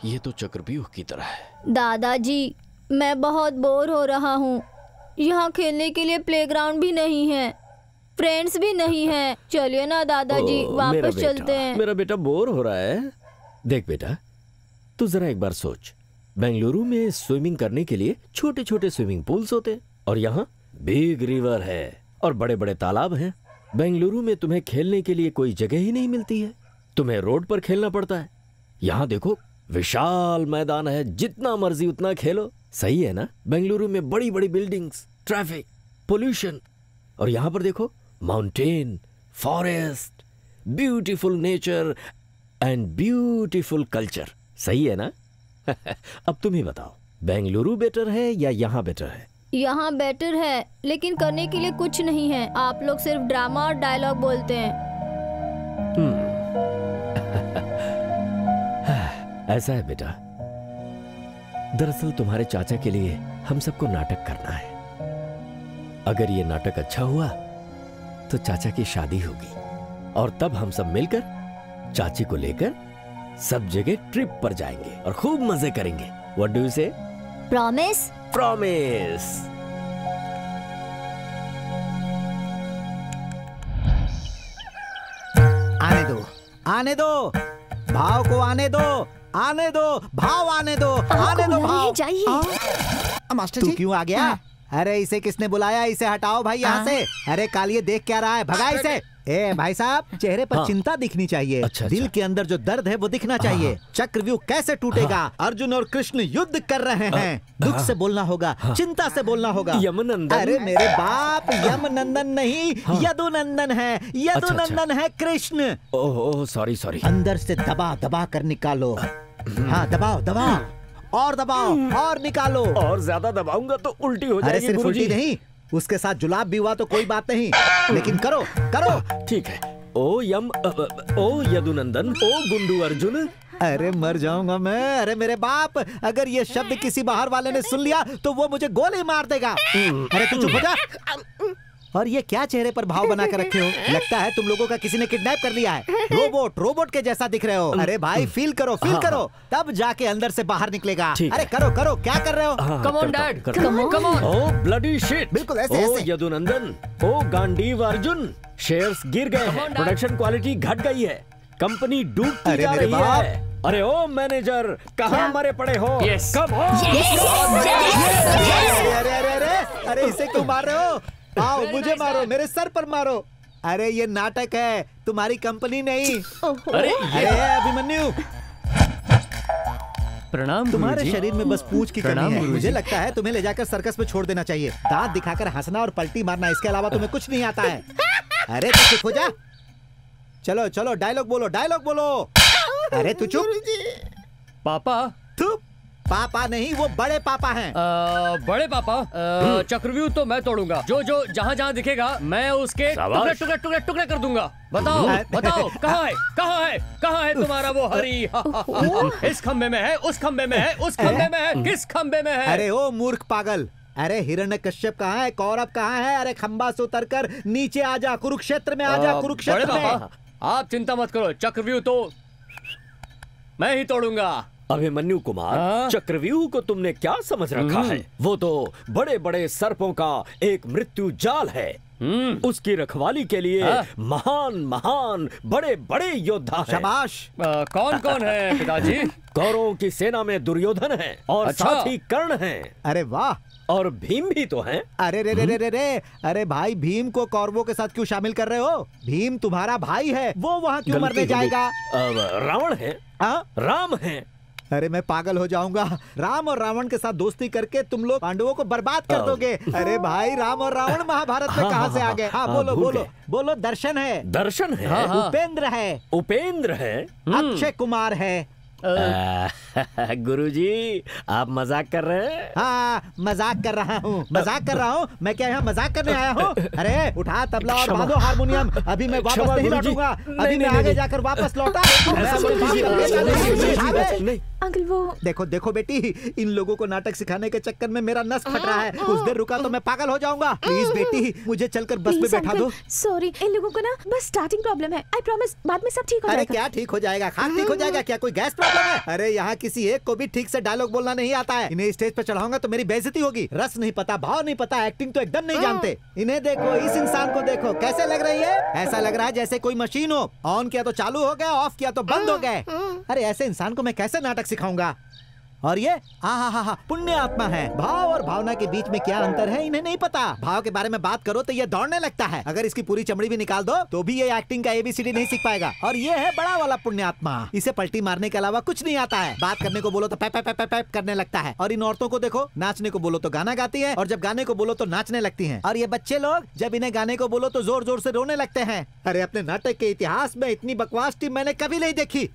ये तो चक्रव्यूह की तरह है। दादाजी, मैं बहुत बोर हो रहा हूँ। यहाँ खेलने के लिए प्लेग्राउंड भी नहीं है, फ्रेंड्स भी नहीं है। चलिए ना दादाजी, वापस चलते हैं। मेरा बेटा बोर हो रहा है। देख बेटा, तू जरा एक बार सोच, बेंगलुरु में स्विमिंग करने के लिए छोटे छोटे स्विमिंग पूल्स होते हैं और यहाँ बिग रिवर है और बड़े बड़े तालाब हैं। बेंगलुरु में तुम्हें खेलने के लिए कोई जगह ही नहीं मिलती है, तुम्हें रोड पर खेलना पड़ता है। यहाँ देखो विशाल मैदान है, जितना मर्जी उतना खेलो। सही है ना? बेंगलुरु में बड़ी बड़ी बिल्डिंग्स, ट्रैफिक, पोल्यूशन, और यहाँ पर देखो mountain, forest, beautiful nature and beautiful culture. सही है ना? अब तुम ही बताओ, बेंगलुरु बेटर है या यहाँ बेटर है? यहाँ बेटर है, लेकिन करने के लिए कुछ नहीं है। आप लोग सिर्फ ड्रामा और डायलॉग बोलते हैं। ऐसा है बेटा, दरअसल तुम्हारे चाचा के लिए हम सबको नाटक करना है। अगर ये नाटक अच्छा हुआ तो चाचा की शादी होगी और तब हम सब मिलकर चाची को लेकर सब जगह ट्रिप पर जाएंगे और खूब मजे करेंगे। व्हाट डू यू से? प्रॉमिस? प्रॉमिस। आने दो, आने दो, भाव को आने दो, आने दो, भाव आने दो, आने दो भाव। चाहिए। मास्टर जी, तू क्यों आ गया? अरे इसे किसने बुलाया? इसे हटाओ भाई यहाँ से। अरे कालिए देख क्या रहा है, भगा इसे। ए भाई साहब, चेहरे पर चिंता दिखनी चाहिए। अच्छा, दिल के अंदर जो दर्द है वो दिखना चाहिए। चक्रव्यूह कैसे टूटेगा? अर्जुन और कृष्ण युद्ध कर रहे हैं। दुख से बोलना होगा, चिंता से बोलना होगा। यमनंदन। अरे मेरे बाप, यमनंदन नहीं, यदुनंदन है। यदुनंदन है कृष्ण। Oh sorry sorry. अंदर से दबा दबा कर निकालो। हाँ, दबाओ दबाओ और दबाओ और निकालो। और ज्यादा दबाऊंगा तो उल्टी हो जाएगी। अरे सिर्फ उल्टी नहीं, उसके साथ जुलाब भी हुआ तो कोई बात नहीं, लेकिन करो करो। ठीक है। ओ यदुनंदन, ओ गुंडू अर्जुन। अरे मर जाऊंगा मैं। अरे मेरे बाप, अगर ये शब्द किसी बाहर वाले ने सुन लिया तो वो मुझे गोली मार देगा। अरे तू चुप हो जा। और ये क्या चेहरे पर भाव बना कर रखे हो? लगता है तुम लोगों का किसी ने किडनैप कर लिया है। रोबोट के जैसा दिख रहे हो। अरे भाई फील करो, तब जाके अंदर से बाहर निकलेगा। अरे करो करो, क्या कर रहे हो? Come on dad, come on. Oh bloody shit. बिल्कुल ऐसे ओ यदुनंदन, ओ गांडीव अर्जुन, शेयर्स गिर गए हैं, प्रोडक्शन क्वालिटी घट गई है, कंपनी डूबती जा रही है। अरे ओ मैनेजर, कहाँ मरे पड़े हो? Come on. अरे इसे क्यों मार रहे हो? आओ मुझे मारो, मेरे सर पर मारो। अरे ये नाटक है, तुम्हारी कंपनी नहीं। अरे अभिमन्यु, प्रणाम। तुम्हारे शरीर में बस पूंछ की कमी है। मुझे लगता है तुम्हें ले जाकर सर्कस में छोड़ देना चाहिए। दांत दिखाकर हंसना और पलटी मारना, इसके अलावा तुम्हें कुछ नहीं आता है। अरे तू चुप हो जा। चलो चलो, डायलॉग बोलो, डायलॉग बोलो। अरे तू चुप। पापा, पापा नहीं, वो बड़े पापा हैं। बड़े पापा? चक्रव्यूह तो मैं तोड़ूंगा। जो जो जहाँ जहाँ दिखेगा मैं उसके टुकड़े टुकड़े टुकड़े टुकड़े कर दूंगा। बताओ बताओ, कहाँ है कहाँ है कहाँ है तुम्हारा वो हरी? इस खंबे में है, उस खंबे में है, उस खंबे में है, किस खंबे में है? अरे ओ मूर्ख पागल, अरे हिरण्यकश्यप कहाँ है, कौरव कहाँ है? अरे खंबा से उतर कर नीचे आ जा, कुरुक्षेत्र में आ जा, कुरुक्षेत्र में। आप चिंता मत करो, चक्रव्यूह तो मैं ही तोड़ूंगा। अभिमन्यु कुमार, चक्रव्यूह को तुमने क्या समझ रखा है? वो तो बड़े बड़े सर्पों का एक मृत्यु जाल है। उसकी रखवाली के लिए महान महान बड़े बड़े योद्धा हैं। शाबाश। कौन कौन है पिताजी? कौरवों की सेना में दुर्योधन है और साथ ही कर्ण है। अरे वाह। और भीम भी तो हैं। अरे रे रे रे रे रे, अरे भाई भीम को कौरवों के साथ क्यों शामिल कर रहे हो? भीम तुम्हारा भाई है, वो वहाँ क्यों मरने जाएगा? रावण है, राम है। अरे मैं पागल हो जाऊंगा। राम और रावण के साथ दोस्ती करके तुम लोग पांडवों को बर्बाद कर दोगे। अरे भाई राम और रावण महाभारत में कहाँ से आ गए? हाँ बोलो बोलो बोलो। दर्शन है, दर्शन है, उपेंद्र है, उपेंद्र है, अक्षय कुमार है। गुरुजी आप मजाक कर रहे हैं? हाँ मजाक कर रहा हूँ, मजाक कर रहा हूँ। मैं क्या यहाँ मजाक करने आया हूँ? अरे उठा तबला और बांधो हारमोनियम, अभी मैं वापस नहीं लौटूंगा। अभी मैं आगे जाकर वापस लौटा। अंकल वो देखो देखो बेटी, इन लोगों को नाटक सिखाने के चक्कर में मेरा नस फट रहा है। कुछ देर रुका तो मैं पागल हो जाऊंगा। प्लीज बेटी मुझे चलकर बस में बैठा दो। सॉरी, इन लोगों को ना बस स्टार्टिंग प्रॉब्लम है। आई प्रॉमिस बाद में सब ठीक हो जाएगा। अरे क्या ठीक हो जाएगा? खाक ठीक हो जाएगा क्या? कोई गैस प्रॉब्लम है? अरे यहाँ किसी एक को भी ठीक से डायलॉग बोलना नहीं आता है। इन्हें स्टेज पर चढ़ाऊंगा तो मेरी बेइज्जती होगी। रस नहीं पता, भाव नहीं पता, एक्टिंग तो एकदम नहीं जानते। इन्हें देखो, इस इंसान को देखो, कैसे लग रही है? ऐसा लग रहा है जैसे कोई मशीन हो, ऑन किया तो चालू हो गया, ऑफ किया तो बंद हो गए। अरे ऐसे इंसान को मैं कैसे नाटक सिखाऊंगा? और ये हा पुण्य आत्मा है। भाव और भावना के बीच में क्या अंतर है इन्हें नहीं पता। भाव के बारे में बात करो तो ये दौड़ने लगता है। अगर इसकी पूरी चमड़ी भी निकाल दो तो भी ये एक्टिंग का ABCD नहीं सीख पाएगा। और ये है बड़ा वाला पुण्य आत्मा, इसे पलटी मारने के अलावा कुछ नहीं आता है। बात करने को बोलो तो पैप पैप पैप करने लगता है। और इन औरतों को देखो, नाचने को बोलो तो गाना गाती है, और जब गाने को बोलो तो नाचने लगती है। और ये बच्चे लोग जब इन्हें गाने को बोलो तो जोर जोर से रोने लगते हैं। अरे अपने नाटक के इतिहास में इतनी बकवास टीम मैंने कभी नहीं देखी।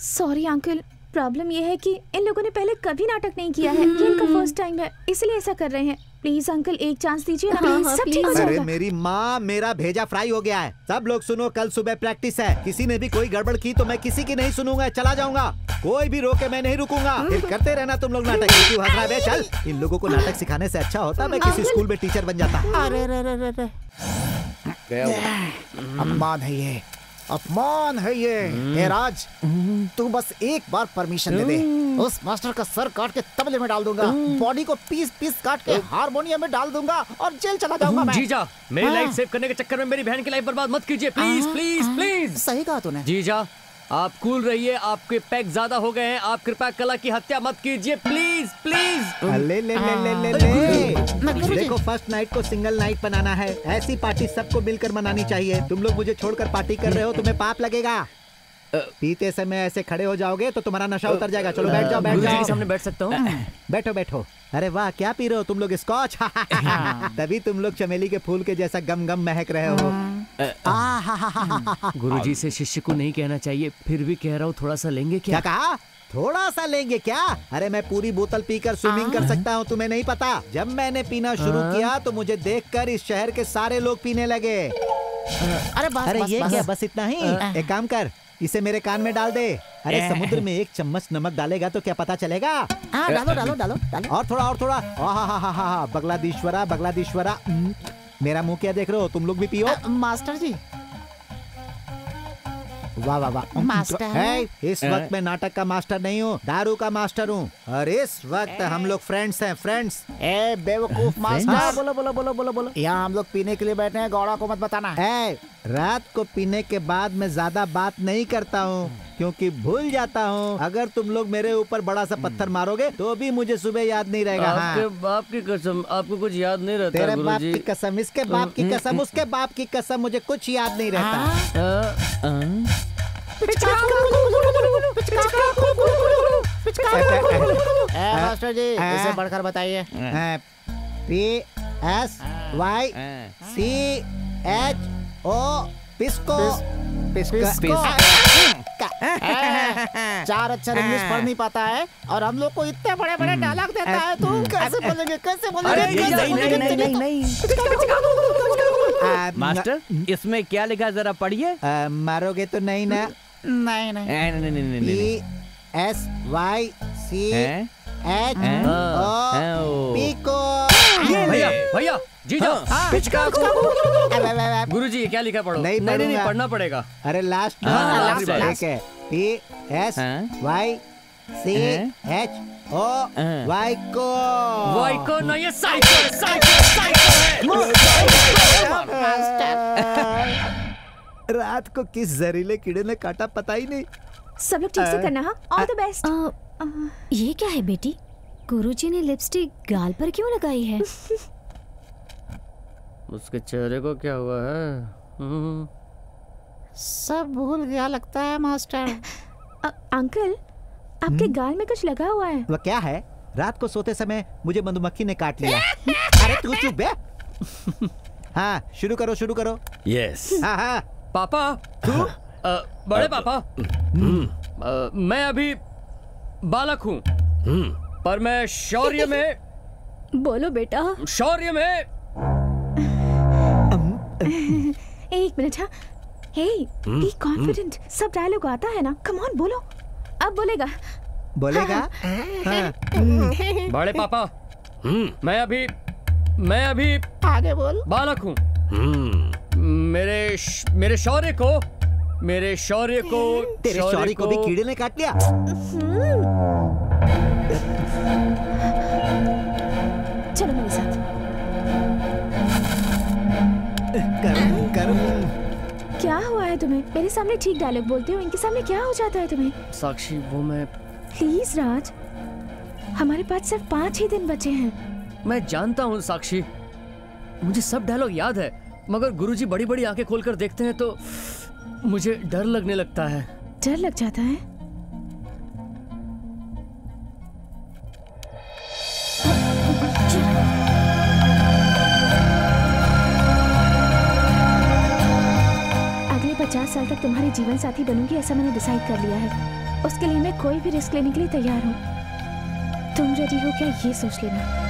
सॉरी अंकल, प्रॉब्लम ये है कि इन लोगों ने पहले कभी नाटक नहीं किया है। ये इनका फर्स्ट टाइम है, इसलिए ऐसा कर रहे हैं। प्लीज अंकल एक चांस दीजिए ना। सब ठीक हो जाएगा। अरे मेरी माँ, मेरा भेजा फ्राई हो गया है। सब लोग सुनो, कल सुबह प्रैक्टिस है। किसी ने भी कोई गड़बड़ की तो मैं किसी की नहीं सुनूंगा, चला जाऊंगा। कोई भी रोके मैं नहीं रुकूंगा। फिर करते रहना तुम लोग नाटक। क्यों हंस रहा है? चल, इन लोगों को नाटक सिखाने से अच्छा होता मैं किसी स्कूल में टीचर बन जाता। अरे अपमान है ये, अपमान है ये। हे राज, तू बस एक बार परमिशन दे दे, उस मास्टर का सर काट के तबले में डाल दूंगा, बॉडी को पीस पीस काट के हारमोनियम में डाल दूंगा और जेल चला जाऊंगा मैं। जीजा, मेरी लाइफ सेव करने के चक्कर में मेरी बहन की लाइफ बर्बाद मत कीजिए, प्लीज प्लीज प्लीज। सही कहा तूने। जीजा आप कूल रहिए, आपके पैक ज्यादा हो गए हैं। आप कृपया कला की हत्या मत कीजिए, प्लीज प्लीज। ले ले ले ले ले ले। देखो फर्स्ट नाइट को सिंगल नाइट बनाना है। ऐसी पार्टी सबको मिलकर मनानी चाहिए। तुम लोग मुझे छोड़कर पार्टी कर रहे हो, तुम्हें पाप लगेगा। पीते समय ऐसे खड़े हो जाओगे तो तुम्हारा नशा उतर जाएगा। चलो बैठ जाओ, बैठ जाओ। सामने बैठ सकता हूँ? बैठो बैठो। अरे वाह, क्या पी रहे हो तुम लोग? स्कॉच। तभी तुम लोग चमेली के फूल के जैसा गम गम महक रहे हो। गुरुजी से शिष्य को नहीं कहना चाहिए, फिर भी कह रहा हूँ, थोड़ा सा लेंगे क्या? क्या कहा? थोड़ा सा लेंगे क्या? अरे मैं पूरी बोतल पीकर स्विमिंग कर सकता हूँ, तुम्हें नहीं पता। जब मैंने पीना शुरू किया तो मुझे देखकर इस शहर के सारे लोग पीने लगे। अरे ये क्या, बस इतना ही? एक काम कर, इसे मेरे कान में डाल दे। अरे समुद्र में एक चम्मच नमक डालेगा तो क्या पता चलेगा? डालो डालो डालो डालो। और थोड़ा, और थोड़ा। हा बगलादीश्वरा, बगलादीश्वरा। मेरा मुंह क्या देख रहे हो? तुम लोग भी पियो। मास्टर जी। वाह वाह वाह मास्टर। इस वक्त मैं नाटक का मास्टर नहीं हूँ, दारू का मास्टर हूँ। और इस वक्त हम लोग फ्रेंड्स हैं, फ्रेंड्स। ए बेवकूफ मास्टर। बोलो बोलो बोलो बोलो बोलो। यहाँ हम लोग पीने के लिए बैठे हैं, गौड़ा को मत बताना। रात को पीने के बाद मैं ज्यादा बात नहीं करता हूँ, क्योंकि भूल जाता हूँ। अगर तुम लोग मेरे ऊपर बड़ा सा पत्थर मारोगे तो भी मुझे सुबह याद नहीं रहेगा। आपके बाप की कसम, आपको कुछ याद नहीं रहता? तेरे बाप की कसम, इसके बाप की कसम, उसके बाप की कसम, मुझे कुछ याद नहीं रहता। मास्टर जी इसे पढ़कर बताइए। PSYCHO पिस्को। चार अक्षर इंग्लिश पढ़ नहीं पाता है और हम लोग को इतने बड़े बड़े डायलॉग देता है। तू कैसे बोलेंगे, कैसे बोलेंगे? नहीं। मास्टर, इसमें क्या लिखा जरा पढ़िए। मारोगे तो नहीं ना? नहीं। PSYCHO। भैया जीजा, गुरुजी क्या लिखा पढ़ो। नहीं पढ़ना पड़ेगा। अरे लास्ट ठीक है। PSYCHO वाइको नहीं, ये साइको है। रात को किस जहरीले कीड़े ने काटा पता ही नहीं। सब लोग ठीक से करना। हाँ, ऑल द बेस्ट। ये क्या है बेटी? गुरुजी ने लिपस्टिक गाल पर क्यों लगाई है? उसके चेहरे को क्या हुआ है? सब भूल गया लगता है मास्टर। अंकल, आपके गाल में कुछ लगा हुआ है। वह क्या है? रात को सोते समय मुझे मधुमक्खी ने काट लिया। अरे तू चुप बे। हाँ, शुरू करो। यस। हाँ। पापा, तू बड़े पापा, मैं अभी बालक हूँ, पर मैं शौर्य में। बोलो बेटा। शौर्य में। एक मिनट। हाँ, बी कॉन्फिडेंट। सब डायलॉग आता है ना? कम ऑन, बोलो। अब बोलेगा। हाँ। बड़े पापा, मैं अभी आगे बोल। बालक हूँ। मेरे शौर्य को तेरे शौर्य को भी कीड़े ने काट लिया। चलो मेरे साथ। गरम। क्या हुआ है तुम्हें? मेरे सामने ठीक डायलॉग बोलते हो, इनके सामने क्या हो जाता है तुम्हें? साक्षी, वो मैं। प्लीज राज, हमारे पास सिर्फ 5 ही दिन बचे हैं। मैं जानता हूँ साक्षी, मुझे सब डायलॉग याद है, मगर गुरुजी बड़ी बड़ी आंखें खोलकर देखते हैं तो मुझे डर लगने लगता है। डर लग जाता है? अगले 50 साल तक तुम्हारी जीवन साथी बनूंगी, ऐसा मैंने डिसाइड कर लिया है। उसके लिए मैं कोई भी रिस्क लेने के लिए तैयार हूँ। तुम रेडी हो क्या, ये सोच लेना।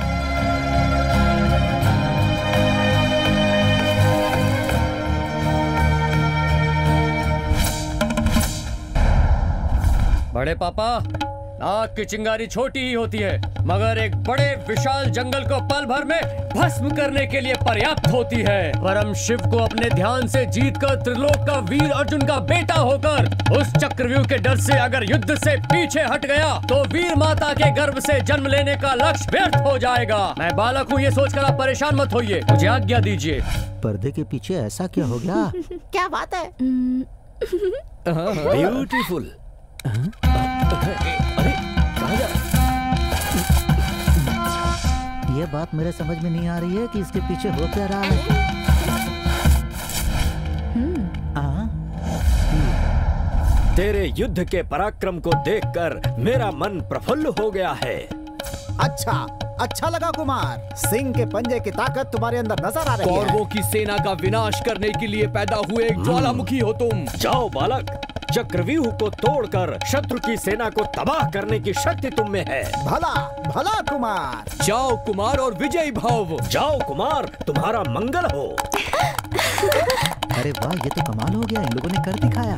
बड़े पापा, नाक की चिंगारी छोटी ही होती है, मगर एक बड़े विशाल जंगल को पल भर में भस्म करने के लिए पर्याप्त होती है। परम शिव को अपने ध्यान से जीतकर त्रिलोक का वीर अर्जुन का बेटा होकर उस चक्रव्यूह के डर से अगर युद्ध से पीछे हट गया तो वीर माता के गर्भ से जन्म लेने का लक्ष्य व्यर्थ हो जाएगा। मैं बालक हूँ, ये सोचकर आप परेशान मत होइए। मुझे आज्ञा दीजिए। पर्दे के पीछे ऐसा क्या हो गया? क्या बात है? ब्यूटीफुल। अरे कहाँ जा? ये बात मेरे समझ में नहीं आ रही है कि इसके पीछे हो क्या रहा है। तेरे युद्ध के पराक्रम को देखकर मेरा मन प्रफुल्ल हो गया है। अच्छा लगा कुमार। सिंह के पंजे की ताकत तुम्हारे अंदर नजर आ रही है। कौरवों की सेना का विनाश करने के लिए पैदा हुए एक ज्वालामुखी हो तुम। जाओ बालक, चक्रव्यूह को तोड़कर शत्रु की सेना को तबाह करने की शक्ति तुम में है। भला कुमार। जाओ कुमार और विजयी भव। जाओ कुमार, तुम्हारा मंगल हो। अरे वाह, ये तो कमाल हो गया, इन लोगों ने कर दिखाया।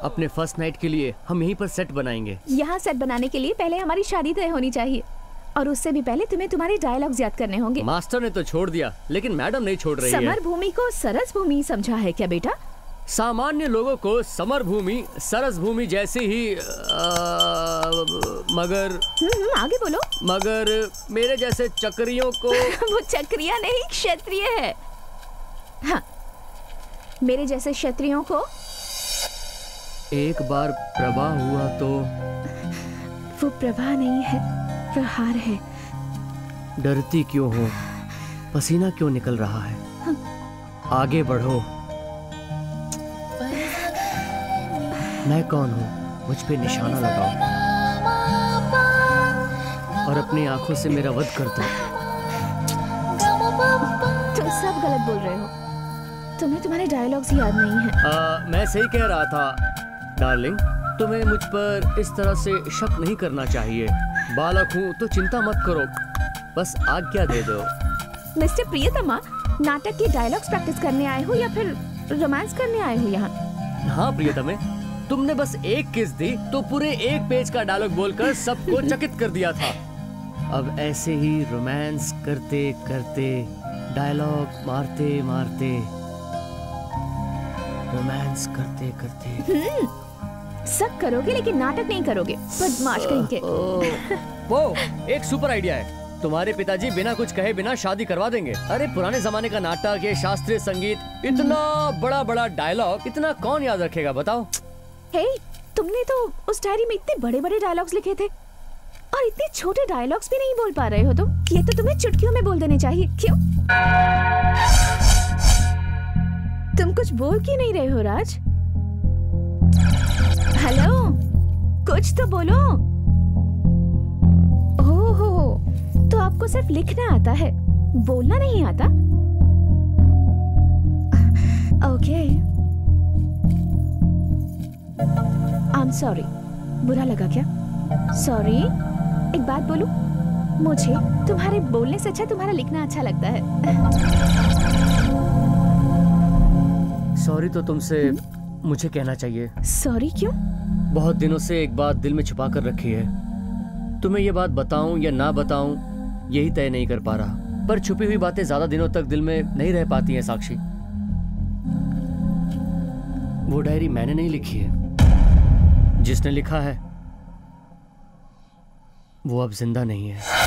अपने फर्स्ट नाइट के लिए हम यहीं पर सेट बनाएंगे। यहाँ सेट बनाने के लिए पहले हमारी शादी तय होनी चाहिए, और उससे भी पहले तुम्हें तुम्हारे डायलॉग्स याद करने होंगे। मास्टर ने तो छोड़ दिया, लेकिन मैडम नहीं छोड़ रही है। समर भूमि को सरस भूमि समझा है क्या बेटा? सामान्य लोगों को समर भूमि सरस भूमि जैसी ही मगर आगे बोलो। मगर मेरे जैसे चक्रियों को वो चक्रिया नहीं, क्षत्रिय है। हाँ, मेरे जैसे क्षत्रियों को एक बार प्रवाह हुआ तो वो प्रवाह नहीं है, प्रहार है। डरती क्यों हो? पसीना क्यों निकल रहा है? आगे बढ़ो। मैं कौन हूँ? मुझ पे निशाना लगाओ और अपनी आंखों से मेरा वध कर दो। तुम सब गलत बोल रहे हो। तुम्हें तुम्हारे डायलॉग्स याद नहीं है। मैं सही कह रहा था डार्लिंग, तुम्हें मुझ पर इस तरह से शक नहीं करना चाहिए। बालक हूँ तो चिंता मत करो, बस आज्ञा दे दो। मिस्टर प्रियतमा, नाटक के डायलॉग्स प्रैक्टिस करने आए हो या फिर रोमांस करने आए हो यहाँ? हाँ प्रियतमे, तुमने बस एक किस दी तो पूरे एक पेज का डायलॉग बोलकर सबको चकित कर दिया था। अब ऐसे ही रोमांस करते करते, डायलॉग मारते मारते, रोमांस करते करते सब करोगे लेकिन नाटक नहीं करोगे, बदमाश कहीं के। वो एक सुपर आइडिया है। तुम्हारे पिताजी बिना कुछ कहे बिना शादी करवा देंगे। अरे पुराने जमाने का नाटक, ये शास्त्रीय संगीत, इतना बड़ा बड़ा डायलॉग, इतना कौन याद रखेगा बताओ? हे, तुमने तो उस डायरी में इतने बड़े बड़े डायलॉग्स लिखे थे और इतने छोटे डायलॉग्स भी नहीं बोल पा रहे हो तुम। ये तो तुम्हें चुटकियों में बोल देने चाहिए। क्यों? तुम कुछ बोल क्यों नहीं रहे हो राज? हेलो, कुछ तो बोलो। ओहो, तो आपको सिर्फ लिखना आता है, बोलना नहीं आता? Okay, I am sorry. बुरा लगा क्या? सॉरी। एक बात बोलूं, मुझे तुम्हारे बोलने से अच्छा तुम्हारा लिखना अच्छा लगता है। सॉरी तो तुमसे मुझे कहना चाहिए। सॉरी क्यों? बहुत दिनों से एक बात दिल में छुपा कर रखी है। तुम्हें ये बात बताऊं या ना बताऊं यही तय नहीं कर पा रहा, पर छुपी हुई बातें ज्यादा दिनों तक दिल में नहीं रह पाती हैं साक्षी। वो डायरी मैंने नहीं लिखी है, जिसने लिखा है वो अब जिंदा नहीं है।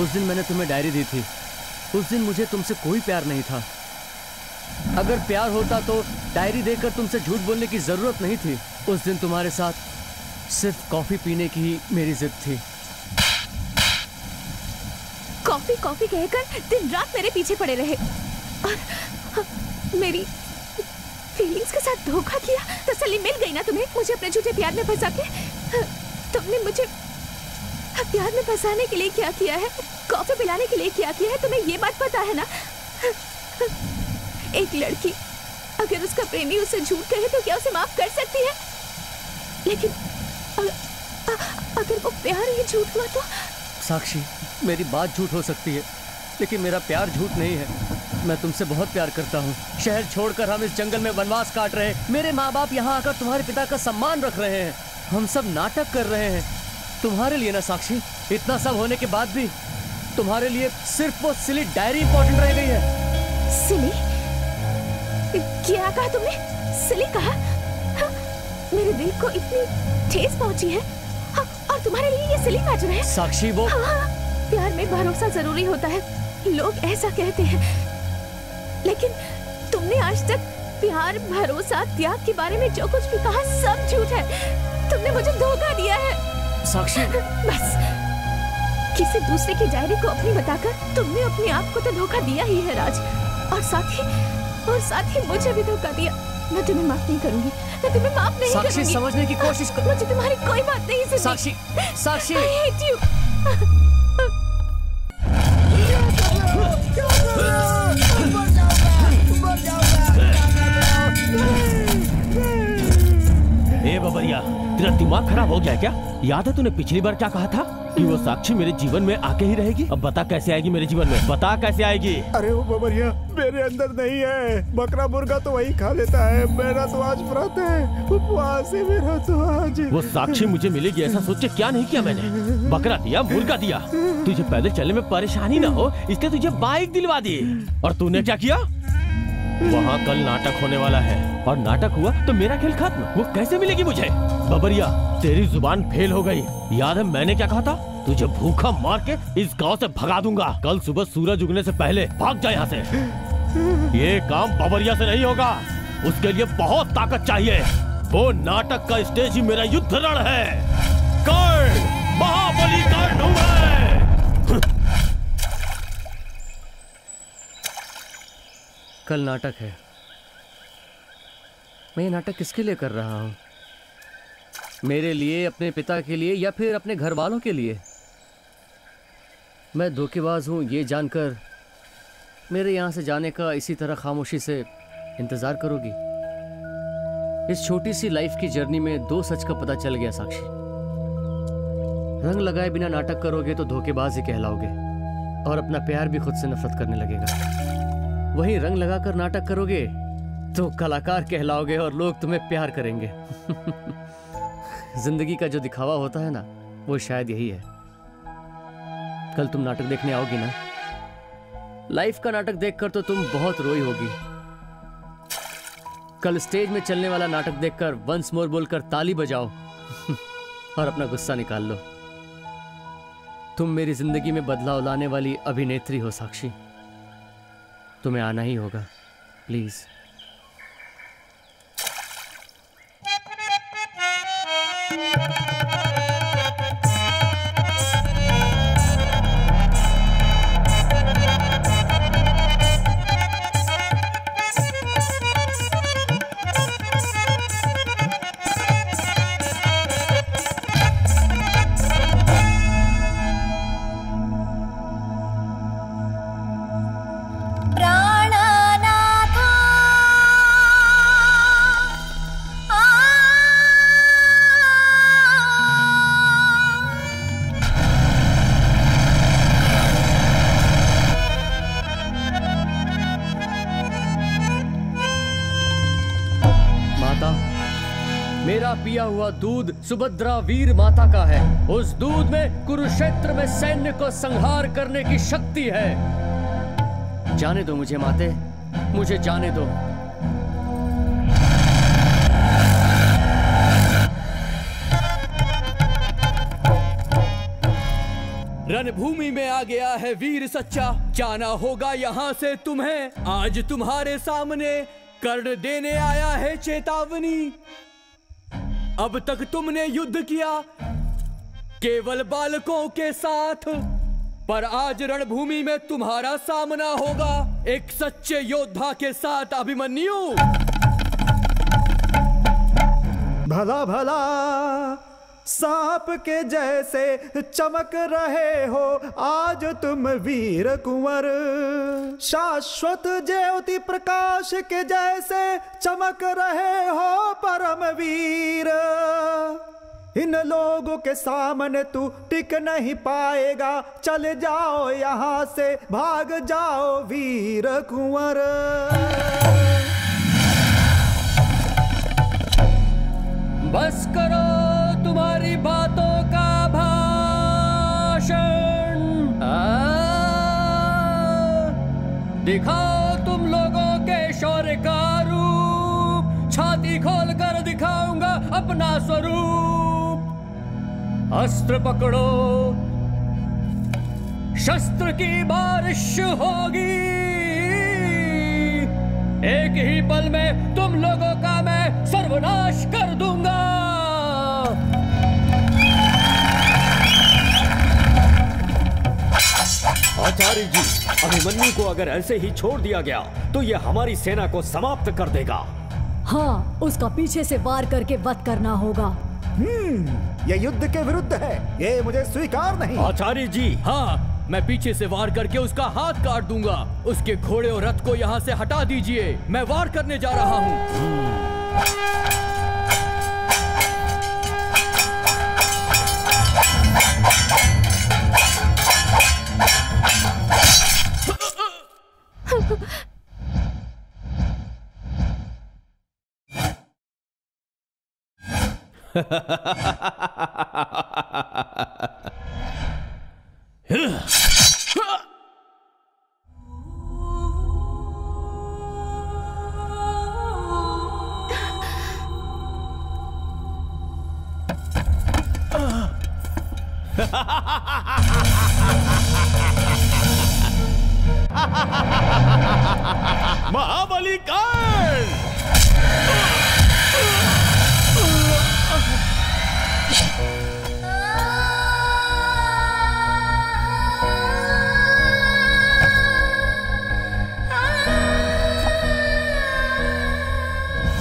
उस दिन मैंने तुम्हें डायरी दी थी, उस दिन मुझे तुमसे कोई प्यार नहीं था। अगर प्यार होता तो डायरी देकर तुमसे झूठ बोलने की जरूरत नहीं थी। उस दिन तुम्हारे साथ सिर्फ कॉफी पीने की ही मेरी जिद थी। कॉफी कॉफी कहकर दिन रात मेरे पीछे पड़े रहे और मेरी फीलिंग्स के साथ धोखा किया। तसल्ली मिल गई ना तुम्हें मुझे अपने झूठे प्यार में फंसा के? तुमने मुझे प्यार में फंसाने के लिए क्या किया है, कॉफी पिलाने के लिए क्या किया है, तुम्हें ये बात पता है ना? एक लड़की अगर उसका प्रेमी उसे झूठ कहे तो क्या उसे माफ कर सकती है? लेकिन अगर वो प्यार ही झूठ हुआ तो? साक्षी, मेरी बात झूठ हो सकती है लेकिन मेरा प्यार झूठ नहीं है। मैं तुमसे बहुत प्यार करता हूँ। शहर छोड़कर हम इस जंगल में वनवास काट रहे हैं। मेरे माँ बाप यहाँ आकर तुम्हारे पिता का सम्मान रख रहे हैं। हम सब नाटक कर रहे हैं तुम्हारे लिए ना साक्षी। इतना सब होने के बाद भी तुम्हारे लिए सिर्फ वो सिली डायरी इंपॉर्टेंट रह गई है। सिली? क्या कहा तुमने? सिली कहा? हाँ, मेरे दिल को इतनी ठेस पहुंची है। हाँ, और तुम्हारे लिए ये सिली मैटर है? साक्षी वो हाँ, प्यार में भरोसा जरूरी होता है, लोग ऐसा कहते हैं, लेकिन तुमने आज तक प्यार, भरोसा, त्याग के बारे में जो कुछ भी कहा सब झूठ है। तुमने मुझे धोखा दिया है साक्षी। बस किसी दूसरे की डायरी को अपनी बताकर तुमने अपने आप को तो धोखा दिया ही है राज, और साथ ही मुझे भी धोखा दिया। मैं तुम्हें माफ नहीं करूंगी, मैं तुम्हें माफ नहीं करूंगी। साक्षी, समझने की कोशिश कर। मुझे तुम्हारी कोई बात नहीं सुननी। साक्षी, साक्षी। I hate you। ए बबरिया, तेरा दिमाग खराब हो गया क्या? याद है तूने पिछली बार क्या कहा था कि वो साक्षी मेरे जीवन में आके ही रहेगी? अब बता कैसे आएगी मेरे जीवन में, बता कैसे आएगी? अरे वो बबरिया मेरे अंदर नहीं है। बकरा मुर्गा तो वही खा लेता है, मेरा तो आज व्रत है, उपवास है मेरा तो आज। वो साक्षी मुझे मिलेगी ऐसा सोच के क्या नहीं किया मैंने। बकरा दिया, मुर्गा दिया, तुझे पैदल चलने में परेशानी ना हो इसलिए तुझे बाइक दिलवा दी। और तूने क्या किया? वहाँ कल नाटक होने वाला है और नाटक हुआ तो मेरा खेल खत्म। वो कैसे मिलेगी मुझे? बबरिया, तेरी जुबान फेल हो गई। याद है मैंने क्या कहा था? तुझे भूखा मार के इस गांव से भगा दूंगा। कल सुबह सूरज उगने से पहले भाग जा यहाँ से। ये काम बबरिया से नहीं होगा, उसके लिए बहुत ताकत चाहिए। वो नाटक का स्टेज ही मेरा युद्ध रण है। कर्ण, महाबली कर्ण हूं मैं। कल नाटक है। मैं ये नाटक किसके लिए कर रहा हूं? मेरे लिए, अपने पिता के लिए, या फिर अपने घर वालों के लिए? मैं धोखेबाज हूं ये जानकर मेरे यहाँ से जाने का इसी तरह खामोशी से इंतजार करोगी? इस छोटी सी लाइफ की जर्नी में 2 सच का पता चल गया साक्षी। रंग लगाए बिना नाटक करोगे तो धोखेबाज ही कहलाओगे और अपना प्यार भी खुद से नफरत करने लगेगा। वहीं रंग लगाकर नाटक करोगे तो कलाकार कहलाओगे और लोग तुम्हें प्यार करेंगे। जिंदगी का जो दिखावा होता है ना, वो शायद यही है। कल तुम नाटक देखने आओगी ना? लाइफ का नाटक देखकर तो तुम बहुत रोई होगी। कल स्टेज में चलने वाला नाटक देखकर वंस मोर बोलकर ताली बजाओ और अपना गुस्सा निकाल लो। तुम मेरी जिंदगी में बदलाव लाने वाली अभिनेत्री हो साक्षी। तुम्हें आना ही होगा, प्लीज। पिया हुआ दूध सुभद्रा वीर माता का है। उस दूध में कुरुक्षेत्र में सैन्य को संहार करने की शक्ति है। जाने दो मुझे माते, मुझे जाने दो। रणभूमि में आ गया है वीर सच्चा, जाना होगा यहाँ से तुम्हें। आज तुम्हारे सामने कर्ण देने आया है चेतावनी। अब तक तुमने युद्ध किया केवल बालकों के साथ, पर आज रणभूमि में तुम्हारा सामना होगा एक सच्चे योद्धा के साथ, अभिमन्यु। भला भला सांप के जैसे चमक रहे हो आज तुम वीर कुंवर, शाश्वत ज्योति प्रकाश के जैसे चमक रहे हो परम वीर। इन लोगों के सामने तू टिक नहीं पाएगा, चल जाओ यहाँ से, भाग जाओ वीर कुंवर। बस करो तुम्हारी बातों का भाषण, दिखाओ तुम लोगों के शौर्य का रूप। छाती खोल कर दिखाऊंगा अपना स्वरूप। अस्त्र पकड़ो, शस्त्र की बारिश होगी। एक ही पल में तुम लोगों का मैं सर्वनाश कर दूंगा। आचार्य जी, अभिमन्यु को अगर ऐसे ही छोड़ दिया गया तो यह हमारी सेना को समाप्त कर देगा। हाँ, उसका पीछे से वार करके वध करना होगा। यह युद्ध के विरुद्ध है, ये मुझे स्वीकार नहीं। आचार्य जी, हाँ, मैं पीछे से वार करके उसका हाथ काट दूंगा। उसके घोड़े और रथ को यहाँ से हटा दीजिए, मैं वार करने जा रहा हूँ। महाबली कांड।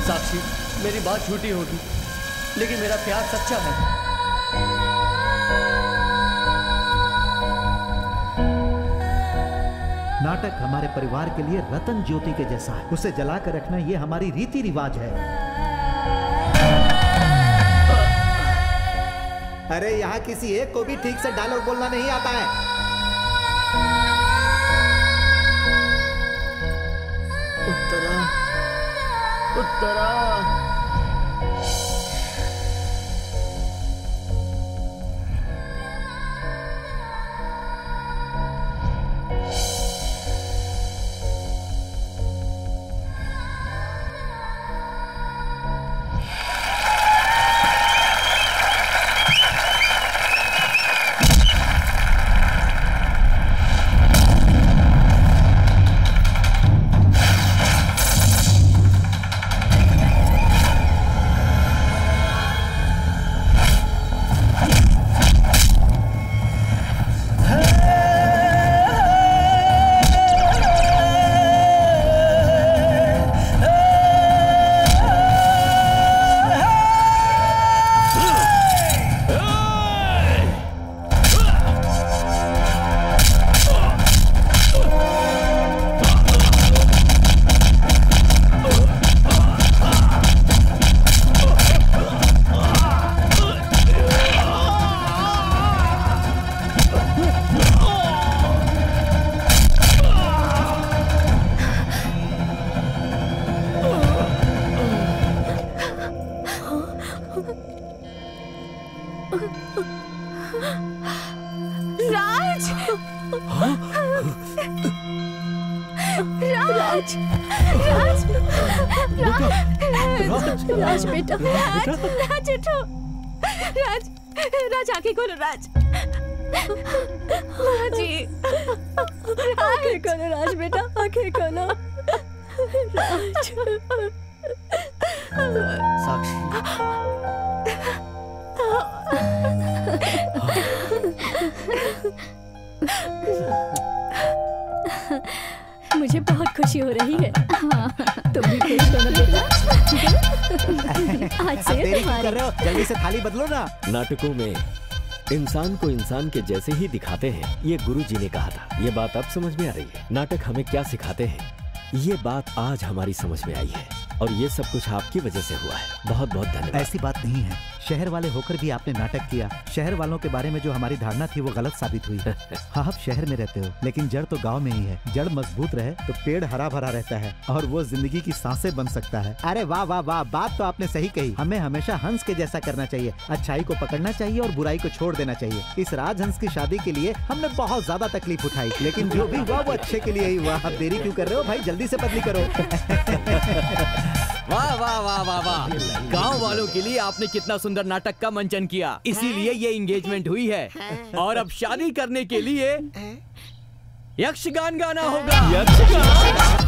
साक्षी, मेरी बात झूठी होगी लेकिन मेरा प्यार सच्चा है। नाटक हमारे परिवार के लिए रतन ज्योति के जैसा है, उसे जला कर रखना ये हमारी रीति रिवाज है। अरे यहाँ किसी एक को भी ठीक से डायलॉग बोलना नहीं आता है। उत्तरा, उत्तरा। राज बेटा, राज उठो। राज आंखें खोलो। राज जी, आंखें खोलो राज बेटा, आंखें खोलो। राज। साक्षी, मुझे बहुत खुशी हो रही है। तुम भी खुश हो ना बेटा? आज से देरी क्यों कर रहे हो? जल्दी से थाली बदलो ना। नाटकों में इंसान को इंसान के जैसे ही दिखाते हैं, ये गुरु जी ने कहा था। ये बात अब समझ में आ रही है। नाटक हमें क्या सिखाते हैं, ये बात आज हमारी समझ में आई है और ये सब कुछ आपकी वजह से हुआ है। बहुत बहुत धन्यवाद। ऐसी बात नहीं है, शहर वाले होकर भी आपने नाटक किया। शहर वालों के बारे में जो हमारी धारणा थी वो गलत साबित हुई। हाँ, आप शहर में रहते हो लेकिन जड़ तो गांव में ही है। जड़ मजबूत रहे तो पेड़ हरा भरा रहता है और वो जिंदगी की सांसें बन सकता है। अरे वाह वाह वाह, बात तो आपने सही कही। हमें हमेशा हंस के जैसा करना चाहिए, अच्छाई को पकड़ना चाहिए और बुराई को छोड़ देना चाहिए। इस राजहंस की शादी के लिए हमने बहुत ज्यादा तकलीफ उठाई लेकिन जो भी हुआ वो अच्छे के लिए ही हुआ। अब देरी क्यों कर रहे हो भाई, जल्दी से बदली करो। वाह वाह वाह वाह वाह, गांव वालों के लिए आपने कितना सुंदर नाटक का मंचन किया, इसीलिए ये एंगेजमेंट हुई है। और अब शादी करने के लिए यक्षगान गाना होगा। यक्षगान।